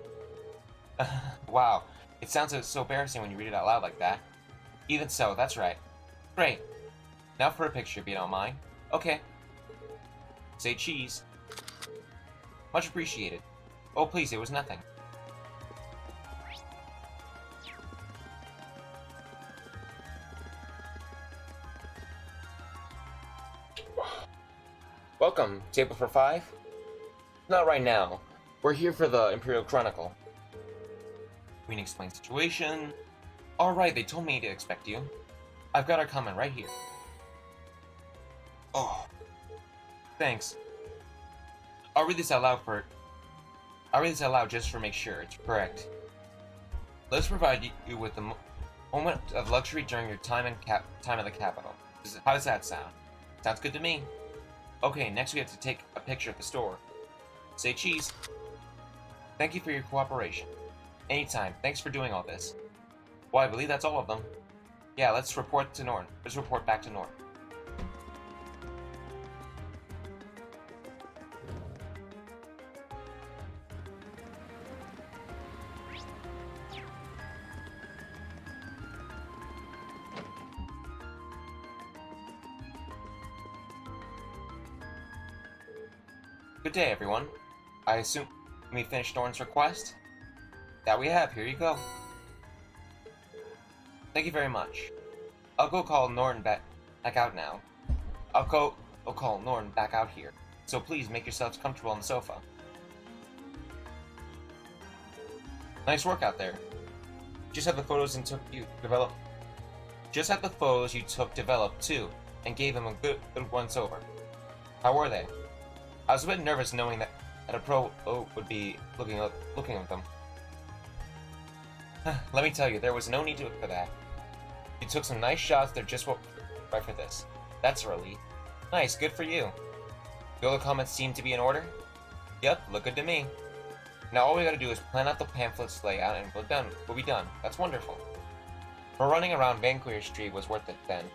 A: Wow, it sounds so embarrassing when you read it out loud like that. Even so, that's right. Great. Now for a picture, if you don't mind. Okay. Say cheese. Much appreciated. Oh, please, it was nothing. Welcome, table for 5? Not right now. We're here for the Imperial Chronicle. Queen explains situation. Alright, they told me to expect you. I've got our comment right here. Oh. Thanks. I'll read this out loud just for make sure it's correct. Let's provide you with a moment of luxury during your time in the capital. How does that sound? Sounds good to me. Okay, next we have to take a picture at the store. Say cheese. Thank you for your cooperation. Anytime. Thanks for doing all this. Well, I believe that's all of them. Yeah, let's report to Norn. Let's report back to Norn. Good day, everyone. I assume we finished Norn's request? That we have. Here you go. Thank you very much. I'll go call Norton back out now. I'll call Norton back out here. So please make yourselves comfortable on the sofa. Nice work out there. Just had the photos you took developed too, and gave them a good once over. How were they? I was a bit nervous knowing that a pro would be looking at them. Let me tell you, there was no need for that. You took some nice shots, they're just right for this. That's a relief. Nice, good for you. The other comments seem to be in order? Yep, look good to me. Now all we gotta do is plan out the pamphlets layout and we'll be done. That's wonderful. For running around Vancouver Street was worth it then.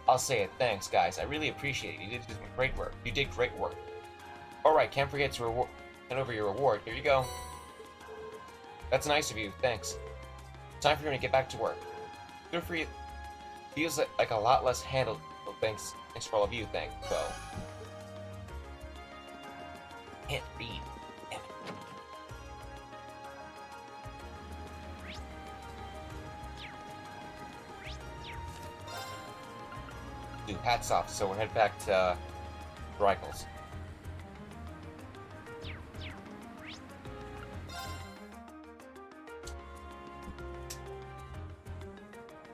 A: I'll say it, thanks guys, I really appreciate it. You did great work. You did great work. Alright, can't forget to hand over your reward. Here you go. That's nice of you, thanks. Time for me to get back to work. Good for you. Feels like a lot less handled. Well, thanks for all of you, though. Can't read. Damn it. Dude, hats off, so we'll head back to Reichels.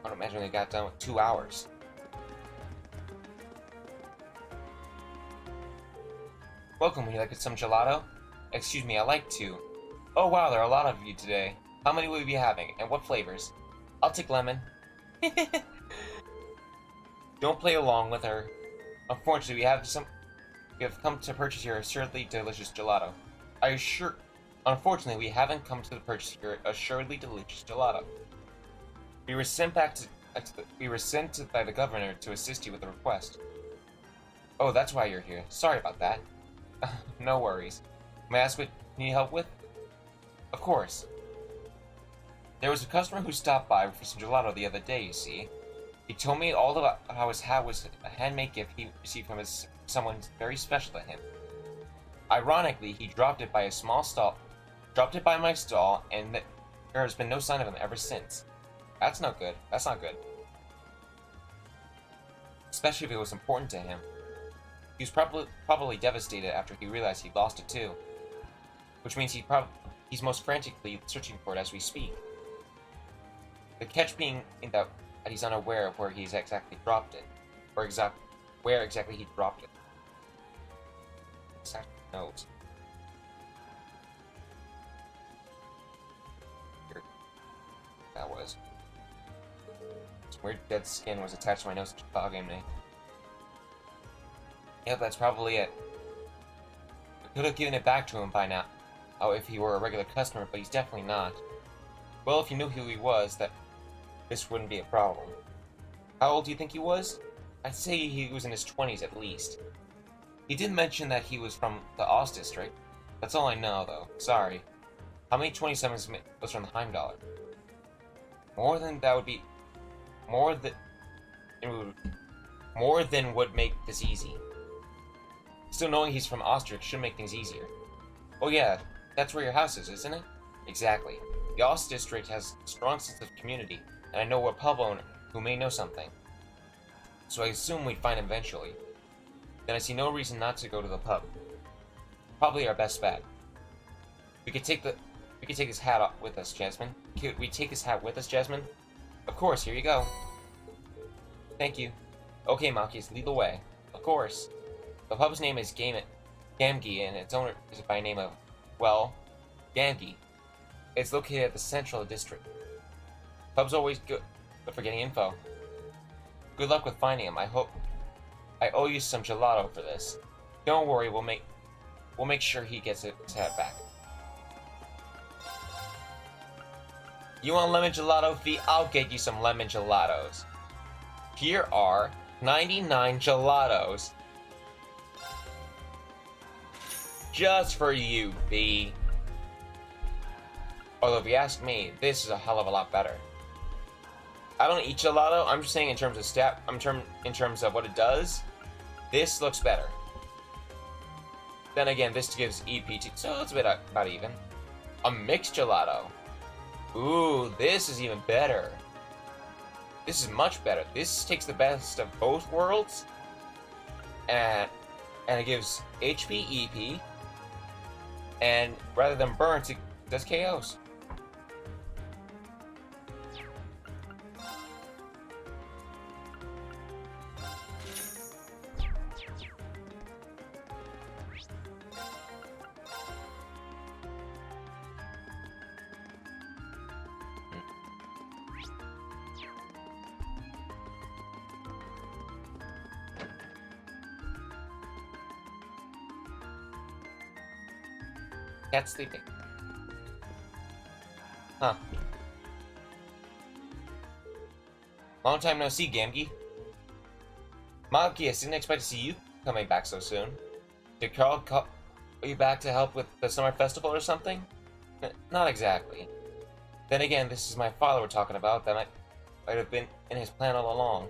A: I don't imagine they got done with 2 hours. Welcome, would you like some gelato? Excuse me, I like to. Oh wow, there are a lot of you today. How many will you be having, and what flavors? I'll take lemon. Don't play along with her. Unfortunately, we have come to purchase your assuredly delicious gelato. Are you sure? Unfortunately, we haven't come to purchase your assuredly delicious gelato. We were sent by the governor to assist you with the request. Oh, that's why you're here. Sorry about that. No worries. May I ask what you need help with? Of course. There was a customer who stopped by for some gelato the other day, you see. He told me all about how his hat was a handmade gift he received from someone very special to him. Ironically, he dropped it by my stall, and there has been no sign of him ever since. That's not good. That's not good. Especially if it was important to him. He was probably devastated after he realized he lost it too. Which means he's most frantically searching for it as we speak. The catch being that he's unaware of where he's exactly dropped it. Or where exactly he dropped it. Exact knows. Here. That was. Some weird dead skin was attached to my nose to game name. Yep, that's probably it. I could have given it back to him by now. Oh, if he were a regular customer, but he's definitely not. Well, if you knew who he was, this wouldn't be a problem. How old do you think he was? I'd say he was in his 20s at least. He did mention that he was from the Oz district. That's all I know, though. Sorry. How many 27s was from the Heimdall? More than that would be... More than would make this easy. Still, knowing he's from Ostrich should make things easier. Oh yeah, that's where your house is, isn't it? Exactly. The Oz district has a strong sense of community, and I know a pub owner who may know something. So I assume we'd find him eventually. Then I see no reason not to go to the pub. Probably our best bet. We could take his hat off with us, Jasmine. Could we take his hat with us, Jasmine? Of course, here you go. Thank you. Okay, Machias, lead the way. Of course. The pub's name is Gamgi, and its owner is by name of, well, Gamgi. It's located at the central district. Pub's always good for getting info. Good luck with finding him. I owe you some gelato for this. Don't worry, we'll make sure he gets his hat back. You want lemon gelato, Fee? I'll get you some lemon gelatos. Here are 99 gelatos. Just for you, Fee. Although if you ask me, this is a hell of a lot better. I don't eat gelato, I'm just saying in terms of in terms of what it does, this looks better. Then again, this gives EPT, so it's about even. A mixed gelato. Ooh, this is even better. This is much better. This takes the best of both worlds, and it gives HP, EP, and rather than burns, it does KOs. Cat's sleeping. Huh. Long time no see, Gamgi. Machias, didn't expect to see you coming back so soon. Did Carl call you back to help with the summer festival or something? Not exactly. Then again, this is my father we're talking about. That might have been in his plan all along.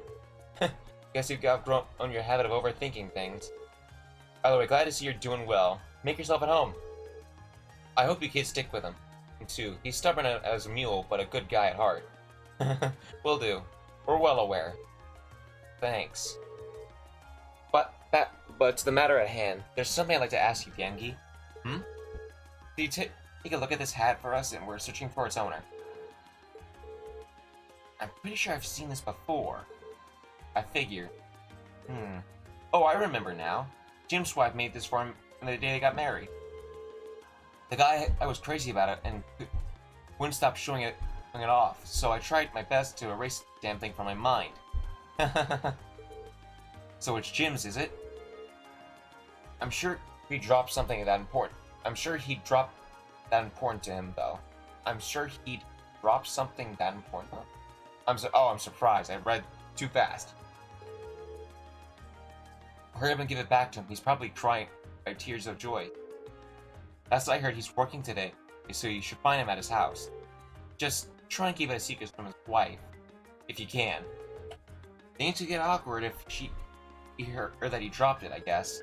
A: Guess you've outgrown your habit of overthinking things. By the way, glad to see you're doing well. Make yourself at home. I hope you kids stick with him, too. He's stubborn as a mule, but a good guy at heart. Will do. We're well aware. Thanks. But to the matter at hand, there's something I'd like to ask you, Gengi. Hmm? Could you take a look at this hat for us, and we're searching for its owner. I'm pretty sure I've seen this before. I figure. Oh, I remember now. Jim's wife made this for him on the day they got married. The guy, I was crazy about it and wouldn't stop showing it off, so I tried my best to erase the damn thing from my mind. So it's Jim's, is it? I'm sure he dropped something that important. I'm sure he dropped that important to him, though. I'm sure he'd drop something that important. I'm surprised. I read too fast. Hurry up and give it back to him. He's probably crying by tears of joy. Last I heard, he's working today, so you should find him at his house. Just try and keep it a secret from his wife, if you can. Things would get awkward if she heard that he dropped it, I guess.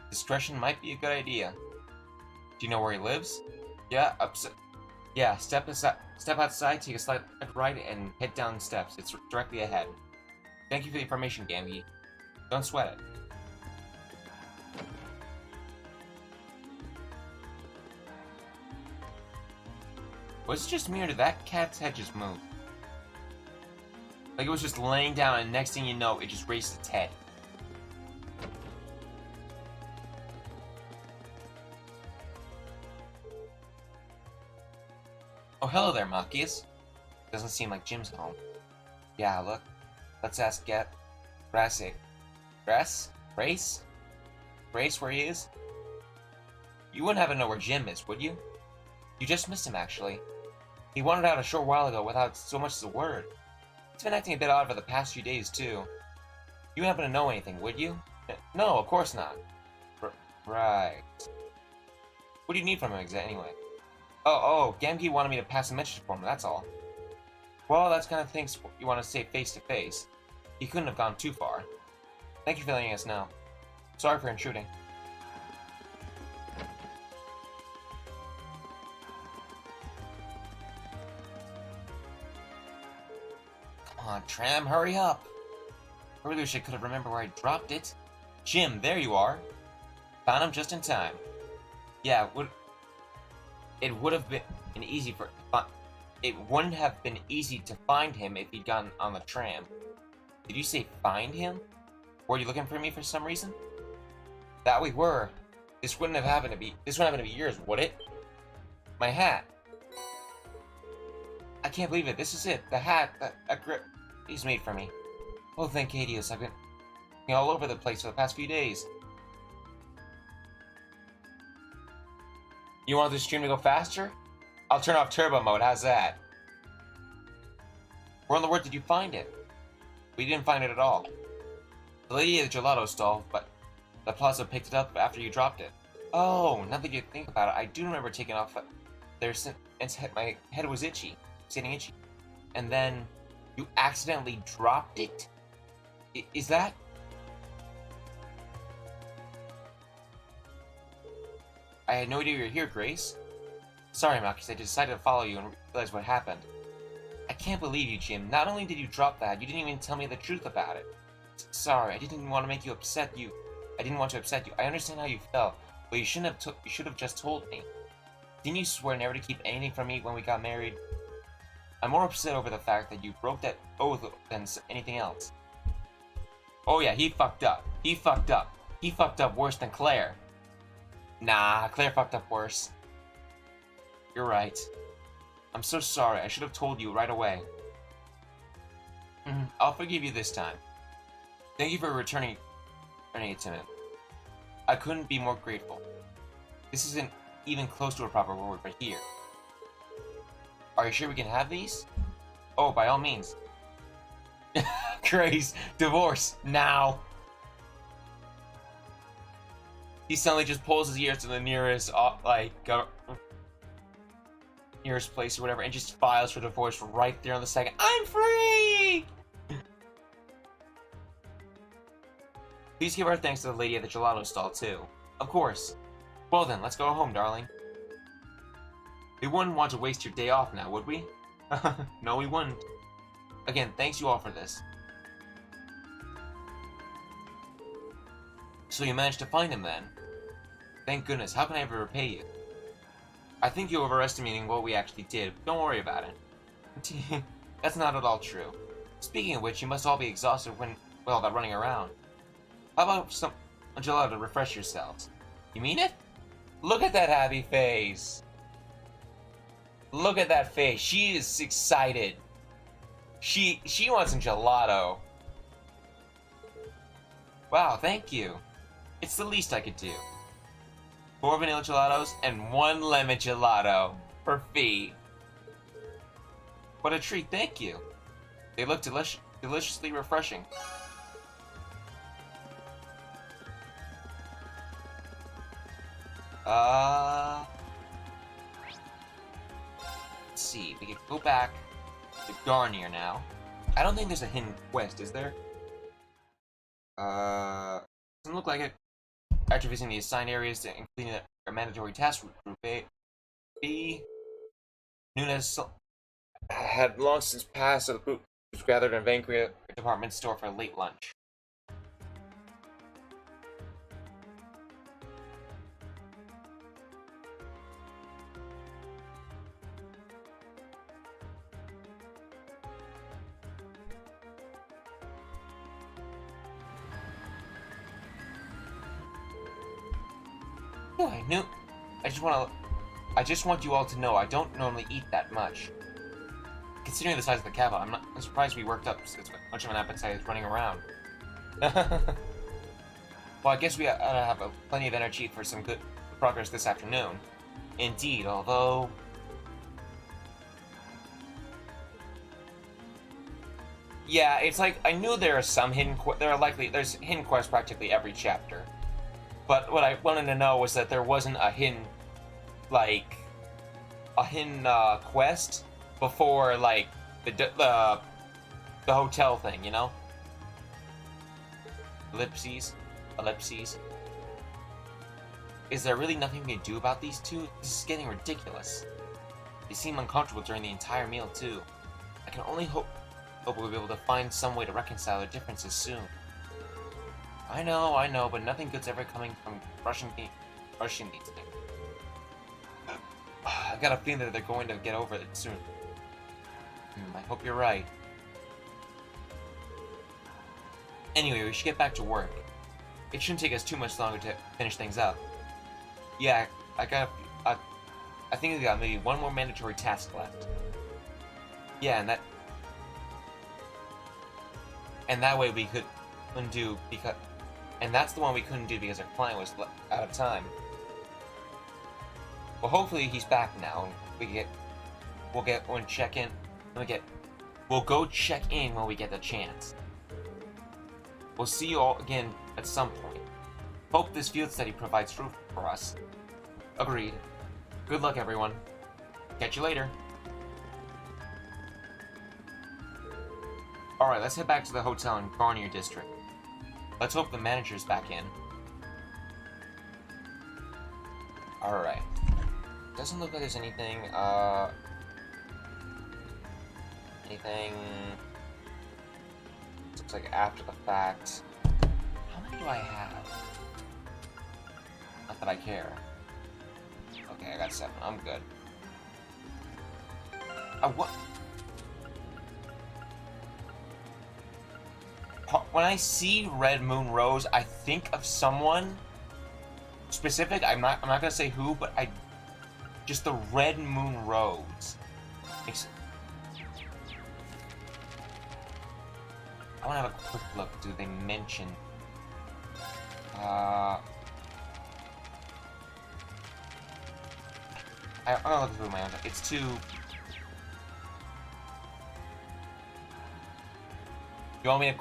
A: Discretion might be a good idea. Do you know where he lives? Yeah, step outside, take a slight right, and head down the steps. It's directly ahead. Thank you for the information, Gamgi. Don't sweat it. Was it just me, or did that cat's head just move? Like it was just laying down, and next thing you know, it just raised its head. Oh, hello there, Machias. Doesn't seem like Jim's home. Yeah, look. Let's ask Grace where he is? You wouldn't happen to know where Jim is, would you? You just missed him, actually. He wandered out a short while ago without so much as a word. He's been acting a bit odd for the past few days, too. You happen to know anything, would you? No, of course not. Right. What do you need from him anyway? Oh, Gamgee wanted me to pass a message for him, that's all. Well, that's kind of things you want to say face to face. He couldn't have gone too far. Thank you for letting us know. Sorry for intruding. Come on, Tram, hurry up. I really wish I could have remembered where I dropped it. Jim, there you are. Found him just in time. Yeah, it would have been easy for it wouldn't have been easy to find him if he'd gotten on the tram. Did you say find him? Were you looking for me for some reason? That we were. This wouldn't happen to be yours, would it? My hat. I can't believe it. This is it. The hat that grip he's made for me. Oh, thank Hades. I've been all over the place for the past few days. You want this stream to go faster? I'll turn off turbo mode. How's that? Where on the word did you find it? We didn't find it at all. The lady at the gelato stall, but the plaza picked it up after you dropped it. Oh, now that you think about it, I do remember taking off there since my head was itchy. Getting itchy. And then you accidentally dropped it? Is that? I had no idea you were here, Grace. Sorry, Marcus, I decided to follow you and realize what happened. I can't believe you, Jim. Not only did you drop that, you didn't even tell me the truth about it. Sorry, I didn't want to make you upset. I didn't want to upset you. I understand how you felt, but you shouldn't have. You should have just told me. Didn't you swear never to keep anything from me when we got married? I'm more upset over the fact that you broke that oath than anything else. Oh yeah, he fucked up. He fucked up. He fucked up worse than Claire. Nah, Claire fucked up worse. You're right. I'm so sorry. I should have told you right away. I'll forgive you this time. Thank you for returning it to me. I couldn't be more grateful. This isn't even close to a proper word right here. Are you sure we can have these? Oh, by all means. Grace, divorce, now. He suddenly just pulls his ears to the nearest, nearest place or whatever, and just files for divorce right there on the second. I'm free! Please give our thanks to the lady at the gelato stall, too. Of course. Well then, let's go home, darling. We wouldn't want to waste your day off now, would we? No, we wouldn't. Again, thanks you all for this. So you managed to find him then? Thank goodness, how can I ever repay you? I think you're overestimating what we actually did. Don't worry about it. That's not at all true. Speaking of which, you must all be exhausted when, well, that running around. How about some gelato to refresh yourselves? You mean it? Look at that happy face. Look at that face. She is excited. She wants some gelato. Wow, thank you. It's the least I could do. 4 vanilla gelatos and 1 lemon gelato for fee. What a treat, thank you. They look deliciously refreshing. Let's see, we can go back to Garnier now. I don't think there's a hidden quest, is there? Doesn't look like it. After visiting the assigned areas and completing a mandatory task group B, Nunes had long since passed, so the group was gathered in Vancouver department store for a late lunch. Oh, I just want you all to know I don't normally eat that much. Considering the size of the cabin, I'm surprised we worked up as much of an appetite as running around. Well, I guess we ought to have plenty of energy for some good progress this afternoon. Indeed, although... Yeah, it's like I knew there are some there's hidden quests practically every chapter, but what I wanted to know was that there wasn't a hidden quest before like the hotel thing, you know? Ellipses. Is there really nothing we can do about these two? This is getting ridiculous. They seem uncomfortable during the entire meal too. I can only hope we'll be able to find some way to reconcile their differences soon. I know, but nothing good's ever coming from rushing these things. I got a feeling that they're going to get over it soon. I hope you're right. Anyway, we should get back to work. It shouldn't take us too much longer to finish things up. Yeah, I think we got maybe one more mandatory task left. Yeah, and that way we couldn't do and that's the one we couldn't do because our client was out of time. Well, hopefully he's back now. We'll go check in when we get the chance. We'll see you all again at some point. Hope this field study provides proof for us. Agreed. Good luck, everyone. Catch you later. Alright, let's head back to the hotel in Garnier District. Let's hope the manager's back in. Alright. Doesn't look like there's anything, looks like after the fact. How many do I have? Not that I care. Okay, I got 7. I'm good. What? When I see Red Moon Rose, I think of someone specific. I'm not gonna say who, but just the Red Moon Rose. I want to have a quick look. Do they mention? I'm gonna look through my own. It's too. You want me to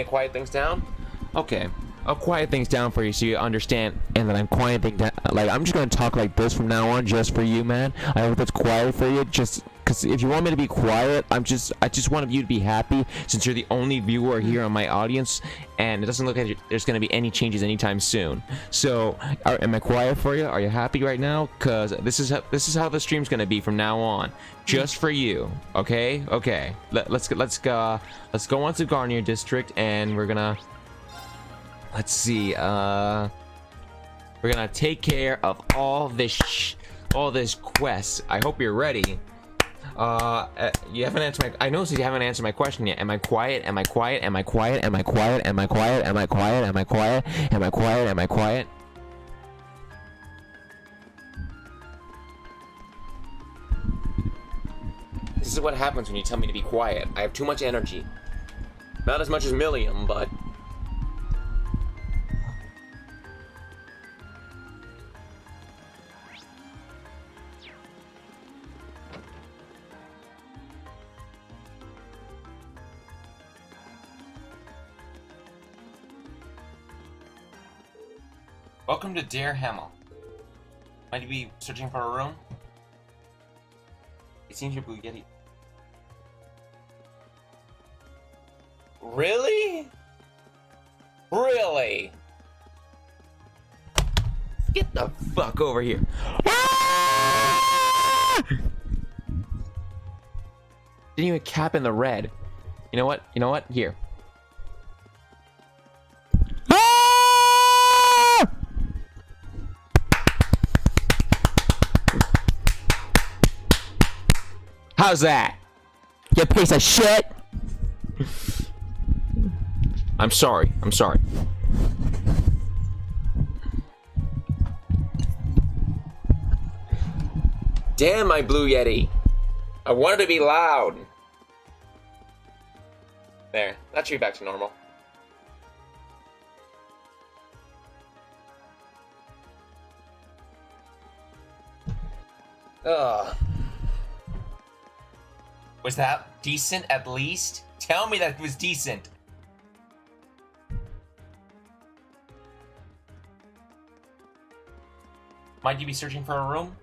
A: quiet things down? Okay. I'll quiet things down for you so you understand, and then I'm quieting down. Like, I'm just gonna talk like this from now on, just for you, man. I hope that's quiet for you, just because if you want me to be quiet, I just want you to be happy, since you're the only viewer here on my audience, and it doesn't look like there's gonna be any changes anytime soon. So, am I quiet for you? Are you happy right now? Cause this is how the stream's gonna be from now on, just for you. Okay? Okay. Let's go on to Garnier District, and we're gonna. Let's see, we're gonna take care of all this quest. I hope you're ready. You haven't answered I noticed you haven't answered my question yet. Am I quiet? Am I quiet? Am I quiet? Am I quiet? Am I quiet? Am I quiet? Am I quiet? Am I quiet? Am I quiet? This is what happens when you tell me to be quiet. I have too much energy. Not as much as Milliam, but... Welcome to Dare Hamel. Might you be searching for a room? It seems you're Blue Yeti. Really? Really? Get the fuck over here. Didn't even cap in the red. You know what? You know what? Here. How's that? You piece of shit! I'm sorry. I'm sorry. Damn, my Blue Yeti. I wanted to be loud. There. That should be back to normal. Ugh. Was that decent at least? Tell me that it was decent. Might you be searching for a room?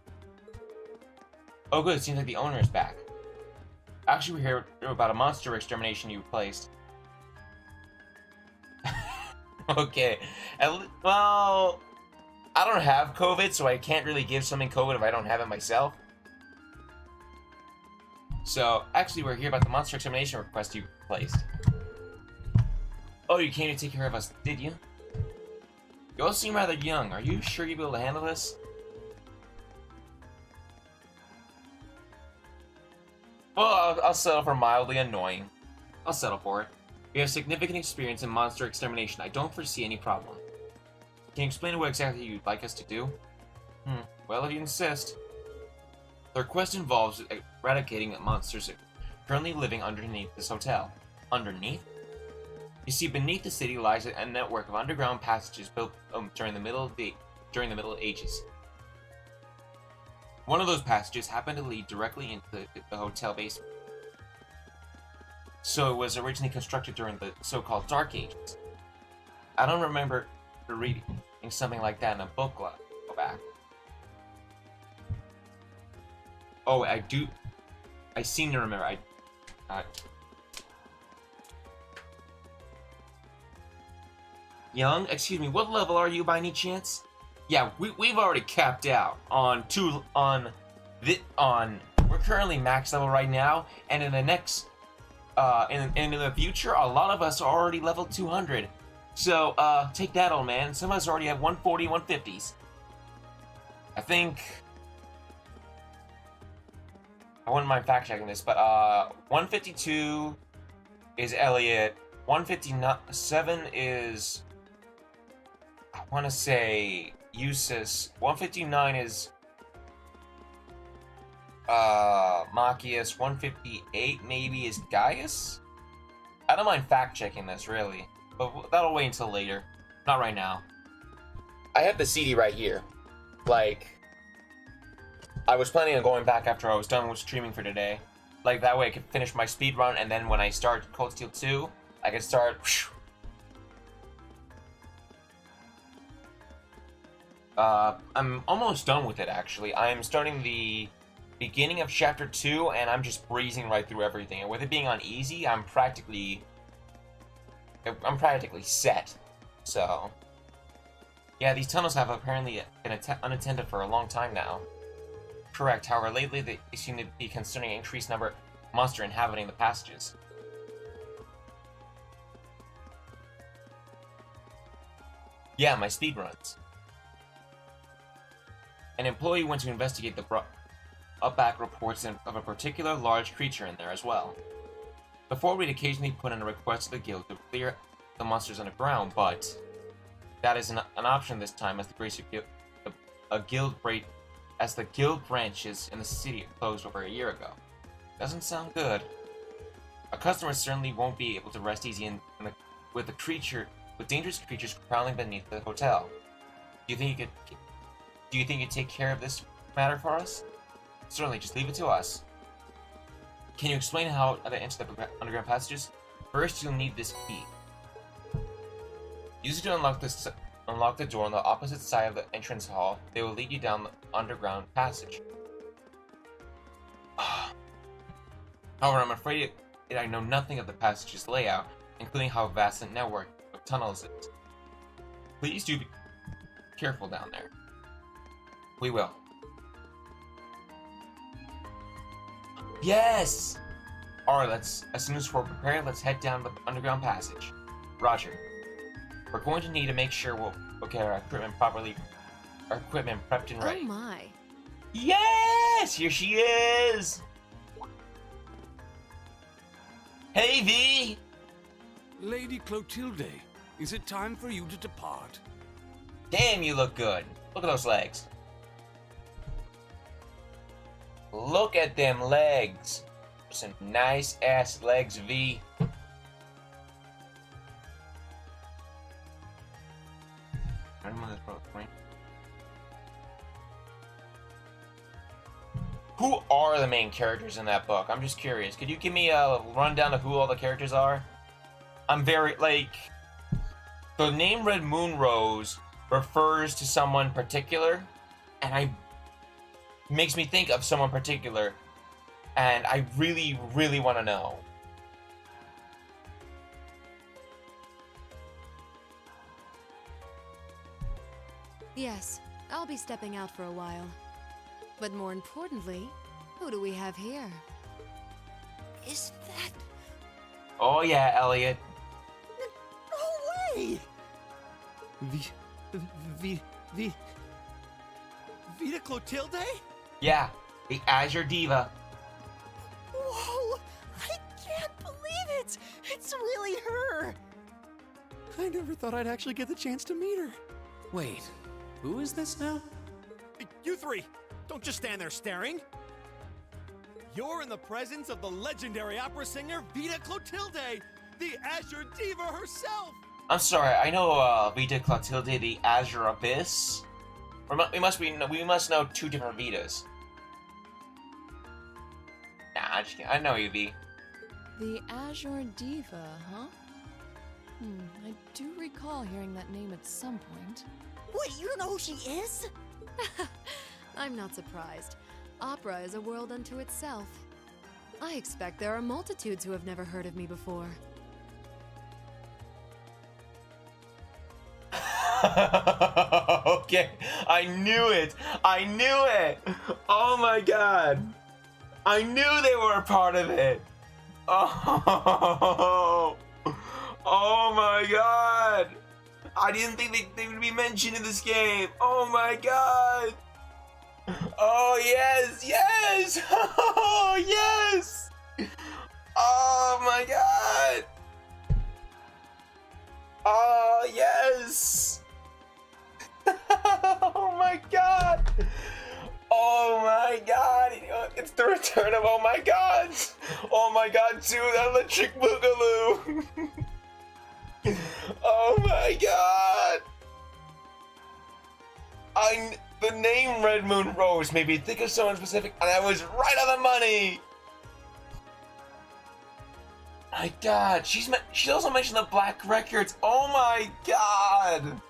A: Oh good, it seems like the owner is back. Actually, we heard about a monster extermination you placed. Okay. Well, I don't have COVID, so I can't really give something COVID if I don't have it myself. So, actually, we're here about the monster extermination request you placed. Oh, you came to take care of us, did you? You all seem rather young. Are you sure you'll be able to handle this? Well, I'll settle for mildly annoying. I'll settle for it. We have significant experience in monster extermination. I don't foresee any problem. Can you explain what exactly you'd like us to do? Well, if you insist. The request involves eradicating the monsters currently living underneath this hotel. Underneath? You see, beneath the city lies a network of underground passages built during the Middle Ages. One of those passages happened to lead directly into the hotel basement. So it was originally constructed during the so-called Dark Ages. I don't remember reading something like that in a book. Go back. Oh, I do. I seem to remember. Young? Excuse me, what level are you by any chance? Yeah, we've already capped out on we're currently max level right now, and in the next in the future, a lot of us are already level 200. So take that, old man. Some of us already have 140, 150s. I think I wouldn't mind fact checking this, but 152 is Elliot. 157 is, I want to say, Eustace. 159 is Machias. 158 maybe is Gaius? I don't mind fact checking this, really, but that'll wait until later. Not right now. I have the CD right here. Like, I was planning on going back after I was done with streaming for today. Like, that way I could finish my speed run, and then when I start Cold Steel 2, I could start. I'm almost done with it, actually. I'm starting the beginning of Chapter 2, and I'm just breezing right through everything. And with it being on easy, I'm practically set. So, yeah, these tunnels have apparently been unattended for a long time now. Correct, however, lately they seem to be concerning an increased number of monsters inhabiting the passages. Yeah, my speed runs. An employee went to investigate the back reports of a particular large creature in there as well. Before, we'd occasionally put in a request to the guild to clear the monsters underground, but that is an option this time as the guild branches in the city closed over a year ago. Doesn't sound good. A customer certainly won't be able to rest easy with dangerous creatures prowling beneath the hotel. Do you think you'd take care of this matter for us? Certainly, just leave it to us. Can you explain how to enter the underground passages? First, you'll need this key. Use it to unlock the door on the opposite side of the entrance hall. They will lead you down the underground passage. However, I'm afraid I know nothing of the passage's layout, including how vast the network of tunnels is. Please do be careful down there. We will. Yes! Alright, as soon as we're prepared, let's head down the underground passage. Roger. We're going to need to make sure we'll get our equipment prepped and ready.
F: Oh my.
A: Yes! Here she is! Hey, V!
J: Lady Clotilde, is it time for you to depart?
A: Damn, you look good. Look at those legs. Look at them legs. Some nice ass legs, V. Who are the main characters in that book? I'm just curious. Could you give me a rundown of who all the characters are? I'm very, like... The name Red Moon Rose refers to someone particular, and makes me think of someone particular, and I really, really want to know.
K: Yes, I'll be stepping out for a while. But more importantly, who do we have here? Is that...
A: Oh yeah, Elliot.
D: No way! Vita Clotilde?
A: Yeah, the Azure Diva.
D: Whoa! I can't believe it! It's really her! I never thought I'd actually get the chance to meet her.
G: Wait, who is this now?
D: You three, don't just stand there staring. You're in the presence of the legendary opera singer Vita Clotilde, the Azure Diva herself!
A: I'm sorry, I know Vita Clotilde, the Azure Abyss. We must know two different Vitas. Nah, I know you, V.
C: The Azure Diva, huh? I do recall hearing that name at some point.
K: Wait, you don't know who she is? I'm not surprised. Opera is a world unto itself. I expect there are multitudes who have never heard of me before.
A: Okay, I knew it! I knew it! Oh my god! I knew they were a part of it! Oh! Oh my god! I didn't think they would be mentioned in this game! Oh my god! Oh yes! Yes! Oh yes! Oh my god! Oh yes! Oh my god! Oh my god! It's the return of Oh my god! Oh my god, too! That electric boogaloo! Oh my god! The name Red Moon Rose made me think of someone specific, and I was right on the money! My god, she also mentioned the Black Records. Oh my god!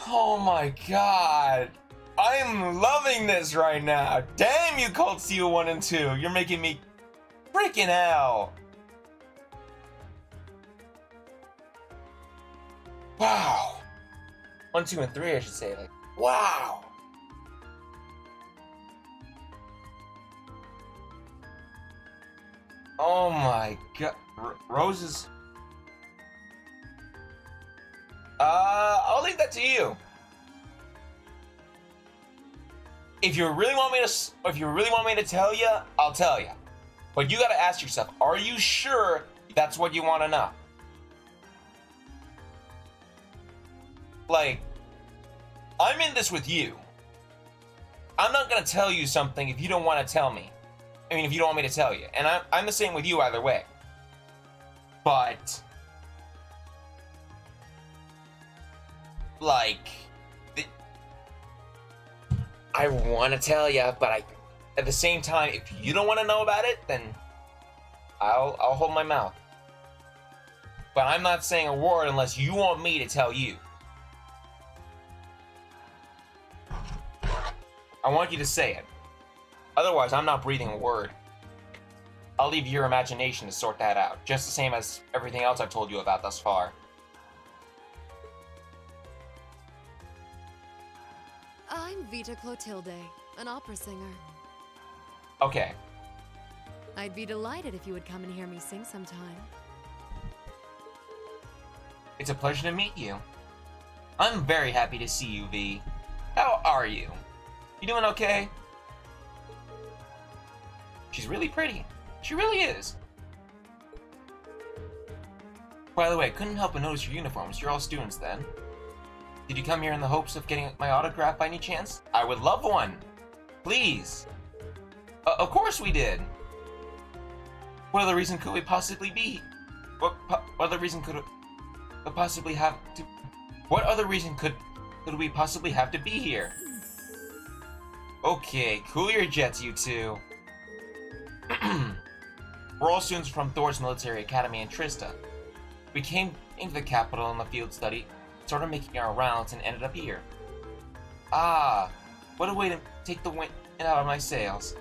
A: Oh my god! I'm loving this right now! Damn you, Cult Seal 1 and 2! You're making me freaking hell! Wow! 1, 2, and 3, I should say. Like, wow! Oh my god. Roses. I'll leave that to you. If you really want me to tell you, I'll tell you. But you gotta ask yourself, are you sure that's what you want to know? Like, I'm in this with you. I'm not gonna tell you something if you don't want to tell me. I mean, if you don't want me to tell you. And I'm the same with you either way. But... like... I want to tell you, but at the same time, if you don't want to know about it, then I'll hold my mouth. But I'm not saying a word unless you want me to tell you. I want you to say it. Otherwise, I'm not breathing a word. I'll leave your imagination to sort that out, just the same as everything else I've told you about thus far.
K: I'm Vita Clotilde, an opera singer.
A: Okay.
K: I'd be delighted if you would come and hear me sing sometime.
A: It's a pleasure to meet you. I'm very happy to see you, V. How are you? You doing okay? She's really pretty. She really is. By the way, I couldn't help but notice your uniforms. You're all students then. Did you come here in the hopes of getting my autograph by any chance? I would love one. Please. Of course we did. What other reason could we possibly be? What other reason could possibly have to... What other reason could could we possibly have to be here? Okay, cool your jets, you two. We're all students from Thor's Military Academy in Trista. We came into the capital in the field study, started making our rounds, and ended up here. Ah, what a way to take the wind out of my sails.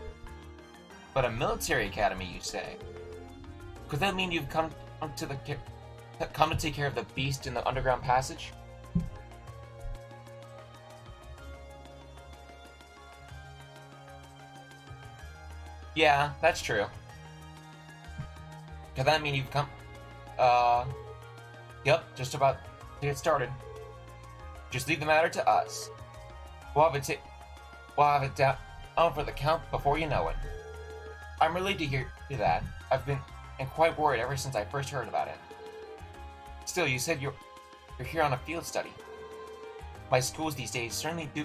A: But a military academy, you say? Could that mean you've come to take care of the beast in the underground passage? Yeah, that's true. Could that mean you've come... Yep, just about to get started. Just leave the matter to us. We'll have it down for the count before you know it. I'm relieved to hear that. I've been quite worried ever since I first heard about it. Still, you said you're here on a field study. My schools these days certainly do...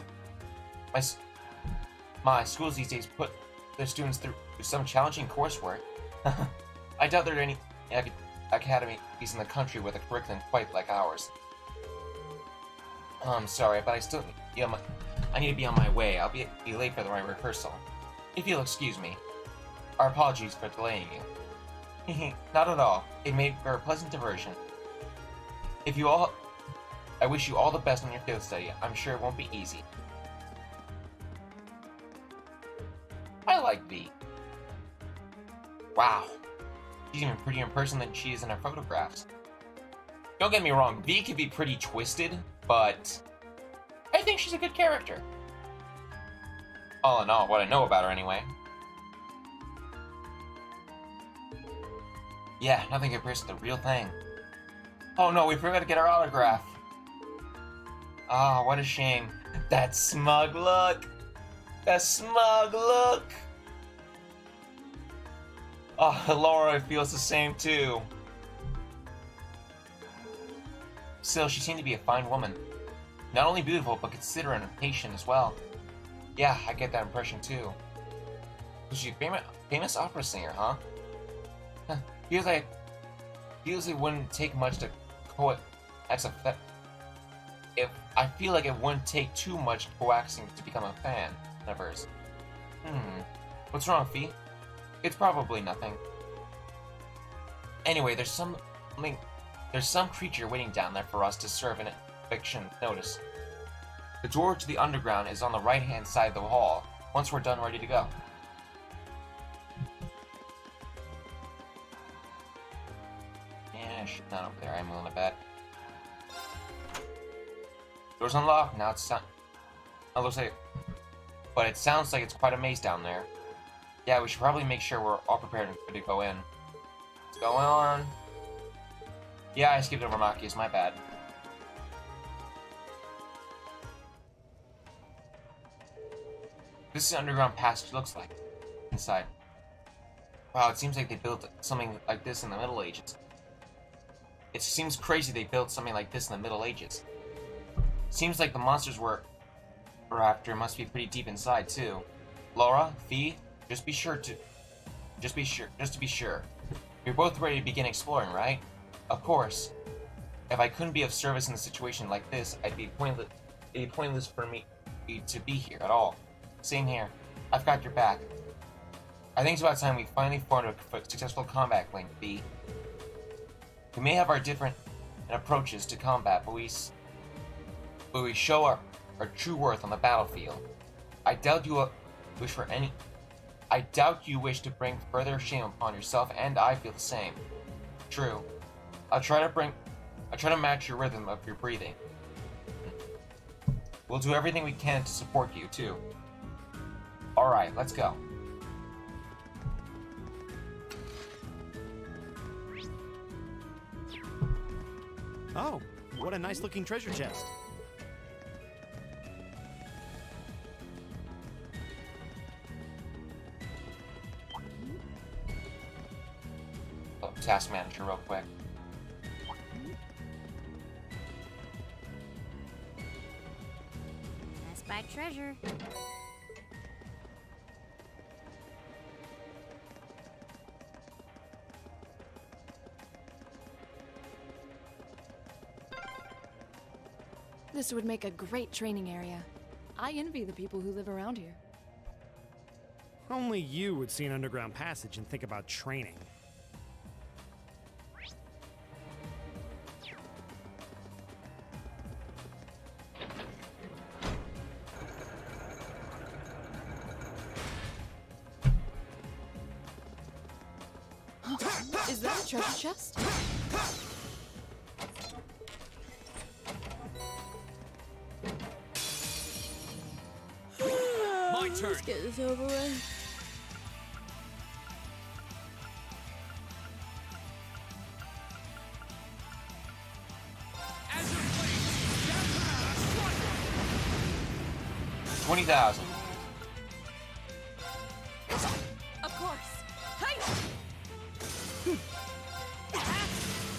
A: My schools these days put their students through some challenging coursework. I doubt there are any academies in the country with a curriculum quite like ours. I'm sorry, but I need to be on my way. I'll be late for my rehearsal. If you'll excuse me. Our apologies for delaying you. Not at all. It made for a pleasant diversion. I wish you all the best on your field study. I'm sure it won't be easy. I like V. Wow. She's even prettier in person than she is in her photographs. Don't get me wrong, V can be pretty twisted, but I think she's a good character. All in all, what I know about her anyway. Yeah, nothing compares to the real thing. Oh no, we forgot to get our autograph. Ah, what a shame. That smug look. That smug look. Oh, Laura feels the same too. Still, she seemed to be a fine woman. Not only beautiful, but considerate and patient as well. Yeah, I get that impression too. Was she a famous opera singer, huh? Feels like it wouldn't take much to I feel like it wouldn't take too much coaxing to become a fan of hers. What's wrong, Fee? It's probably nothing. Anyway, there's some creature waiting down there for us to serve an eviction notice. The door to the underground is on the right-hand side of the hall, once we're done ready to go. Yeah, she's not over there, I'm willing to bet. Door's unlocked, now it's but it sounds like it's quite a maze down there. Yeah, we should probably make sure we're all prepared and ready to go in. What's going on? Yeah, I skipped over Maki's, my bad. This is the underground passage looks like. Inside. Wow, it seems like they built something like this in the Middle Ages. It seems crazy they built something like this in the Middle Ages. Seems like the monsters we're after must be pretty deep inside too. Laura, Fee, just to be sure. You're both ready to begin exploring, right? Of course. If I couldn't be of service in a situation like this, it'd be pointless for me to be here at all. Same here. I've got your back. I think it's about time we finally formed a successful combat link, Fee. We may have our different approaches to combat, but we show our true worth on the battlefield. I doubt you wish to bring further shame upon yourself, and I feel the same. True. I'll try to match your rhythm of your breathing. We'll do everything we can to support you, too. Alright, let's go.
D: Oh, what a nice looking treasure chest.
A: Oh, task manager real quick.
B: Best buy treasure.
C: This would make a great training area. I envy the people who live around here.
D: Only you would see an underground passage and think about training.
C: Is that a treasure chest?
G: My turn.
C: Let's get this over with.
G: Azure Blade!
A: 20,000.
C: Of course. Hey!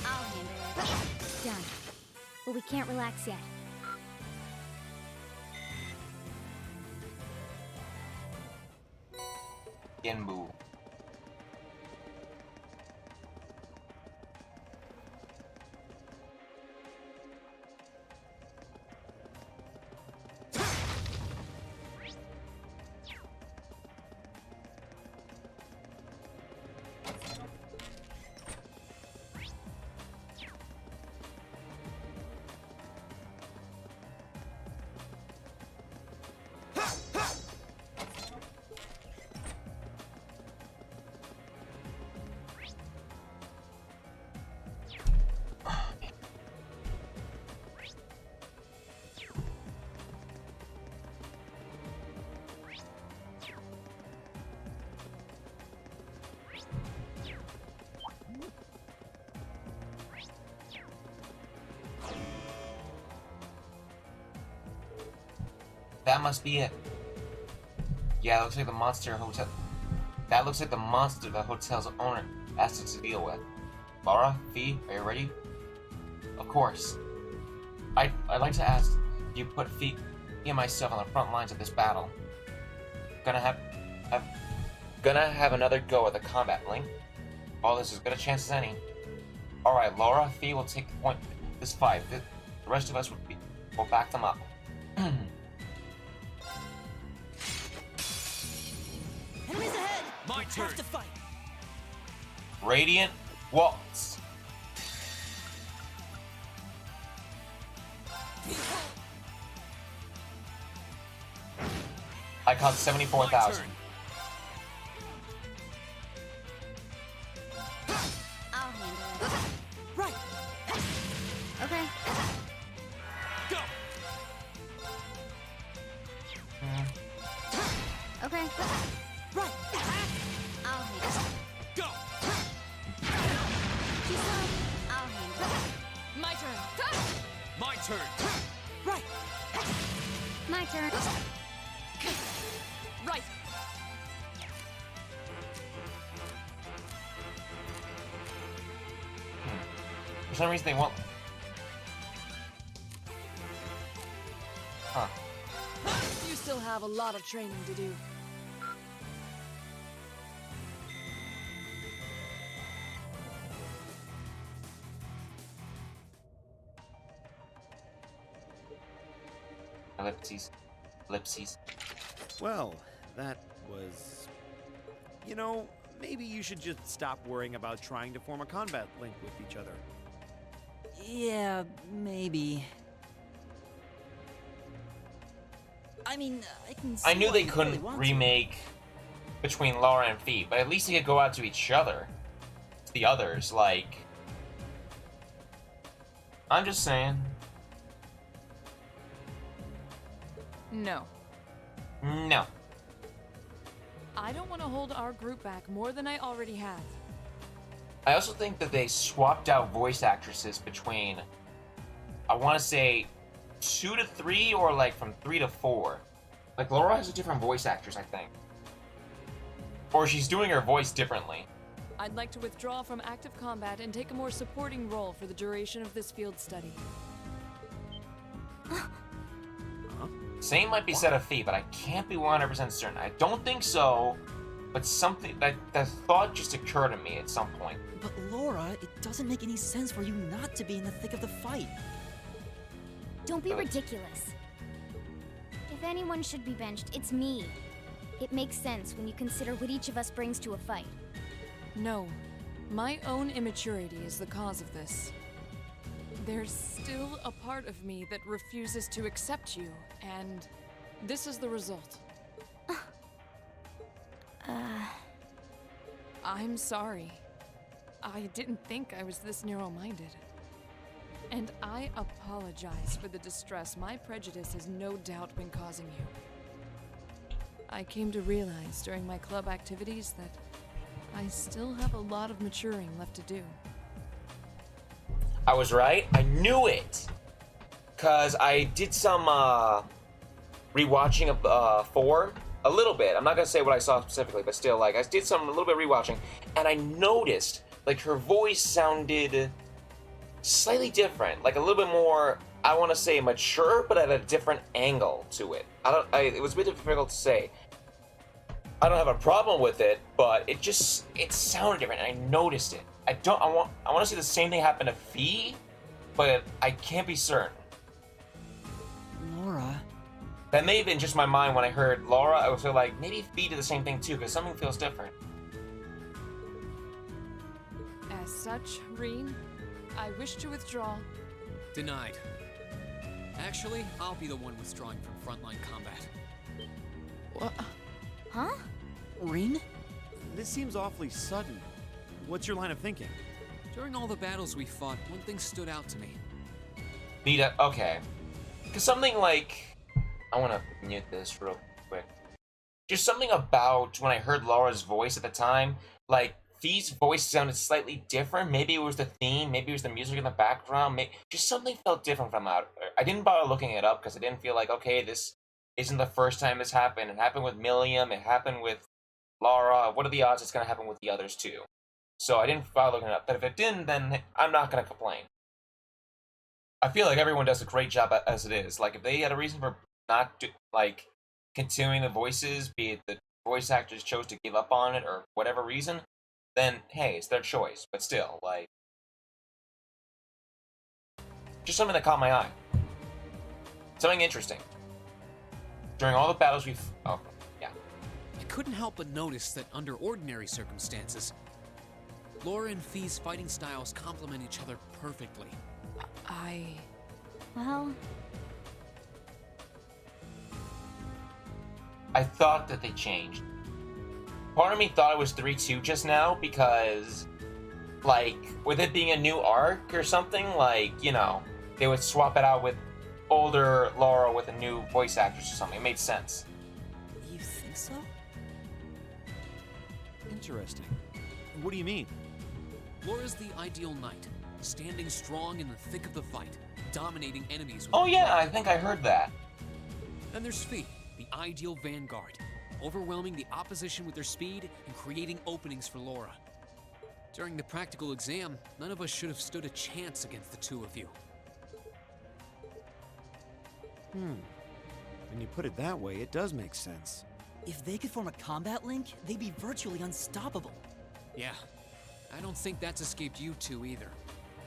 B: I'll handle it. Done. But we can't relax yet.
A: Genbu. That must be it. Yeah, it looks like the monster hotel. That looks like the monster the hotel's owner asked us to deal with. Laura, Fee, are you ready? Of course. I'd like to ask you put Fee and myself on the front lines of this battle. Gonna have another go at the combat link. All this is as good a chance as any. Alright, Laura, Fee will take the point this fight. The rest of us will back them up.
E: Enemies ahead!
G: My turn.
E: Have to fight!
A: Radiant Waltz. I caught 74,000.
B: I'll handle it.
E: Right!
B: Okay.
G: Go!
B: Okay.
E: Right!
B: I'll handle it.
G: Go!
B: She's slow. I'll handle it.
C: My turn.
G: My turn.
E: Right!
B: My turn.
C: Right.
A: For some reason they won't. Huh.
C: You still have a lot of training to do.
A: Ellipses. Ellipses.
D: Well, that was... You know, maybe you should just stop worrying about trying to form a combat link with each other.
E: Yeah, maybe. I mean, I can see
A: I knew
E: why
A: they
E: you
A: couldn't
E: really want to.
A: remake between Laura and Fee, but at least they could go out to each other. To the others, like... I'm just saying.
C: No.
A: No.
C: I don't want to hold our group back more than I already have.
A: I also think that they swapped out voice actresses between, I want to say, 2 to 3 or like from 3 to 4. Like Laura has a different voice actress, I think. Or she's doing her voice differently.
C: I'd like to withdraw from active combat and take a more supporting role for the duration of this field study.
A: Same might be said of Fee, but I can't be 100% certain. I don't think so, but something that thought just occurred to me at some point.
E: But Laura, it doesn't make any sense for you not to be in the thick of the fight.
B: Don't be ridiculous. If anyone should be benched, it's me. It makes sense when you consider what each of us brings to a fight.
C: No. My own immaturity is the cause of this. There's still a part of me that refuses to accept you, and this is the result. I'm sorry. I didn't think I was this narrow-minded. And I apologize for the distress my prejudice has no doubt been causing you. I came to realize during my club activities that I still have a lot of maturing left to do.
A: I was right. I knew it. Cause I did some rewatching of 4 a little bit. I'm not gonna say what I saw specifically, but still, like I did some a little bit of rewatching, and I noticed like her voice sounded slightly different, like a little bit more. I want to say mature, but at a different angle to it. It was a bit difficult to say. I don't have a problem with it, but it sounded different, and I noticed it. I want to see the same thing happen to Fee, but I can't be certain.
E: Laura.
A: That may have been just my mind when I heard Laura. I was like, maybe Fee did the same thing too, because something feels different.
C: As such, Reen, I wish to withdraw.
G: Denied. Actually, I'll be the one withdrawing from frontline combat.
C: What?
B: Huh?
E: Reen?
D: This seems awfully sudden. What's your line of thinking?
G: During all the battles we fought, one thing stood out to me.
A: Nita, okay. Because something like... I want to mute this real quick. Just something about when I heard Laura's voice at the time, like, Fee's voice sounded slightly different. Maybe it was the theme, maybe it was the music in the background, just something felt different from out. I didn't bother looking it up because I didn't feel like, okay, this isn't the first time this happened. It happened with Milliam, it happened with Laura. What are the odds it's going to happen with the others too? So I didn't bother looking it up. But if it didn't, then I'm not going to complain. I feel like everyone does a great job as it is. Like, if they had a reason for not, continuing the voices, be it the voice actors chose to give up on it or whatever reason, then, hey, it's their choice. But still, like, just something that caught my eye. Something interesting. During all the battles we've... Oh, yeah.
G: I couldn't help but notice that under ordinary circumstances, Laura and Fee's fighting styles complement each other perfectly.
B: Well...
A: I thought that they changed. Part of me thought it was 3-2 just now because, like, with it being a new arc or something, like, you know, they would swap it out with older Laura with a new voice actress or something. It made sense.
E: You think so?
D: Interesting. What do you mean?
G: Laura's the ideal knight, standing strong in the thick of the fight, dominating enemies with
A: Oh yeah, I think I heard that.
G: Then there's Fee, the ideal vanguard, overwhelming the opposition with their speed and creating openings for Laura. During the practical exam, none of us should have stood a chance against the two of you.
D: When you put it that way, it does make sense.
E: If they could form a combat link, they'd be virtually unstoppable.
G: Yeah, I don't think that's escaped you two either.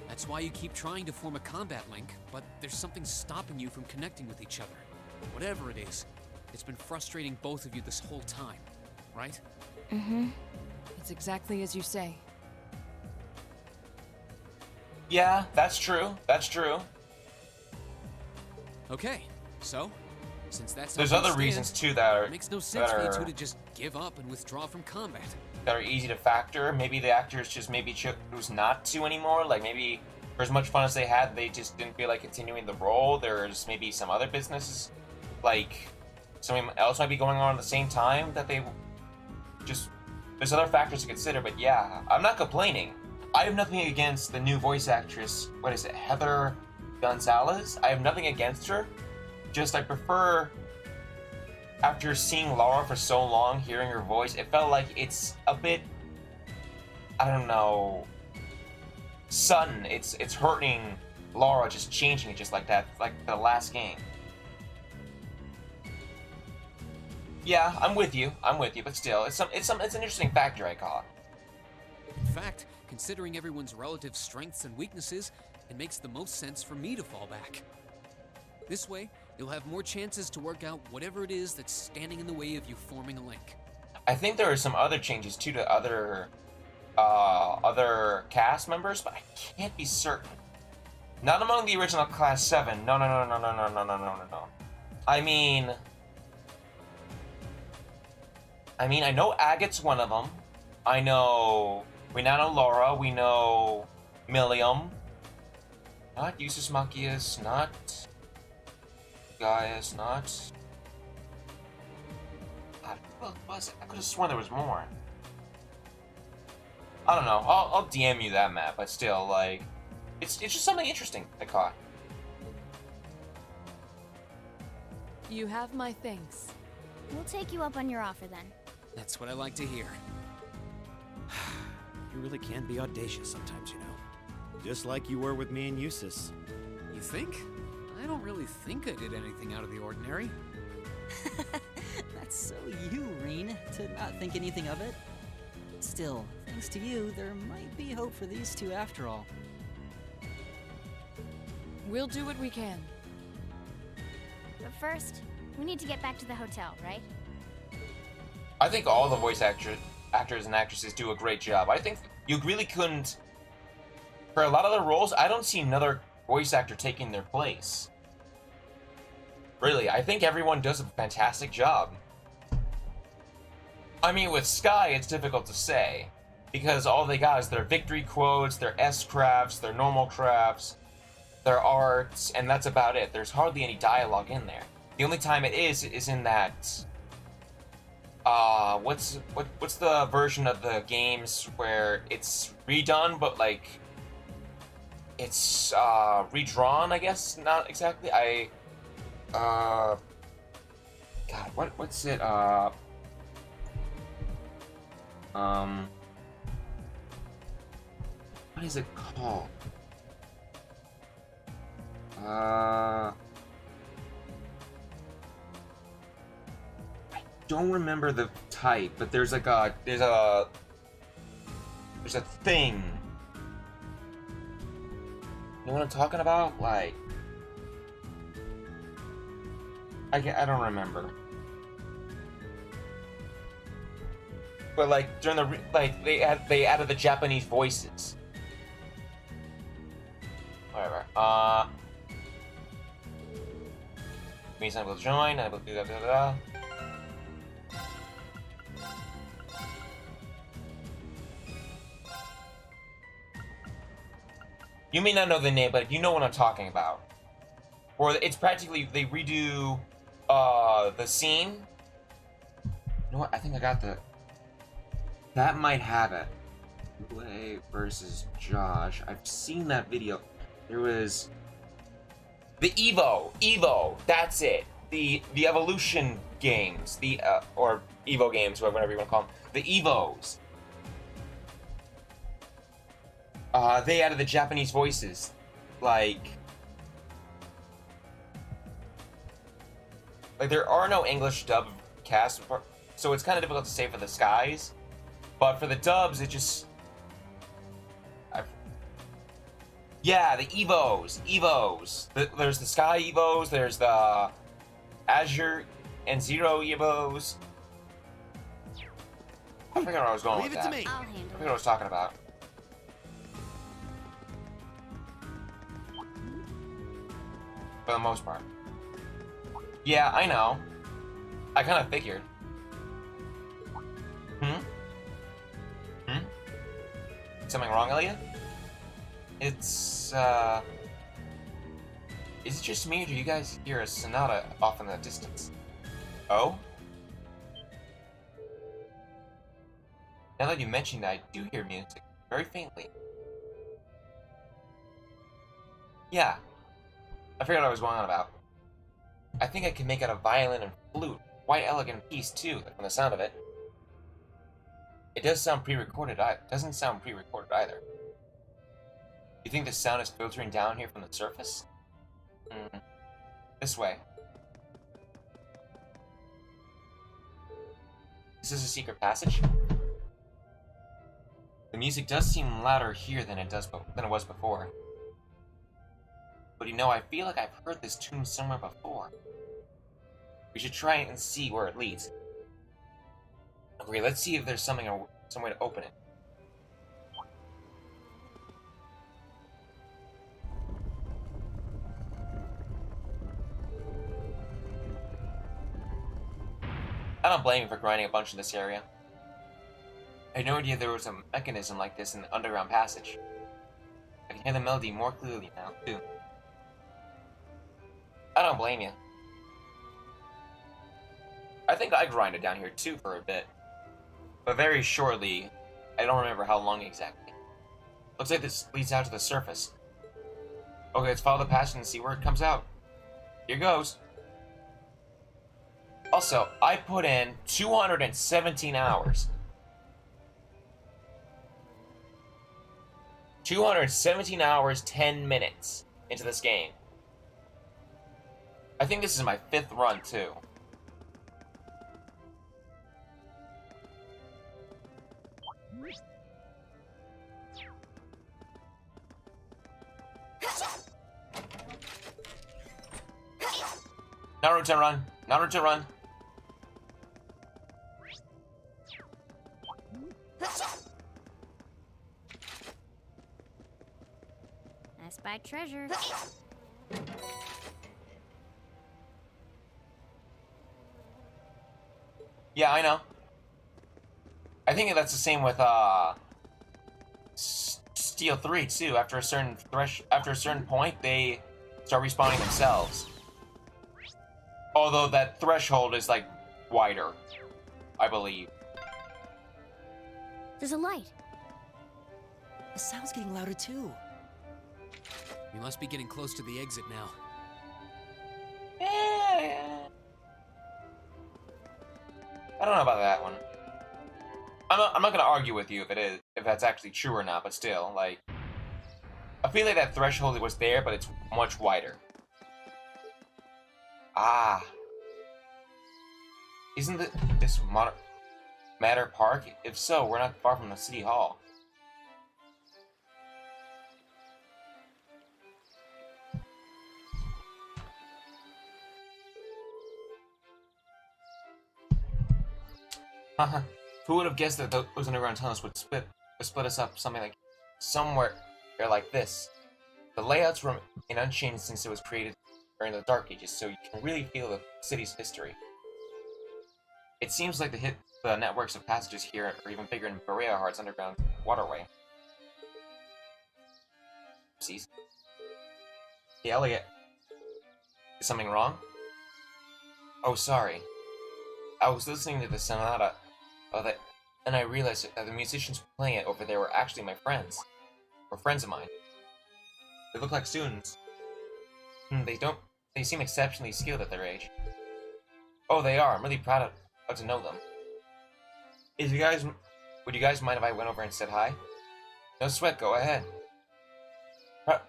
G: That's why you keep trying to form a combat link, but there's something stopping you from connecting with each other. Whatever it is, it's been frustrating both of you this whole time, right?
B: Mm-hmm.
C: It's exactly as you say.
A: Yeah, that's true. That's true.
G: Okay, so, since that's
A: There's
G: how
A: other
G: things
A: reasons
G: stand,
A: too that
G: it makes no sense for you two to just give up and withdraw from combat.
A: are easy to factor. Maybe the actors just choose not to anymore. Like, maybe for as much fun as they had, they just didn't feel like continuing the role. There's maybe some other businesses, like something else might be going on at the same time that they just... There's other factors to consider, but yeah, I'm not complaining. I have nothing against the new voice actress, what is it, Heather Gonzalez? I have nothing against her. Just I prefer, after seeing Laura for so long, hearing her voice, it felt like it's a bit, I don't know, sudden. It's hurting Laura just changing it just like that, like the last game. Yeah, I'm with you, but still, it's an interesting factor, I call it.
G: In fact, considering everyone's relative strengths and weaknesses, it makes the most sense for me to fall back. This way, you'll have more chances to work out whatever it is that's standing in the way of you forming a link.
A: I think there are some other changes too to other cast members, but I can't be certain. Not among the original Class 7. No. I mean, I know Agate's one of them. We now know Laura. We know Millium. Not Eustace Macias. Not Gaius. Not. What was it? I could have sworn there was more. I don't know. I'll DM you that map, but still, like, it's just something interesting I caught.
C: You have my thanks.
B: We'll take you up on your offer then.
G: That's what I like to hear.
H: You really can be audacious sometimes, you know. Just like you were with me and Eustace.
G: You think? I don't really think I did anything out of the ordinary.
E: That's so you, Reen, to not think anything of it. Still, thanks to you, there might be hope for these two after all.
C: We'll do what we can.
B: But first, we need to get back to the hotel, right?
A: I think all the voice actors and actresses do a great job. I think you really couldn't... For a lot of the roles, I don't see another voice actor taking their place. Really, I think everyone does a fantastic job. I mean, with Sky, it's difficult to say, because all they got is their victory quotes, their S-crafts, their normal crafts, their arts, and that's about it. There's hardly any dialogue in there. The only time it is in that... what's the version of the games where it's redone, but, like, it's, redrawn, I guess? Not exactly. God, what's it, what is it called? I don't remember the type, but there's like there's a thing. You know what I'm talking about? Like, I don't remember. But like during the they added the Japanese voices. Whatever. Means I will join. I will do that. Blah, blah, blah. You may not know the name, but you know what I'm talking about. Or it's practically they redo the scene. You know what? I think I got the. That might have it. Play versus Josh. I've seen that video. There was the Evo. That's it. The Evolution games. Or Evo games, whatever you want to call them. The Evos. They added the Japanese voices. Like there are no English dub casts, so it's kind of difficult to say for the Skies. But for the dubs, it just... Yeah, the Evos. There's the Sky Evos, there's the Azure and Zero Evos. I forgot where I was going with that.
B: I'll handle
A: I forgot what I was talking about. For the most part. Yeah, I know. I kind of figured. Something wrong, Elliot? It's, Is it just me, or do you guys hear a sonata off in the distance? Oh? Now that you mentioned that, I do hear music. Very faintly. Yeah. I figured what I was going on about. I think I can make out a violin and flute. Quite elegant piece, too, from the sound of it. It does sound pre-recorded. Doesn't sound pre-recorded either. You think the sound is filtering down here from the surface? This way. Is this a secret passage? The music does seem louder here than it was before. but you know, I feel like I've heard this tune somewhere before. We should try and see where it leads. Okay, let's see if there's some way to open it. I don't blame you for grinding a bunch in this area. I had no idea there was a mechanism like this in the underground passage. I can hear the melody more clearly now, too. I don't blame you. I think I grinded down here too for a bit. But very shortly, I don't remember how long exactly. Looks like this leads out to the surface. Okay, let's follow the passage and see where it comes out. Here goes. Also, I put in 217 hours. 217 hours, 10 minutes into this game. I think this is my 5th run, too. Naruto run! Naruto run!
B: I spy treasure.
A: Yeah, I know. I think that's the same with Steel 3 too. After a certain point, they start respawning themselves. Although that threshold is like wider, I believe.
B: There's a light.
E: The sound's getting louder too.
G: We must be getting close to the exit now.
A: I don't know about that one. I'm not gonna argue with you if that's actually true or not, but still, like, I feel like that threshold was there, but it's much wider. Ah. Isn't this Matter Park? If so, we're not far from the City Hall. Haha. Who would have guessed that those underground tunnels would split us up somewhere like this? The layouts remain unchanged since it was created during the Dark Ages, so you can really feel the city's history. It seems like the networks of passages here are even bigger in Berea Heart's underground waterway. Oopsies. Hey, Elliot. Is something wrong? Oh, sorry. I was listening to the sonata and I realized that the musicians playing it over there were actually my friends. Or friends of mine. They look like students. They seem exceptionally skilled at their age. Oh, they are. I'm really proud to know them. Would you guys mind if I went over and said hi? No sweat, go ahead.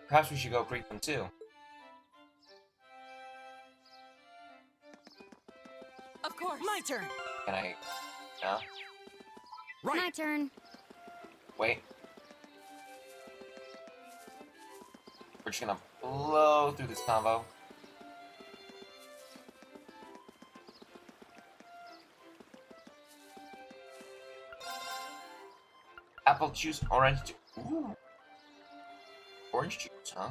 A: Perhaps we should go greet them too.
C: Of course.
E: My turn.
A: Can I? No?
D: Right.
B: My turn.
A: Wait. We're just gonna blow through this combo. Apple juice, orange juice. Ooh. Orange juice, huh?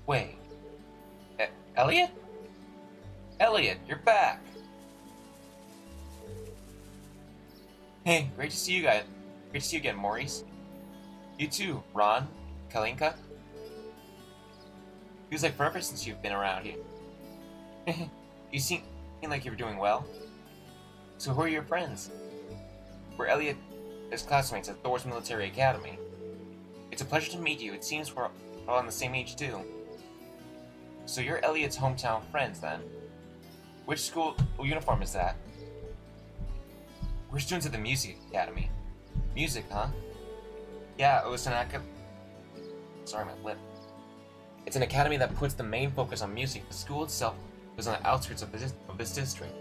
A: Wait. Elliot? Elliot, you're back. Hey, great to see you guys. Great to see you again, Maurice. You too, Ron, Kalinka. Feels like forever since you've been around here. You seem like you're doing well. So who are your friends? We're Elliot, his classmates at Thor's Military Academy. It's a pleasure to meet you. It seems we're all on the same age too. So you're Elliot's hometown friends then? Which school uniform is that? We're students at the Music Academy. Music, huh? Yeah, it was an Sorry, my lip. It's an academy that puts the main focus on music. The school itself is on the outskirts of this district.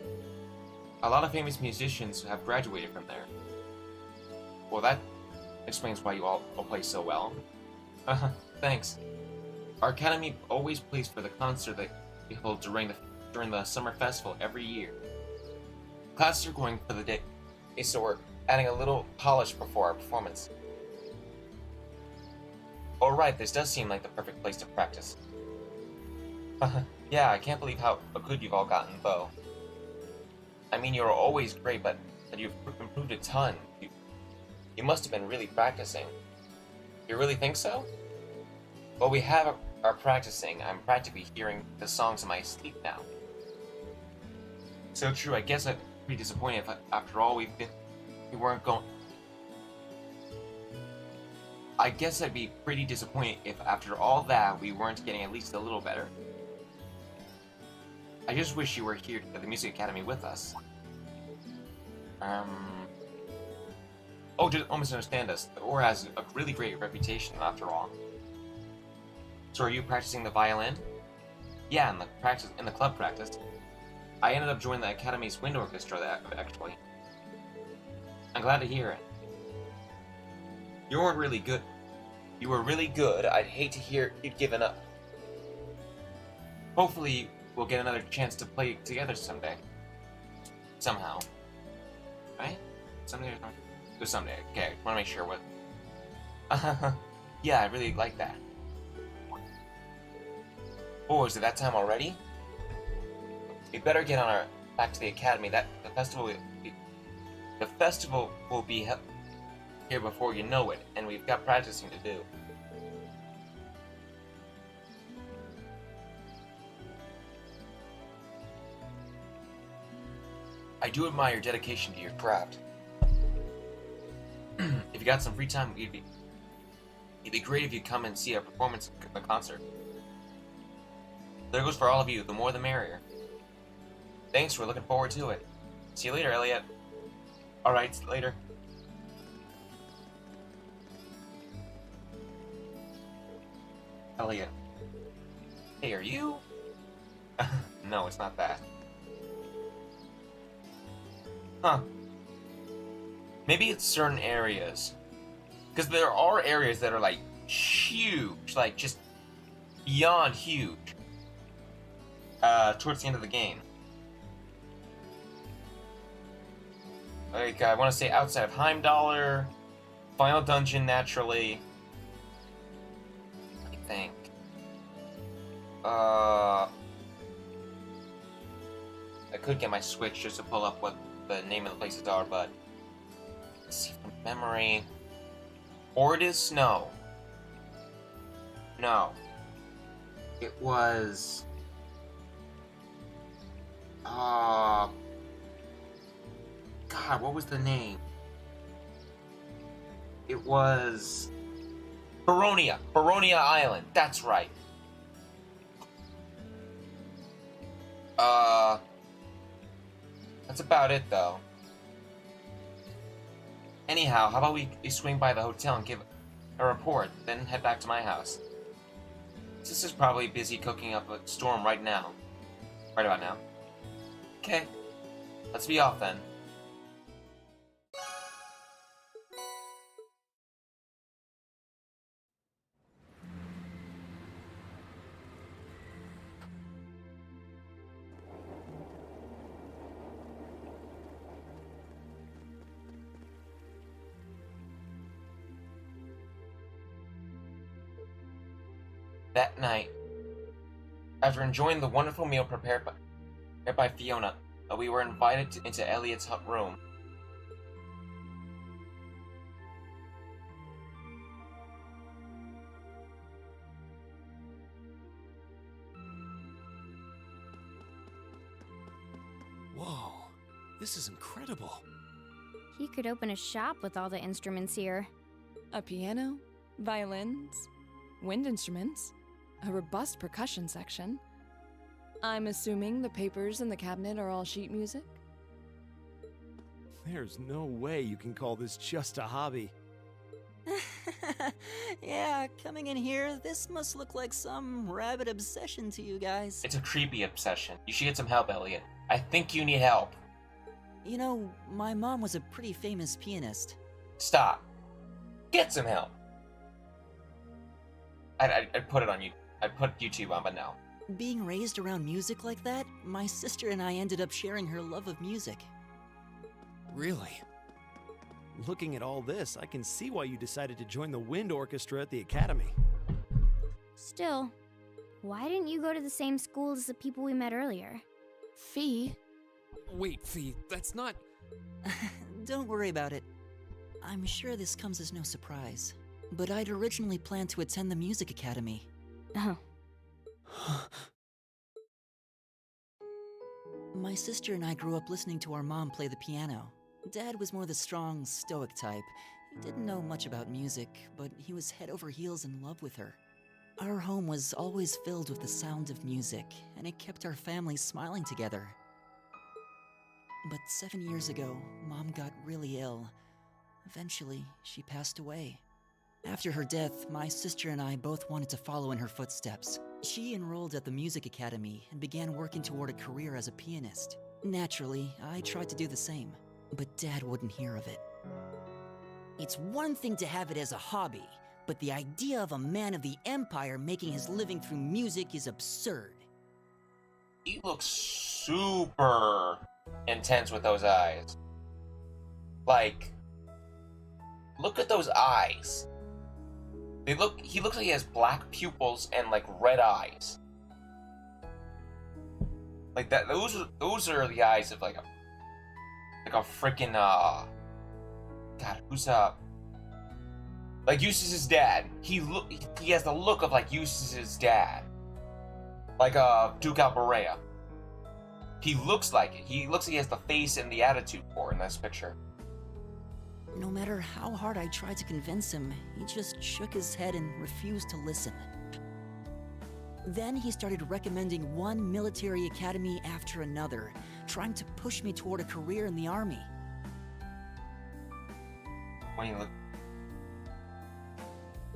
A: A lot of famous musicians have graduated from there. Well, that explains why you all play so well. Thanks. Our academy always plays for the concert that we hold during the summer festival every year. Classes are going for the day, so we're adding a little polish before our performance. Alright, this does seem like the perfect place to practice. Yeah, I can't believe how good you've all gotten, though. I mean, you're always great, but you've improved a ton. You must have been really practicing. You really think so? Well, we are practicing. I'm practically hearing the songs in my sleep now. So true, I guess I'd be disappointed if after all we weren't going... I guess I'd be pretty disappointed if after all that we weren't getting at least a little better. I just wish you were here at the Music Academy with us. Oh, just almost understand us. The Or has a really great reputation after all. So are you practicing the violin? Yeah, in the club practice. I ended up joining the Academy's wind orchestra, actually. I'm glad to hear it. You weren't really good. You were really good. I'd hate to hear you'd given up. Hopefully, we'll get another chance to play together someday. Somehow. Right? Someday or something? It was someday. Okay, I want to make sure what... Yeah, I really like that. Oh, is it that time already? We better get on our back to the academy. The festival will be here before you know it, and we've got practicing to do. I do admire your dedication to your craft. If you got some free time, it'd be great if you come and see a performance at the concert. There goes for all of you. The more the merrier. Thanks, we're looking forward to it. See you later, Elliot. Alright, later. Elliot. Hey, are you? No, it's not that. Huh. Maybe it's certain areas. Because there are areas that are, like, huge. Like, just beyond huge. Towards the end of the game. Like, I want to say outside of Heimdallr, Final Dungeon, naturally. Let me think. I could get my Switch just to pull up what the name of the places are, but... Let's see from memory... Ordis? No. No. It was... God, what was the name? It was... Baronia. Baronia Island. That's right. That's about it, though. Anyhow, how about we swing by the hotel and give a report, then head back to my house? Sister's probably busy cooking up a storm right now. Right about now. Okay. Let's be off, then. That night, after enjoying the wonderful meal prepared by Fiona, we were invited into Elliot's room.
D: Whoa, this is incredible.
B: He could open a shop with all the instruments here.
C: A piano, violins, wind instruments, a robust percussion section. I'm assuming the papers in the cabinet are all sheet music?
D: There's no way you can call this just a hobby.
E: Yeah, coming in here, this must look like some rabid obsession to you guys.
A: It's a creepy obsession. You should get some help, Elliot. I think you need help.
E: You know, my mom was a pretty famous pianist.
A: Stop. Get some help. I'd put it on you. I'd put YouTube on, but no.
E: Being raised around music like that, my sister and I ended up sharing her love of music.
G: Really?
D: Looking at all this, I can see why you decided to join the wind orchestra at the academy.
B: Still, why didn't you go to the same school as the people we met earlier?
F: Fee?
G: Wait, Fee, that's not...
E: Don't worry about it. I'm sure this comes as no surprise, but I'd originally planned to attend the music academy.
B: Oh.
E: My sister and I grew up listening to our mom play the piano. Dad was more the strong, stoic type. He didn't know much about music, but he was head over heels in love with her. Our home was always filled with the sound of music, and it kept our family smiling together. But 7 years ago, Mom got really ill. Eventually, she passed away. After her death, my sister and I both wanted to follow in her footsteps. She enrolled at the music academy and began working toward a career as a pianist. Naturally, I tried to do the same, but Dad wouldn't hear of it. It's one thing to have it as a hobby, but the idea of a man of the Empire making his living through music is absurd.
A: He looks super intense with those eyes. Like, look at those eyes. He looks like he has black pupils and like red eyes. Like that. Those are the eyes of like a freaking God. Who's like Eustace's dad. He has the look of like Eustace's dad. Like Duke Alberea. He looks like it. He looks like he has the face and the attitude for it in this picture.
E: No matter how hard I tried to convince him, he just shook his head and refused to listen. Then he started recommending one military academy after another, trying to push me toward a career in the army.
A: When you look...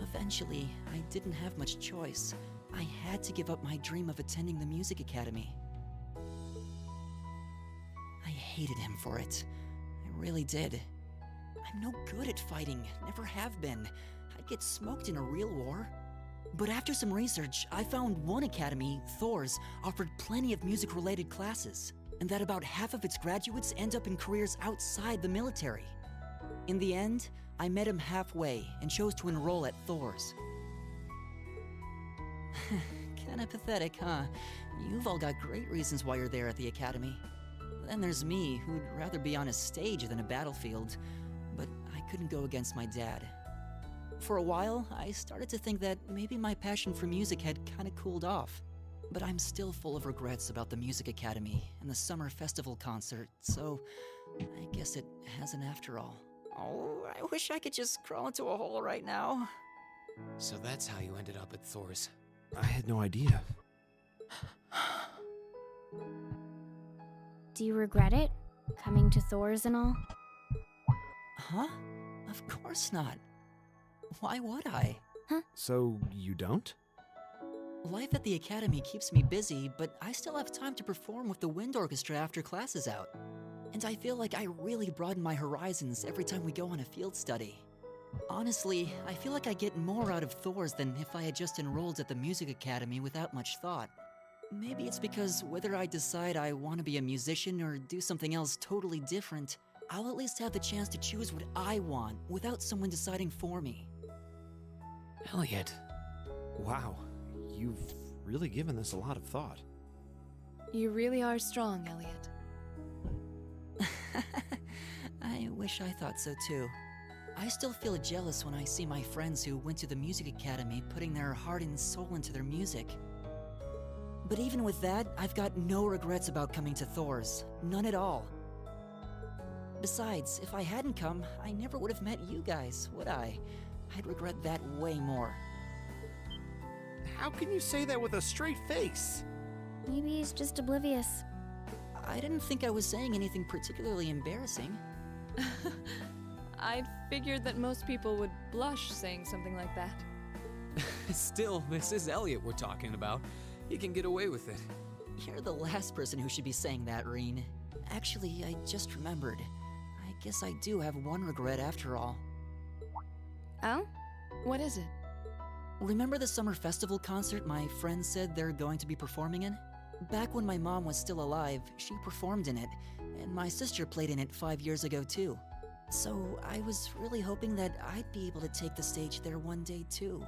E: Eventually, I didn't have much choice. I had to give up my dream of attending the music academy. I hated him for it. I really did. I'm no good at fighting, never have been. I'd get smoked in a real war. But after some research, I found one academy, Thor's, offered plenty of music-related classes, and that about half of its graduates end up in careers outside the military. In the end, I met him halfway and chose to enroll at Thor's. Kinda pathetic, huh? You've all got great reasons why you're there at the academy. Then there's me, who'd rather be on a stage than a battlefield. But I couldn't go against my dad. For a while, I started to think that maybe my passion for music had kinda cooled off. But I'm still full of regrets about the music academy and the summer festival concert, so I guess it hasn't after all. Oh, I wish I could just crawl into a hole right now.
G: So that's how you ended up at Thor's.
D: I had no idea.
B: Do you regret it? Coming to Thor's and all?
E: Huh? Of course not. Why would I?
B: Huh?
D: So, you don't?
E: Life at the academy keeps me busy, but I still have time to perform with the wind orchestra after class is out. And I feel like I really broaden my horizons every time we go on a field study. Honestly, I feel like I get more out of Thor's than if I had just enrolled at the music academy without much thought. Maybe it's because whether I decide I want to be a musician or do something else totally different, I'll at least have the chance to choose what I want without someone deciding for me.
G: Elliot.
D: Wow, you've really given this a lot of thought.
C: You really are strong, Elliot.
E: I wish I thought so too. I still feel jealous when I see my friends who went to the music academy putting their heart and soul into their music. But even with that, I've got no regrets about coming to Thor's. None at all. Besides, if I hadn't come, I never would have met you guys, would I? I'd regret that way more.
D: How can you say that with a straight face?
B: Maybe he's just oblivious.
E: I didn't think I was saying anything particularly embarrassing.
C: I'd figured that most people would blush saying something like that.
G: Still, this is Elliot we're talking about. He can get away with it.
E: You're the last person who should be saying that, Reen. Actually, I just remembered. I guess I do have one regret after all.
B: Oh?
C: What is it?
E: Remember the summer festival concert my friends said they're going to be performing in? Back when my mom was still alive, she performed in it, and my sister played in it 5 years ago too. So I was really hoping that I'd be able to take the stage there one day too.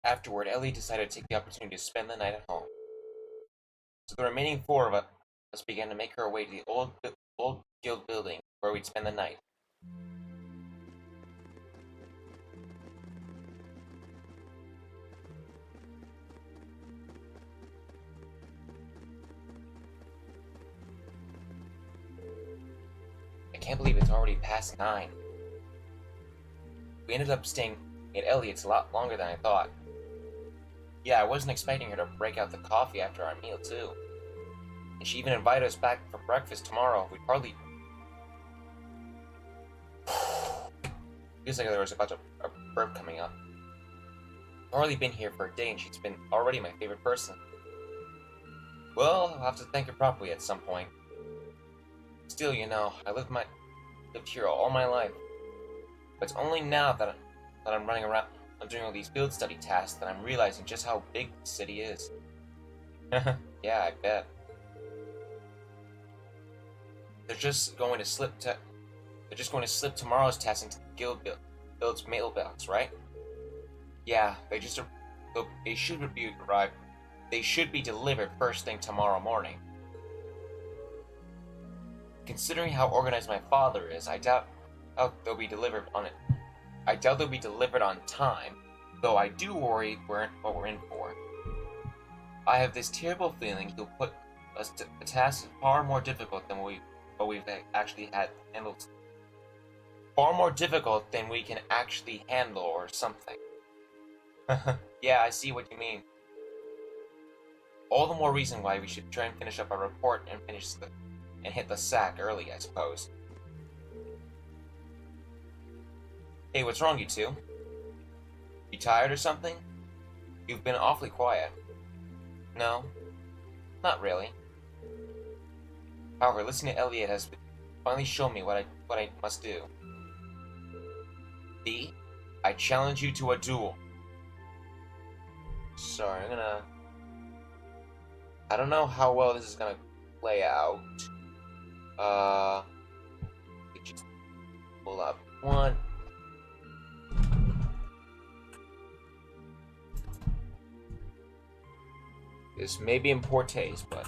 A: Afterward, Ellie decided to take the opportunity to spend the night at home. So the remaining four of us began to make our way to the old guild building where we'd spend the night. I can't believe it's already past 9. We ended up staying at Elliot's a lot longer than I thought. Yeah, I wasn't expecting her to break out the coffee after our meal, too. And she even invited us back for breakfast tomorrow. We'd hardly... Feels like there was about a burp coming up. I've hardly been here for a day and she's been already my favorite person. Well, I'll have to thank her properly at some point. Still, you know, I lived here all my life. But it's only now that I'm running around, I'm doing all these field study tasks, that I'm realizing just how big the city is. Yeah, I bet. They're just going to slip tomorrow's test into the guild's mailbox, right? Yeah, they should be delivered first thing tomorrow morning. Considering how organized my father is, I doubt they'll be delivered on it. I doubt they'll be delivered on time, though I do worry what we're in for. I have this terrible feeling he'll put us to a task far more difficult than we've actually had handled. Far more difficult than we can actually handle or something. Yeah, I see what you mean. All the more reason why we should try and finish up our report and hit the sack early, I suppose. Hey, what's wrong, you two? You tired or something? You've been awfully quiet. No, not really. However, listening to Elliot has finally shown me what I must do. B, I challenge you to a duel. Sorry, I don't know how well this is gonna play out. Just pull up one. This may be in poor taste, but...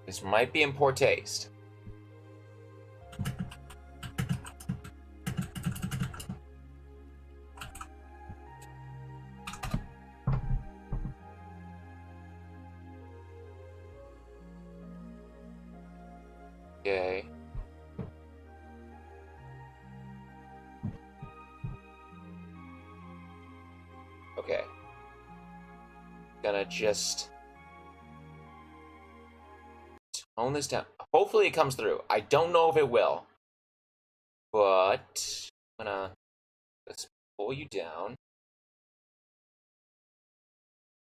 A: This might be in poor taste. Okay. Okay. Gonna just tone this down. Hopefully it comes through. I don't know if it will. But let's pull you down.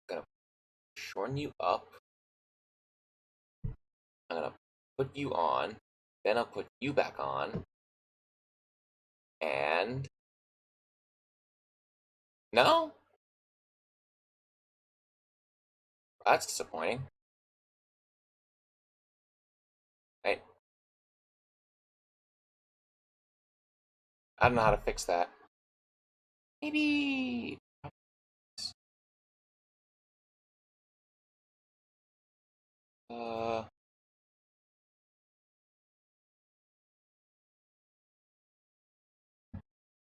A: Gonna shorten you up. I'm gonna put you on. Then I'll put you back on. And no? That's disappointing. I don't know how to fix that. Maybe...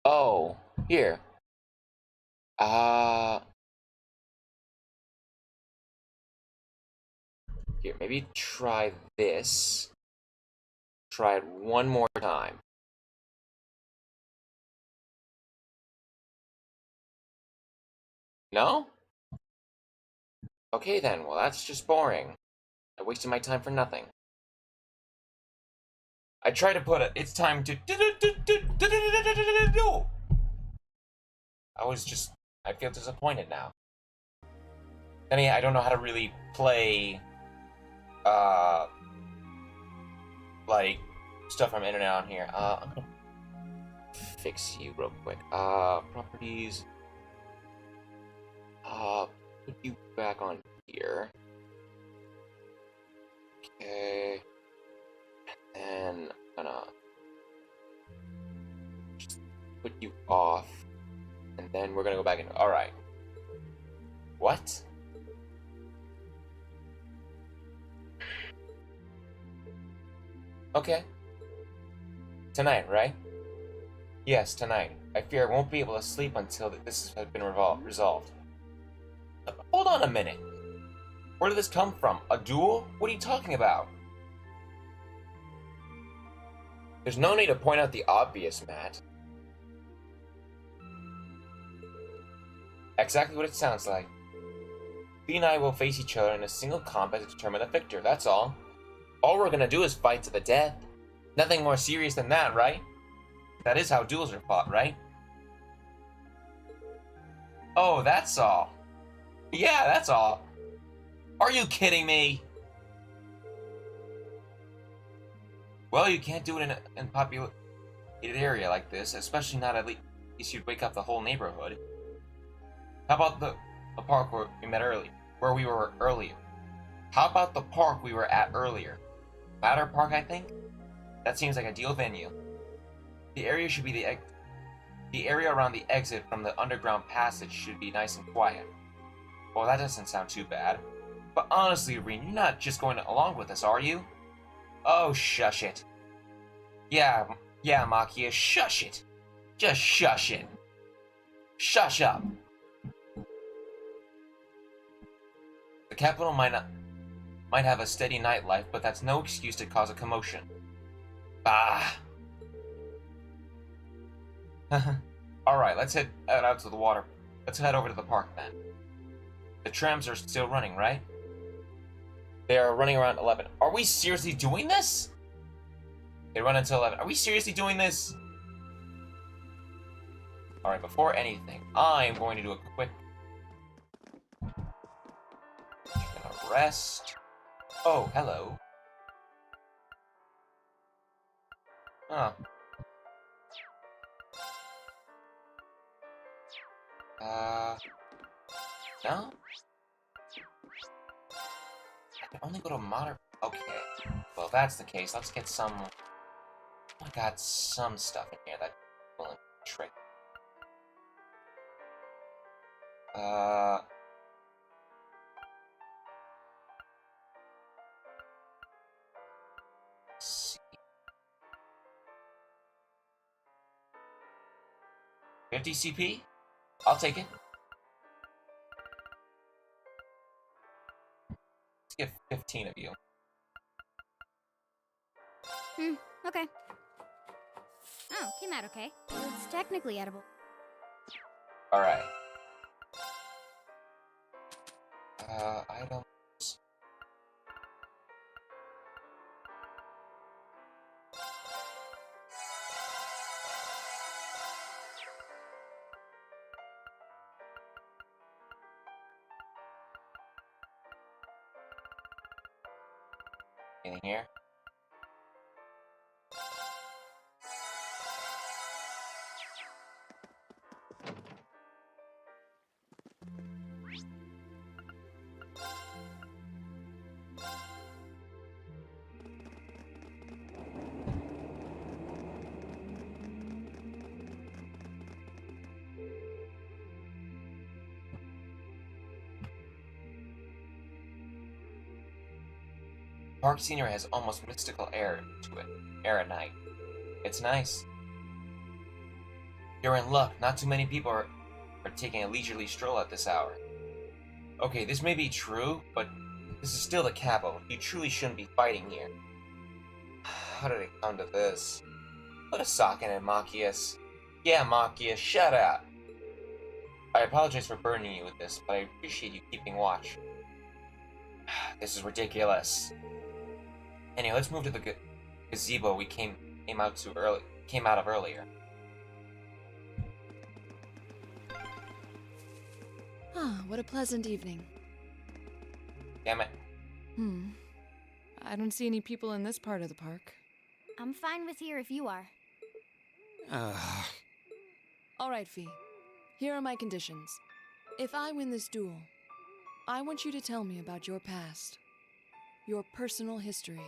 A: Oh, here. Here, maybe try this. try it one more time. No? Okay then, well that's just boring. I wasted my time for nothing. I try to put it, it's time to I feel disappointed now. I mean, I don't know how to really play, like, stuff from internet on here. I'm gonna fix you real quick. Properties. Put you back on here. Okay. And I'm gonna just put you off. And then we're gonna go back in. Alright. What? Okay. Tonight, right? Yes, tonight. I fear I won't be able to sleep until this has been resolved. Hold on a minute. Where did this come from? A duel? What are you talking about? There's no need to point out the obvious, Matt. Exactly what it sounds like. Vi and I will face each other in a single combat to determine the victor, that's all. All we're gonna do is fight to the death. Nothing more serious than that, right? That is how duels are fought, right? Oh, that's all. Yeah, that's all. Are you kidding me? Well, you can't do it in a populated area like this, especially not at least you'd wake up the whole neighborhood. How about the park where we met earlier? Where we were earlier? How about the park we were at earlier? Ladder Park, I think? That seems like a ideal venue. The area should be the area around the exit from the underground passage should be nice and quiet. Well, that doesn't sound too bad. But honestly, Reen, you're not just going along with us, are you? Oh, shush it. Yeah, Makia, shush it. Just shush it. Shush up. The capital might have a steady nightlife, but that's no excuse to cause a commotion. Bah. Alright, let's head out to the water. Let's head over to the park then. The trams are still running, right? They are running around 11. Are we seriously doing this? They run until 11. Are we seriously doing this? Alright, before anything, I'm going to do a quick... Gonna rest. Oh, hello. Huh. No? I can only go to modern... Okay. Well, if that's the case, let's get some... I got some stuff in here that will trick. Let's see. 50 CP? I'll take it. Let's get 15 of you.
B: Okay. Oh, came out okay. It's technically edible.
A: Alright. Items. Anything here? Park scenery has almost mystical air to it. Air at night. It's nice. You're in luck. Not too many people are taking a leisurely stroll at this hour. Okay, this may be true, but this is still the capital. You truly shouldn't be fighting here. how did it come to this? Put a sock in it, Machias. Yeah, Machias, shut up. I apologize for burdening you with this, but I appreciate you keeping watch. This is ridiculous. Anyway, let's move to the gazebo we came out of earlier.
C: Ah, what a pleasant evening.
A: Damn it.
C: I don't see any people in this part of the park.
B: I'm fine with here if you are.
C: All right, Fee. Here are my conditions. If I win this duel, I want you to tell me about your past. Your personal history.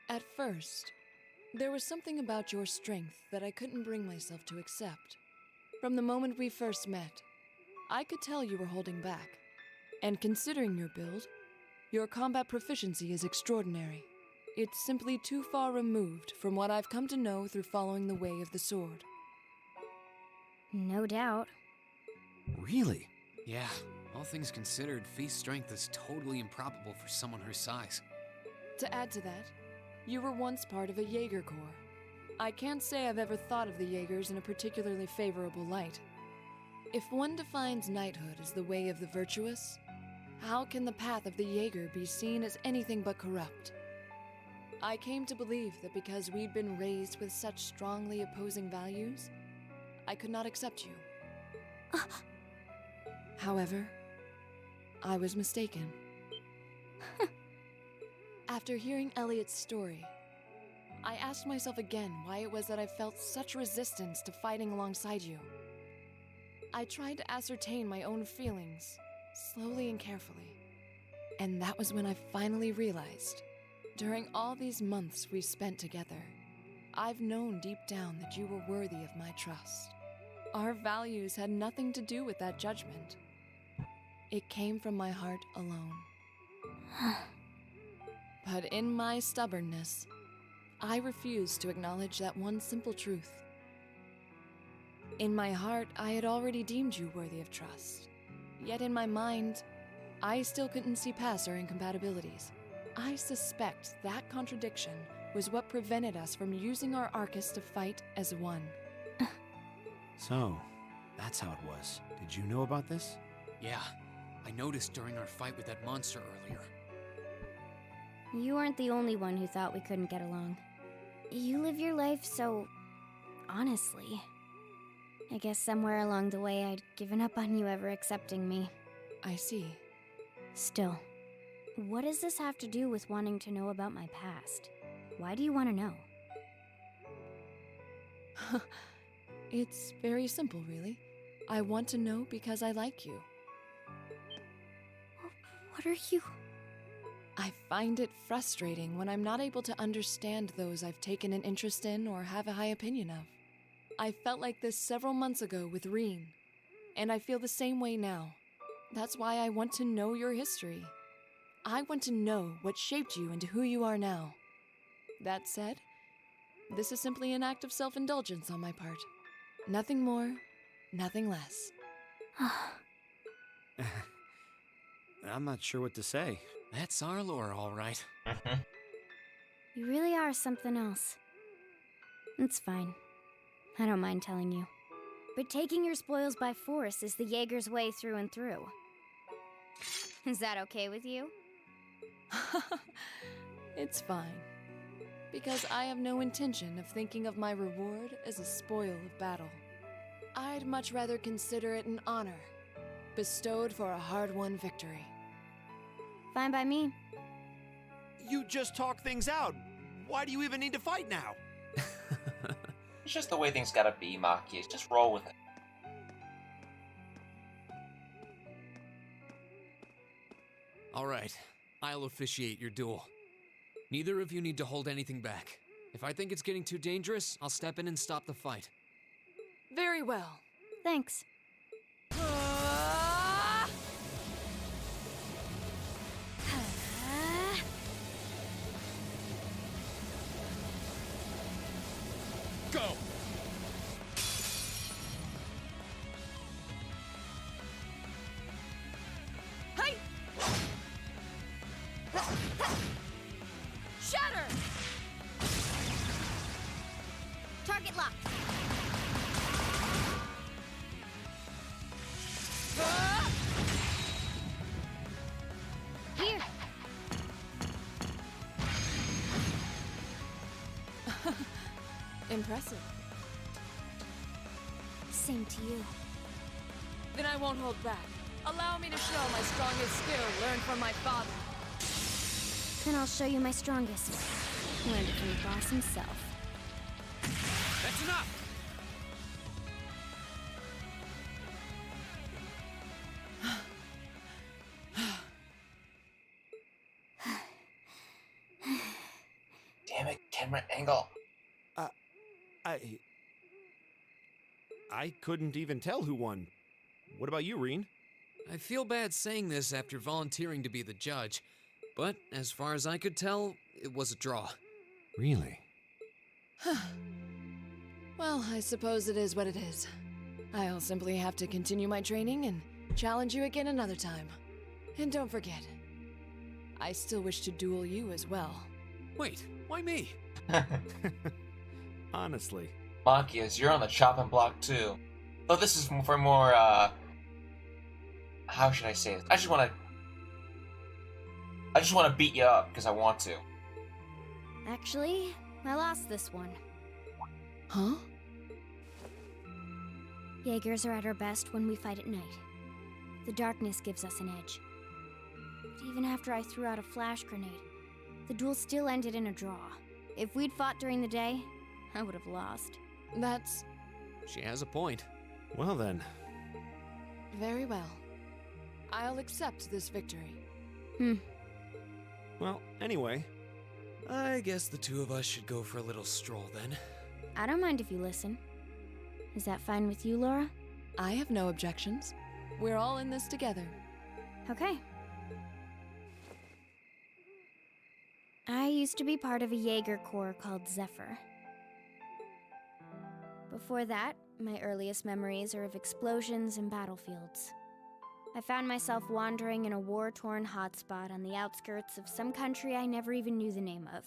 C: At first, there was something about your strength that I couldn't bring myself to accept. From the moment we first met, I could tell you were holding back. And considering your build, your combat proficiency is extraordinary. It's simply too far removed from what I've come to know through following the way of the sword.
B: No doubt.
J: Really?
G: Yeah, all things considered, Fee's strength is totally improbable for someone her size.
C: To add to that, you were once part of a Jaeger corps. I can't say I've ever thought of the Jaegers in a particularly favorable light. If one defines knighthood as the way of the virtuous, how can the path of the Jaeger be seen as anything but corrupt? I came to believe that because we'd been raised with such strongly opposing values, I could not accept you. However, I was mistaken. After hearing Elliot's story, I asked myself again why it was that I felt such resistance to fighting alongside you. I tried to ascertain my own feelings, slowly and carefully. And that was when I finally realized, during all these months we spent together, I've known deep down that you were worthy of my trust. Our values had nothing to do with that judgment. It came from my heart alone. But in my stubbornness, I refused to acknowledge that one simple truth. In my heart, I had already deemed you worthy of trust. Yet in my mind, I still couldn't see past our incompatibilities. I suspect that contradiction was what prevented us from using our Arcus to fight as one.
J: So, that's how it was. Did you know about this?
G: Yeah, I noticed during our fight with that monster earlier.
B: You weren't the only one who thought we couldn't get along. You live your life so honestly. I guess somewhere along the way I'd given up on you ever accepting me.
C: I see.
B: Still, what does this have to do with wanting to know about my past? Why do you want to know?
C: It's very simple, really. I want to know because I like you.
B: What are you?
C: I find it frustrating when I'm not able to understand those I've taken an interest in or have a high opinion of. I felt like this several months ago with Reen, and I feel the same way now. That's why I want to know your history. I want to know what shaped you into who you are now. That said, this is simply an act of self-indulgence on my part. Nothing more, nothing less.
J: I'm not sure what to say.
G: That's our lore, all right.
B: You really are something else. It's fine. I don't mind telling you. But taking your spoils by force is the Jaeger's way through and through. Is that okay with you?
C: It's fine. Because I have no intention of thinking of my reward as a spoil of battle. I'd much rather consider it an honor, bestowed for a hard-won victory.
B: Fine by me.
D: You just talk things out. Why do you even need to fight now?
A: It's just the way things gotta be, Machias. Just roll with it.
G: All right, I'll officiate your duel. Neither of you need to hold anything back. If I think it's getting too dangerous, I'll step in and stop the fight.
C: Very well.
B: Thanks.
D: Go!
C: Hey!
B: locked. Here.
C: Impressive.
B: Same to you.
C: Then I won't hold back. Allow me to show my strongest skill learned from my father.
B: Then I'll show you my strongest. Learned it from the boss himself.
G: That's enough!
A: Damn it, camera angle.
D: I couldn't even tell who won. What about you, Reen?
G: I feel bad saying this after volunteering to be the judge, but as far as I could tell, it was a draw.
D: Really?
C: Well, I suppose it is what it is. I'll simply have to continue my training and challenge you again another time. And don't forget, I still wish to duel you as well.
G: Wait, why me?
D: Honestly.
A: Machias, you're on the chopping block too. Though this is for more, how should I say this? I just want to beat you up because I want to.
B: Actually, I lost this one.
C: Huh?
B: Jaegers are at our best when we fight at night. The darkness gives us an edge. But even after I threw out a flash grenade, the duel still ended in a draw. If we'd fought during the day, I would have lost.
C: That's
G: She has a point.
D: Well then.
C: very well. I'll accept this victory.
D: Well, anyway.
G: I guess the two of us should go for a little stroll then.
B: I don't mind if you listen. Is that fine with you, Laura?
C: I have no objections. We're all in this together.
B: Okay. I used to be part of a Jaeger corps called Zephyr. Before that, my earliest memories are of explosions and battlefields. I found myself wandering in a war-torn hotspot on the outskirts of some country I never even knew the name of.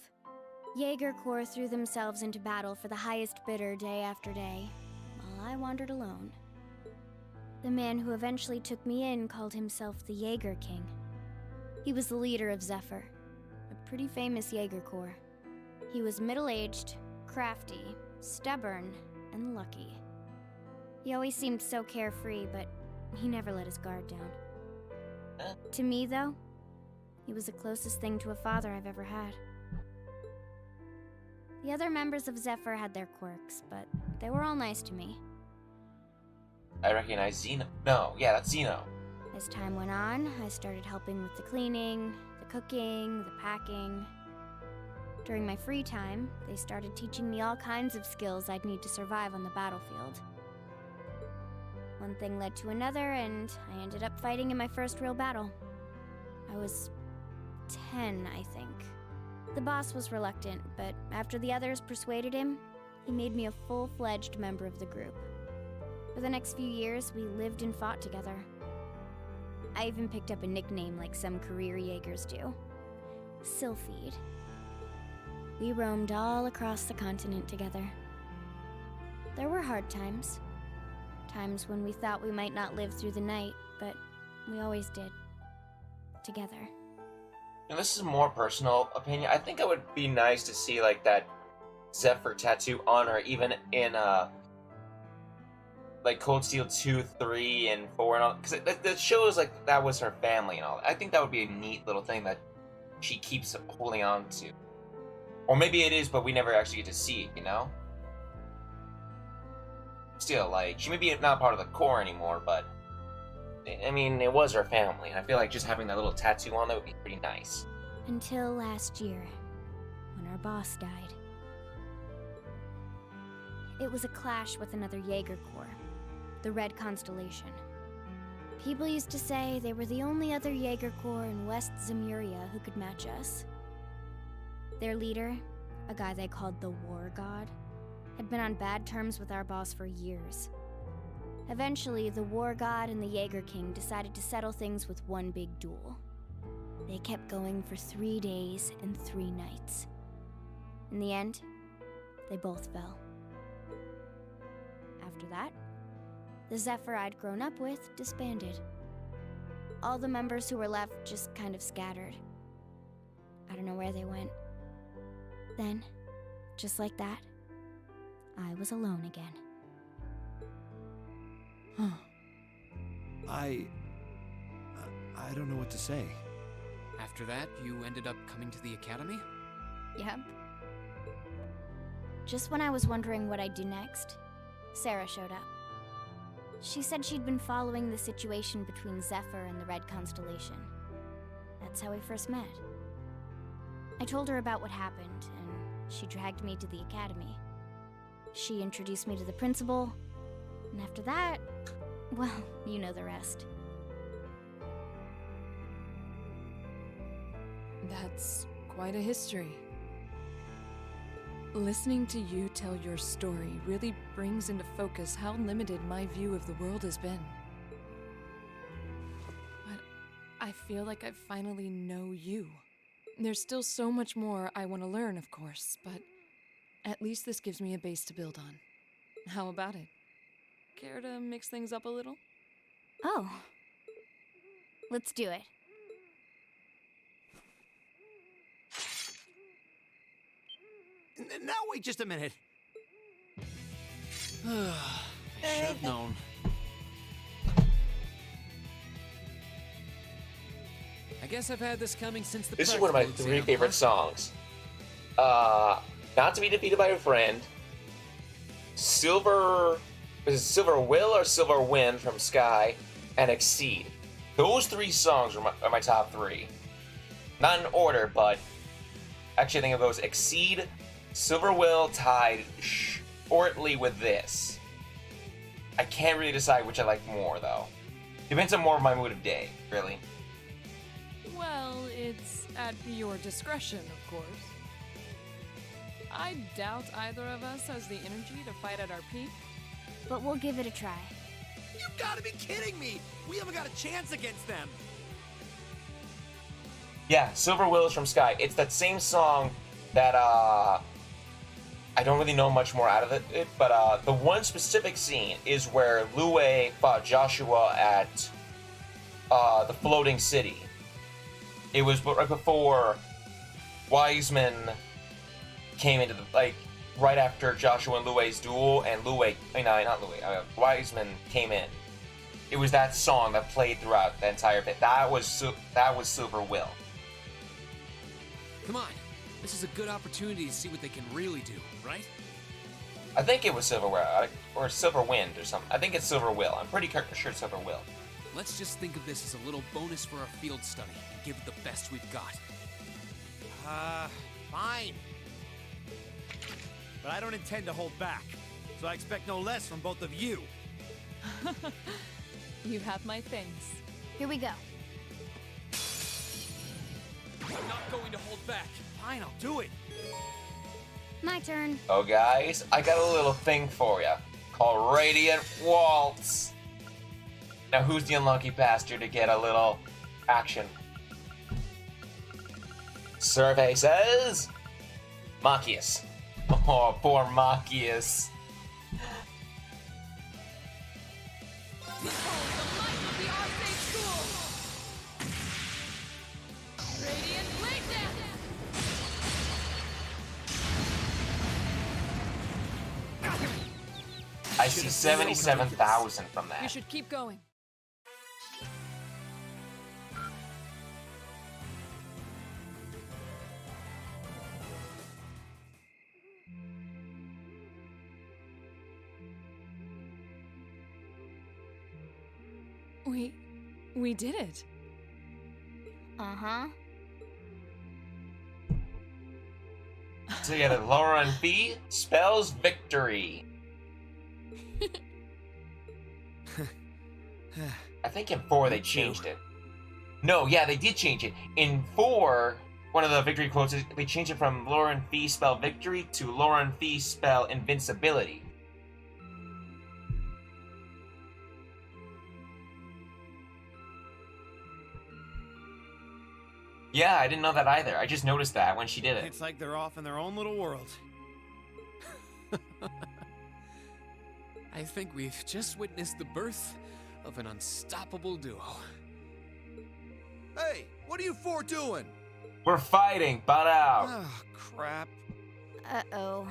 B: Jaeger corps threw themselves into battle for the highest bidder day after day, while I wandered alone. The man who eventually took me in called himself the Jaeger King. He was the leader of Zephyr, a pretty famous Jaeger corps. He was middle-aged, crafty, stubborn, and lucky. He always seemed so carefree, but he never let his guard down. To me, though, he was the closest thing to a father I've ever had. The other members of Zephyr had their quirks, but they were all nice to me.
A: I recognize Zeno. No, yeah, that's Zeno.
B: As time went on, I started helping with the cleaning, the cooking, the packing. During my free time, they started teaching me all kinds of skills I'd need to survive on the battlefield. One thing led to another, and I ended up fighting in my first real battle. I was 10, I think. The boss was reluctant, but after the others persuaded him, he made me a full-fledged member of the group. For the next few years, we lived and fought together. I even picked up a nickname like some career Jaegers do. Sylphide. We roamed all across the continent together. There were hard times. Times when we thought we might not live through the night, but we always did. Together.
A: And this is a more personal opinion. I think it would be nice to see like that Zephyr tattoo on her, even in like Cold Steel 2, 3, and 4, and all. Because it shows like that was her family and all. I think that would be a neat little thing that she keeps holding on to. Or maybe it is, but we never actually get to see it, you know? Still, like, she may be not part of the Corps anymore, but I mean, it was her family. I feel like just having that little tattoo on there would be pretty nice.
B: Until last year, when our boss died. It was a clash with another Jaeger corps, the Red Constellation. People used to say they were the only other Jaeger corps in West Zemuria who could match us. Their leader, a guy they called the War God, had been on bad terms with our boss for years. Eventually, the War God and the Jaeger King decided to settle things with one big duel. They kept going for 3 days and 3 nights. In the end, they both fell. after that. The Zephyr I'd grown up with disbanded. All the members who were left just kind of scattered. I don't know where they went. Then, just like that, I was alone again.
H: I don't know what to say.
G: After that, you ended up coming to the academy?
B: Yep. Just when I was wondering what I'd do next, Sarah showed up. She said she'd been following the situation between Zephyr and the Red Constellation. That's how we first met. I told her about what happened, and she dragged me to the academy. She introduced me to the principal, and after that, well, you know the rest.
C: That's quite a history. Listening to you tell your story really brings into focus how limited my view of the world has been. But I feel like I finally know you. There's still so much more I want to learn, of course, but at least this gives me a base to build on. How about it? Care to mix things up a little?
B: Oh. Let's do it.
D: Now wait just a minute.
G: I should have known. I guess I've had this coming since the
A: This is one of my
G: practical
A: three
G: exam,
A: favorite
G: huh?
A: songs. Not to be defeated by a friend. Silver Will or Silver Wind from Sky, and Exceed. Those three songs are my top three. Not in order, but actually I think of those Exceed, Silver Will tied shortly with this. I can't really decide which I like more though. Depends on more of my mood of day, really.
C: Well, it's at your discretion, of course. I doubt either of us has the energy to fight at our peak.
B: But we'll give it a try.
D: You gotta be kidding me! We haven't got a chance against them!
A: Yeah, Silver Will is from Sky. It's that same song that, I don't really know much more out of it, but the one specific scene is where Lue fought Joshua at the floating city. It was right before Wiseman came into the, right after Joshua and Lue's duel, and Wiseman came in. It was that song that played throughout the entire bit. That was Silver Will.
G: Come on, this is a good opportunity to see what they can really do, right?
A: I think it was Silver Will, or Silver Wind or something. I think it's Silver Will. I'm pretty sure it's Silver Will.
G: Let's just think of this as a little bonus for our field study and give it the best we've got.
D: Fine. But I don't intend to hold back, so I expect no less from both of you.
C: You have my thanks.
B: Here we go.
G: I'm not going to hold back.
D: Fine, I'll do it.
B: My turn.
A: Oh, guys, I got a little thing for you called Radiant Waltz. Now, who's the unlucky bastard to get a little action? Survey says Machias. Oh, poor Machias. I see 77,000 from
C: You
A: that.
C: should keep going. We did it.
B: Uh-huh.
A: Together, Laura and Fee spells victory. I think in 4 they changed it. No, yeah, they did change it. In 4, one of the victory quotes is they changed it from Laura and Fee spell victory to Laura and Fee spell invincibility. Yeah, I didn't know that either. I just noticed that when she did it.
D: It's like they're off in their own little world.
G: I think we've just witnessed the birth of an unstoppable duo.
H: Hey, what are you four doing?
A: We're fighting, butt out.
H: Ah, crap.
B: Uh-oh.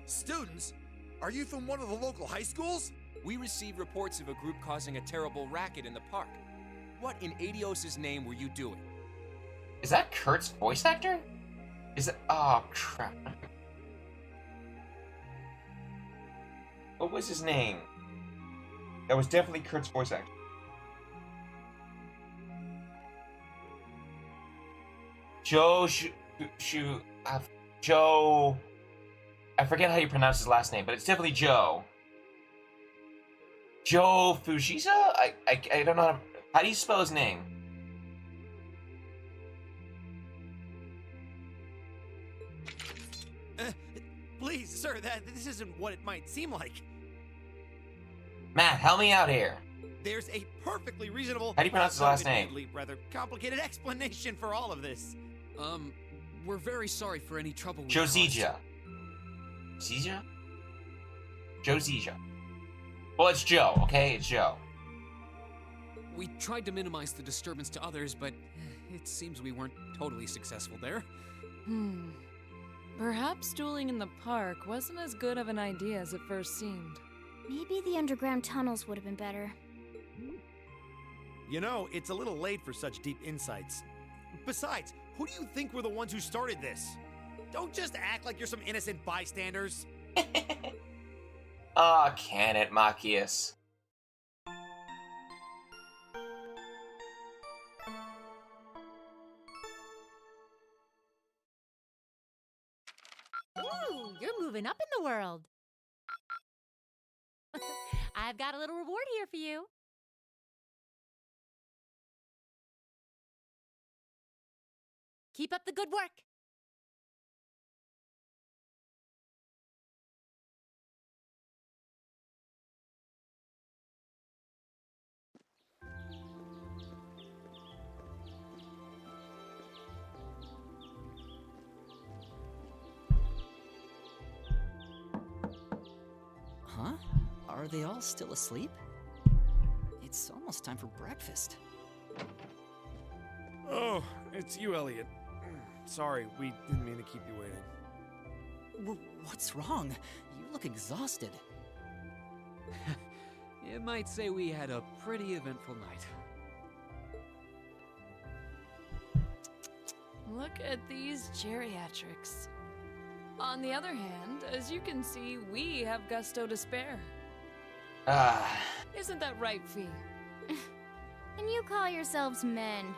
H: Students, are you from one of the local high schools?
L: We received reports of a group causing a terrible racket in the park. What in Adios' name were you doing?
A: Is that Kurt's voice actor? Is it? Oh, crap. What was his name? That was definitely Kurt's voice actor. Joe. I forget how you pronounce his last name, but it's definitely Joe. Joe Fujita? I don't know how do you spell his name?
D: Please, sir, this isn't what it might seem like.
A: Matt, help me out here.
D: There's a perfectly reasonable...
A: How do you pronounce his last name?
D: admittedly rather complicated explanation for all of this.
G: We're very sorry for any trouble we caused.
A: Josija. Zija? Josija. Well, it's Joe, okay? It's Joe.
G: We tried to minimize the disturbance to others, but it seems we weren't totally successful there.
C: Perhaps dueling in the park wasn't as good of an idea as it first seemed.
B: Maybe the underground tunnels would have been better.
D: You know, it's a little late for such deep insights. Besides, who do you think were the ones who started this? Don't just act like you're some innocent bystanders.
A: Ah, can it, Machias?
M: Ooh, you're moving up in the world. I've got a little reward here for you. Keep up the good work.
E: Huh? Are they all still asleep? It's almost time for breakfast.
D: Oh, it's you, Elliot. Sorry, we didn't mean to keep you waiting.
E: What's wrong? You look exhausted.
G: You might say we had a pretty eventful night.
C: Look at these geriatrics. On the other hand, as you can see, we have gusto to spare.
A: Ah.
C: Isn't that right, Fee?
B: And you call yourselves men.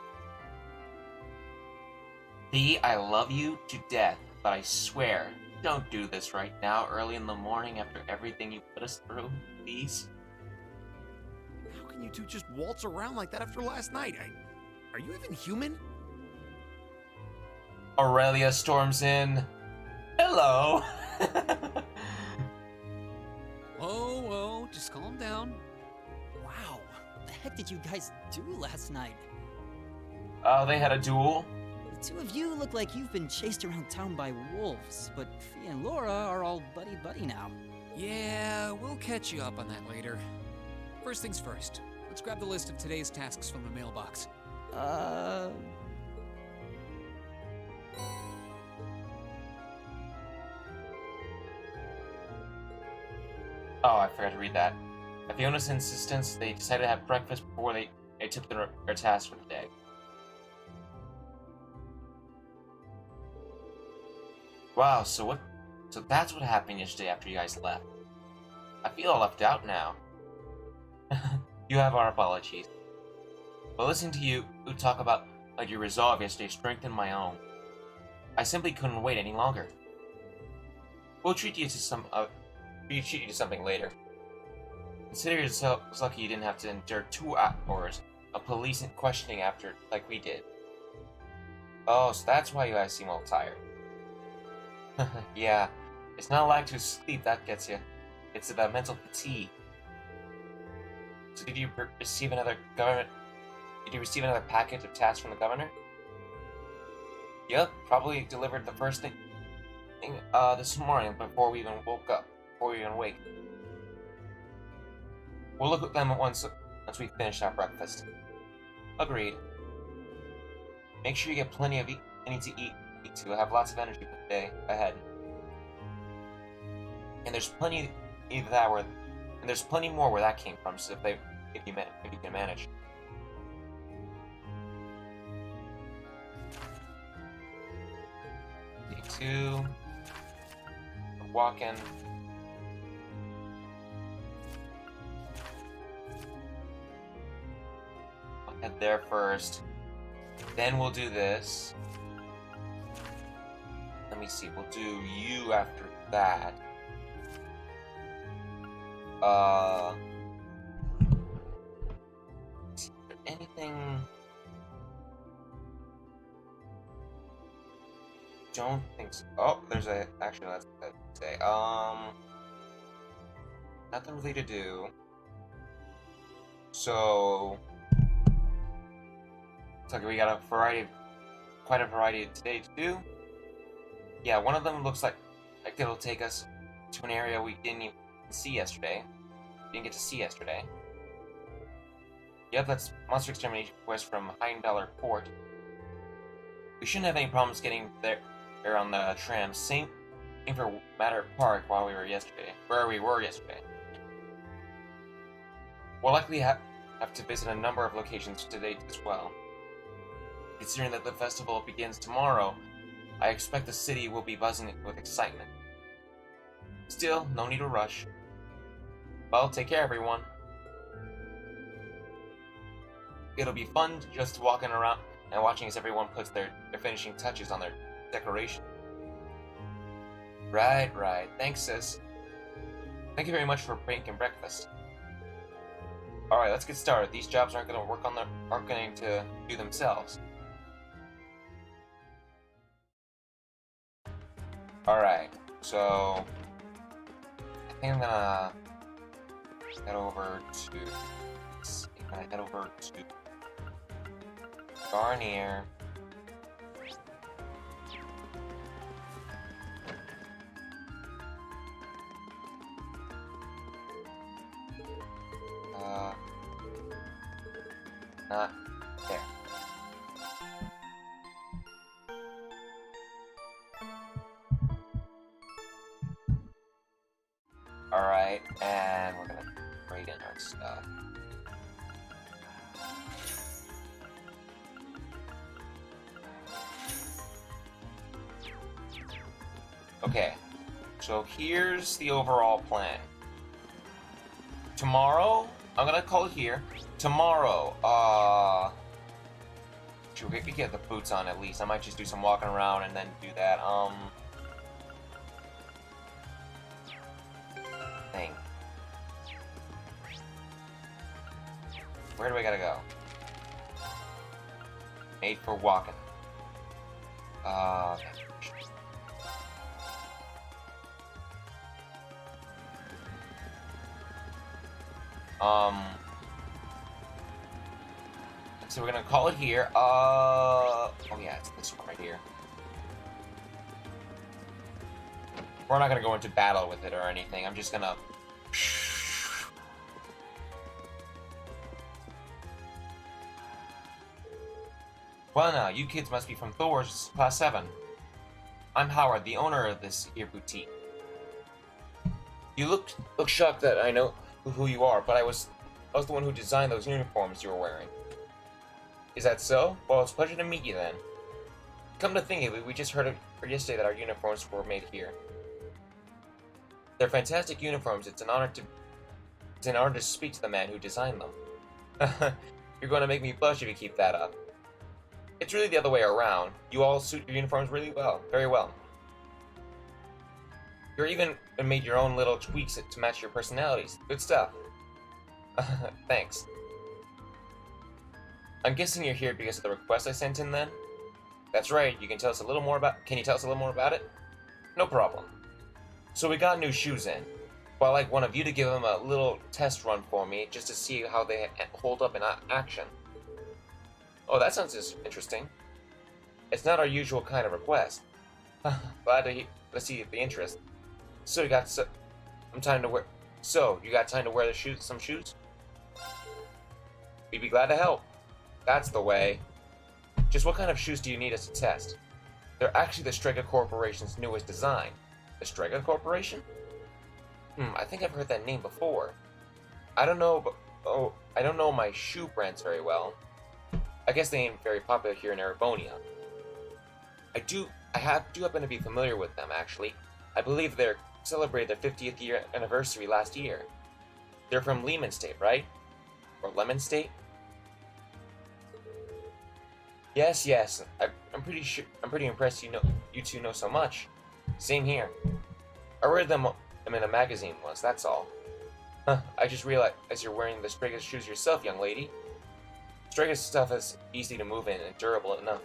A: Fee, I love you to death, but I swear, don't do this right now, early in the morning after everything you put us through, please.
D: How can you two just waltz around like that after last night? Are you even human?
A: Aurelia storms in. Hello.
G: Whoa, just calm down.
E: Wow, what the heck did you guys do last night?
A: They had a duel.
E: The two of you look like you've been chased around town by wolves, but Fee and Laura are all buddy-buddy now.
G: Yeah, we'll catch you up on that later. First things first, let's grab the list of today's tasks from the mailbox.
A: Oh, I forgot to read that. At Fiona's insistence, they decided to have breakfast before they took their task for the day. Wow, so that's what happened yesterday after you guys left. I feel left out now. You have our apologies. But listening to you talk about your resolve yesterday strengthened my own. I simply couldn't wait any longer. We'll treat you to something later. Consider yourselves lucky you didn't have to endure 2 hours of police questioning after like we did. Oh, so that's why you guys seem all tired. Yeah, it's not a lack of sleep that gets you. It's the mental fatigue. So did you receive another package of tasks from the governor? Yep, probably delivered the first thing this morning before we even woke up. Before we even wake. We'll look at them once we finish our breakfast. Agreed. Make sure you get plenty to eat to have lots of energy for the day ahead. And there's plenty more where that came from. So if you can manage. Day 2. We're walking. I'll head there first. Then we'll do this. Let me see. We'll do you after that. Is there anything? Don't think so. Oh, there's a. Actually, let's say. Nothing really to do. So. Looks like we got quite a variety today to do. Yeah, one of them looks like it'll take us to an area we didn't even see yesterday. Didn't get to see yesterday. Yep, that's monster extermination quest from $9 Port. We shouldn't have any problems getting there on the tram. Same thing for Matter Park where we were yesterday. We'll likely have to visit a number of locations today as well. Considering that the festival begins tomorrow, I expect the city will be buzzing with excitement. Still, no need to rush. Well, take care, everyone. It'll be fun just walking around and watching as everyone puts their finishing touches on their decoration. Right. Thanks, sis. Thank you very much for making breakfast. Alright, let's get started. These jobs aren't going to do themselves. Alright, so I think I'm gonna head over to Garnier. Not there. Alright, and we're gonna trade in our stuff. Okay, so here's the overall plan. Tomorrow, I'm gonna call it here. Tomorrow, should we get the boots on at least? I might just do some walking around and then do that. Thing. Where do I gotta go? Made for walking. Okay. So we're gonna call it here. Oh yeah, it's this one right here. We're not gonna go into battle with it or anything. I'm just gonna. Well now, you kids must be from Thor's Class 7. I'm Howard, the owner of this here boutique. You look shocked that I know who you are, but I was the one who designed those uniforms you were wearing. Is that so? Well, it's a pleasure to meet you then. Come to think of it, we just heard yesterday that our uniforms were made here. They're fantastic uniforms. It's an honor to speak to the man who designed them. You're going to make me blush if you keep that up. It's really the other way around. You all suit your uniforms really well, very well. You're even made your own little tweaks to match your personalities. Good stuff. Thanks. I'm guessing you're here because of the request I sent in then? That's right, can you tell us a little more about it? No problem. So we got new shoes in. Well, I'd like one of you to give them a little test run for me, just to see how they hold up in action. Oh, that sounds interesting. It's not our usual kind of request. Glad to see the interest. So you got time to wear the shoes? Some shoes? we'd be glad to help. That's the way. Just what kind of shoes do you need us to test? They're actually the Strega Corporation's newest design. The Strega Corporation? I think I've heard that name before. I don't know, but I don't know my shoe brands very well. I guess they ain't very popular here in Erebonia. I do happen to be familiar with them, actually. I believe they celebrated their 50th year anniversary last year. They're from Lehman State, right? Or Lemon State? Yes. I'm pretty impressed you two know so much. Same here. I read them in a magazine once, that's all. I just realized you're wearing the Strega shoes yourself, young lady. Strega's stuff is easy to move in and durable enough.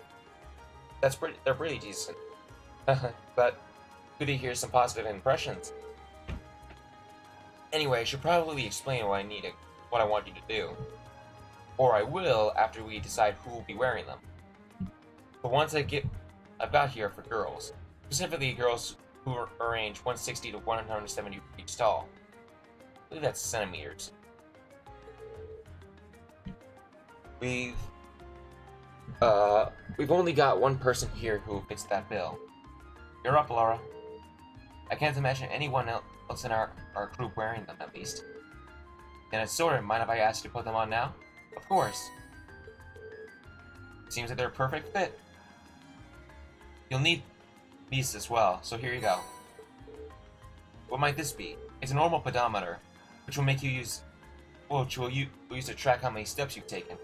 A: They're pretty decent. But good to hear some positive impressions. Anyway, I should probably explain what I want you to do. Or I will after we decide who will be wearing them. The ones I've got here for girls. Specifically girls who range 160 to 170 feet tall. I believe that's centimeters. We've only got one person here who fits that bill. You're up, Laura. I can't imagine anyone else in our group wearing them, at least. Then it's sorted. Mind if I ask you to put them on now? Of course. Seems that they're a perfect fit. You'll need these as well, so here you go. What might this be? It's a normal pedometer, which will use to track how many steps you've taken.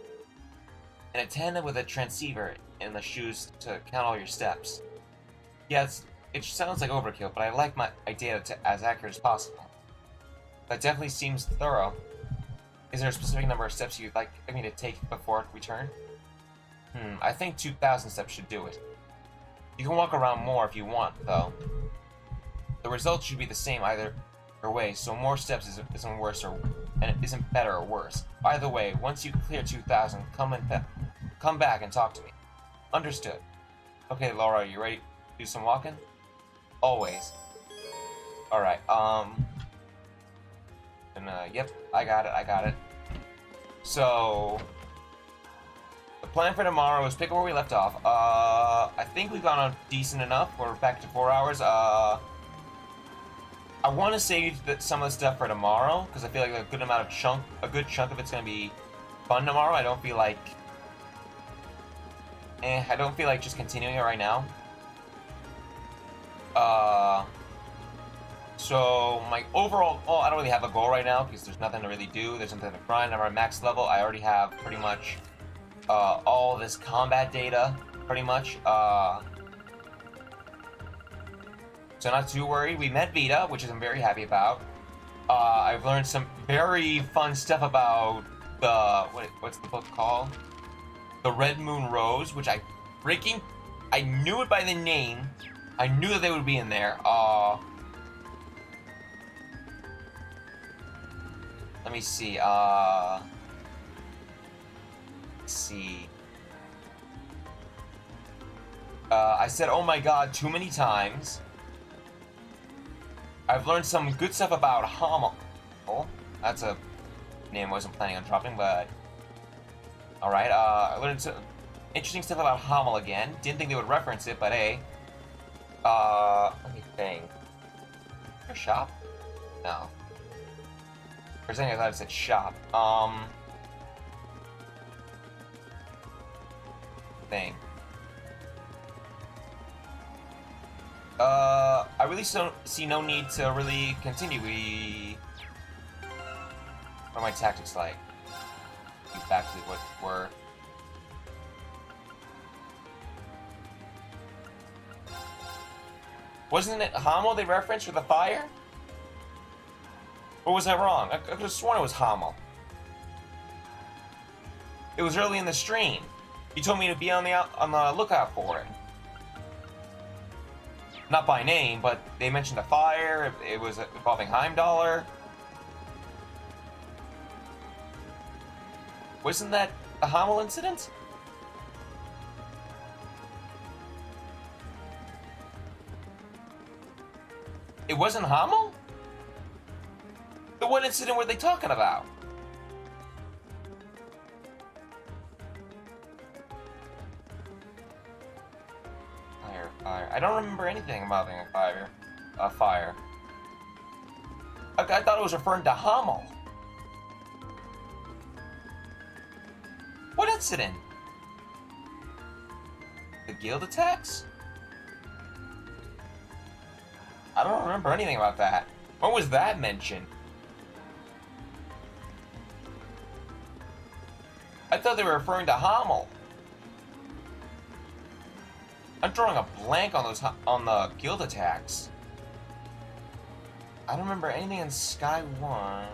A: And a tandem with a transceiver in the shoes to count all your steps. Yeah, it sounds like overkill, but I like my data as accurate as possible. That definitely seems thorough. Is there a specific number of steps you'd like me to take before return? I think 2,000 steps should do it. You can walk around more if you want, though. The results should be the same either way, so more steps isn't worse and it isn't better or worse. By the way, once you clear 2,000, come back and talk to me. Understood. Okay, Laura, you ready to do some walking? Always. Alright, yep, I got it. So, the plan for tomorrow is pick up where we left off. I think we've gone on decent enough. We're back to 4 hours. I want to save some of the stuff for tomorrow, because I feel like a good chunk of it's going to be fun tomorrow. I don't feel like just continuing it right now. So my overall, I don't really have a goal right now because there's nothing to really do. There's nothing to grind. I'm at max level. I already have pretty much all this combat data, pretty much. So not too worried. We met Vita, which I'm very happy about. I've learned some very fun stuff about what's the book called? The Red Moon Rose, which I knew it by the name. I knew that they would be in there. Let me see. Let's see. I said, "Oh my God," too many times. I've learned some good stuff about Hamel. That's a name I wasn't planning on dropping, but alright. I learned some interesting stuff about Hamel again. Didn't think they would reference it, but hey. Let me think. Is there a shop? No. For a second I thought it said shop. Thing. I really see no need to really continue. What are my tactics like? Get back to what were. Wasn't it Hamel they referenced for the fire? Or was I wrong? I could have sworn it was Hamel. It was early in the stream. You told me to be on the lookout for it. Not by name, but they mentioned a fire. It was involving Heimdallr. Wasn't that a Hamel incident? It wasn't Hamel? Then what incident were they talking about? I don't remember anything about being a fire. I thought it was referring to Hummel. What incident? The guild attacks? I don't remember anything about that. When was that mentioned? I thought they were referring to Hummel. I'm drawing a blank on the guild attacks. I don't remember anything in Sky 1.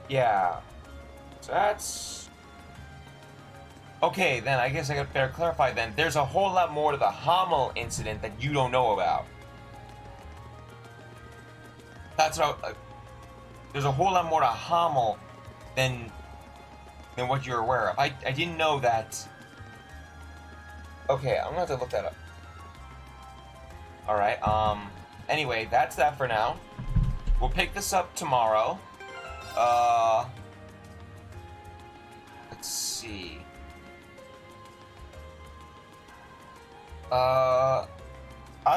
A: Yeah. So that's... Okay, then I guess I got better clarify then. There's a whole lot more to the Hummel incident that you don't know about. That's what there's a whole lot more to Hummel than what you're aware of. I didn't know that. Okay, I'm gonna have to look that up. Alright, anyway, that's that for now. We'll pick this up tomorrow. Let's see. I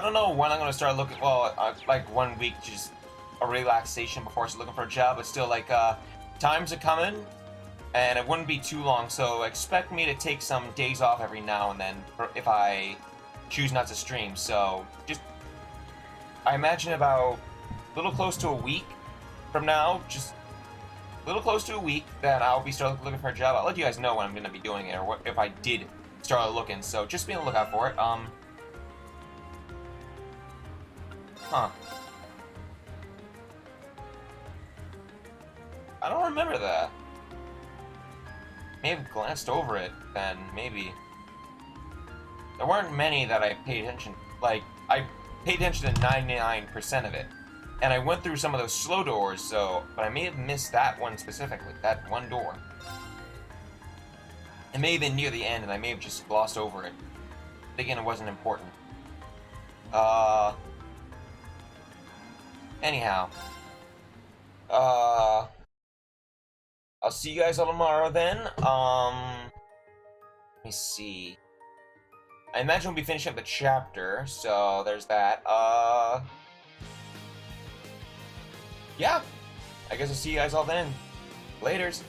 A: don't know when I'm gonna start looking. Well, like 1 week, just a relaxation before I start looking for a job. But still, like, times are coming, and it wouldn't be too long. So expect me to take some days off every now and then if I choose not to stream. So just, I imagine about a little close to a week from now, just a little close to a week, that I'll be start looking for a job. I'll let you guys know when I'm gonna be doing it, or what if I did start looking. So just be on the lookout for it. I don't remember that. May have glanced over it then, maybe. There weren't many that I paid attention. Like, I paid attention to 99% of it. And I went through some of those slow doors, so... But I may have missed that one specifically. That one door. It may have been near the end, and I may have just glossed over it, thinking it wasn't important. Anyhow. I'll see you guys all tomorrow then. Let me see. I imagine we'll be finishing up the chapter, so there's that. Yeah. I guess I'll see you guys all then. Laters.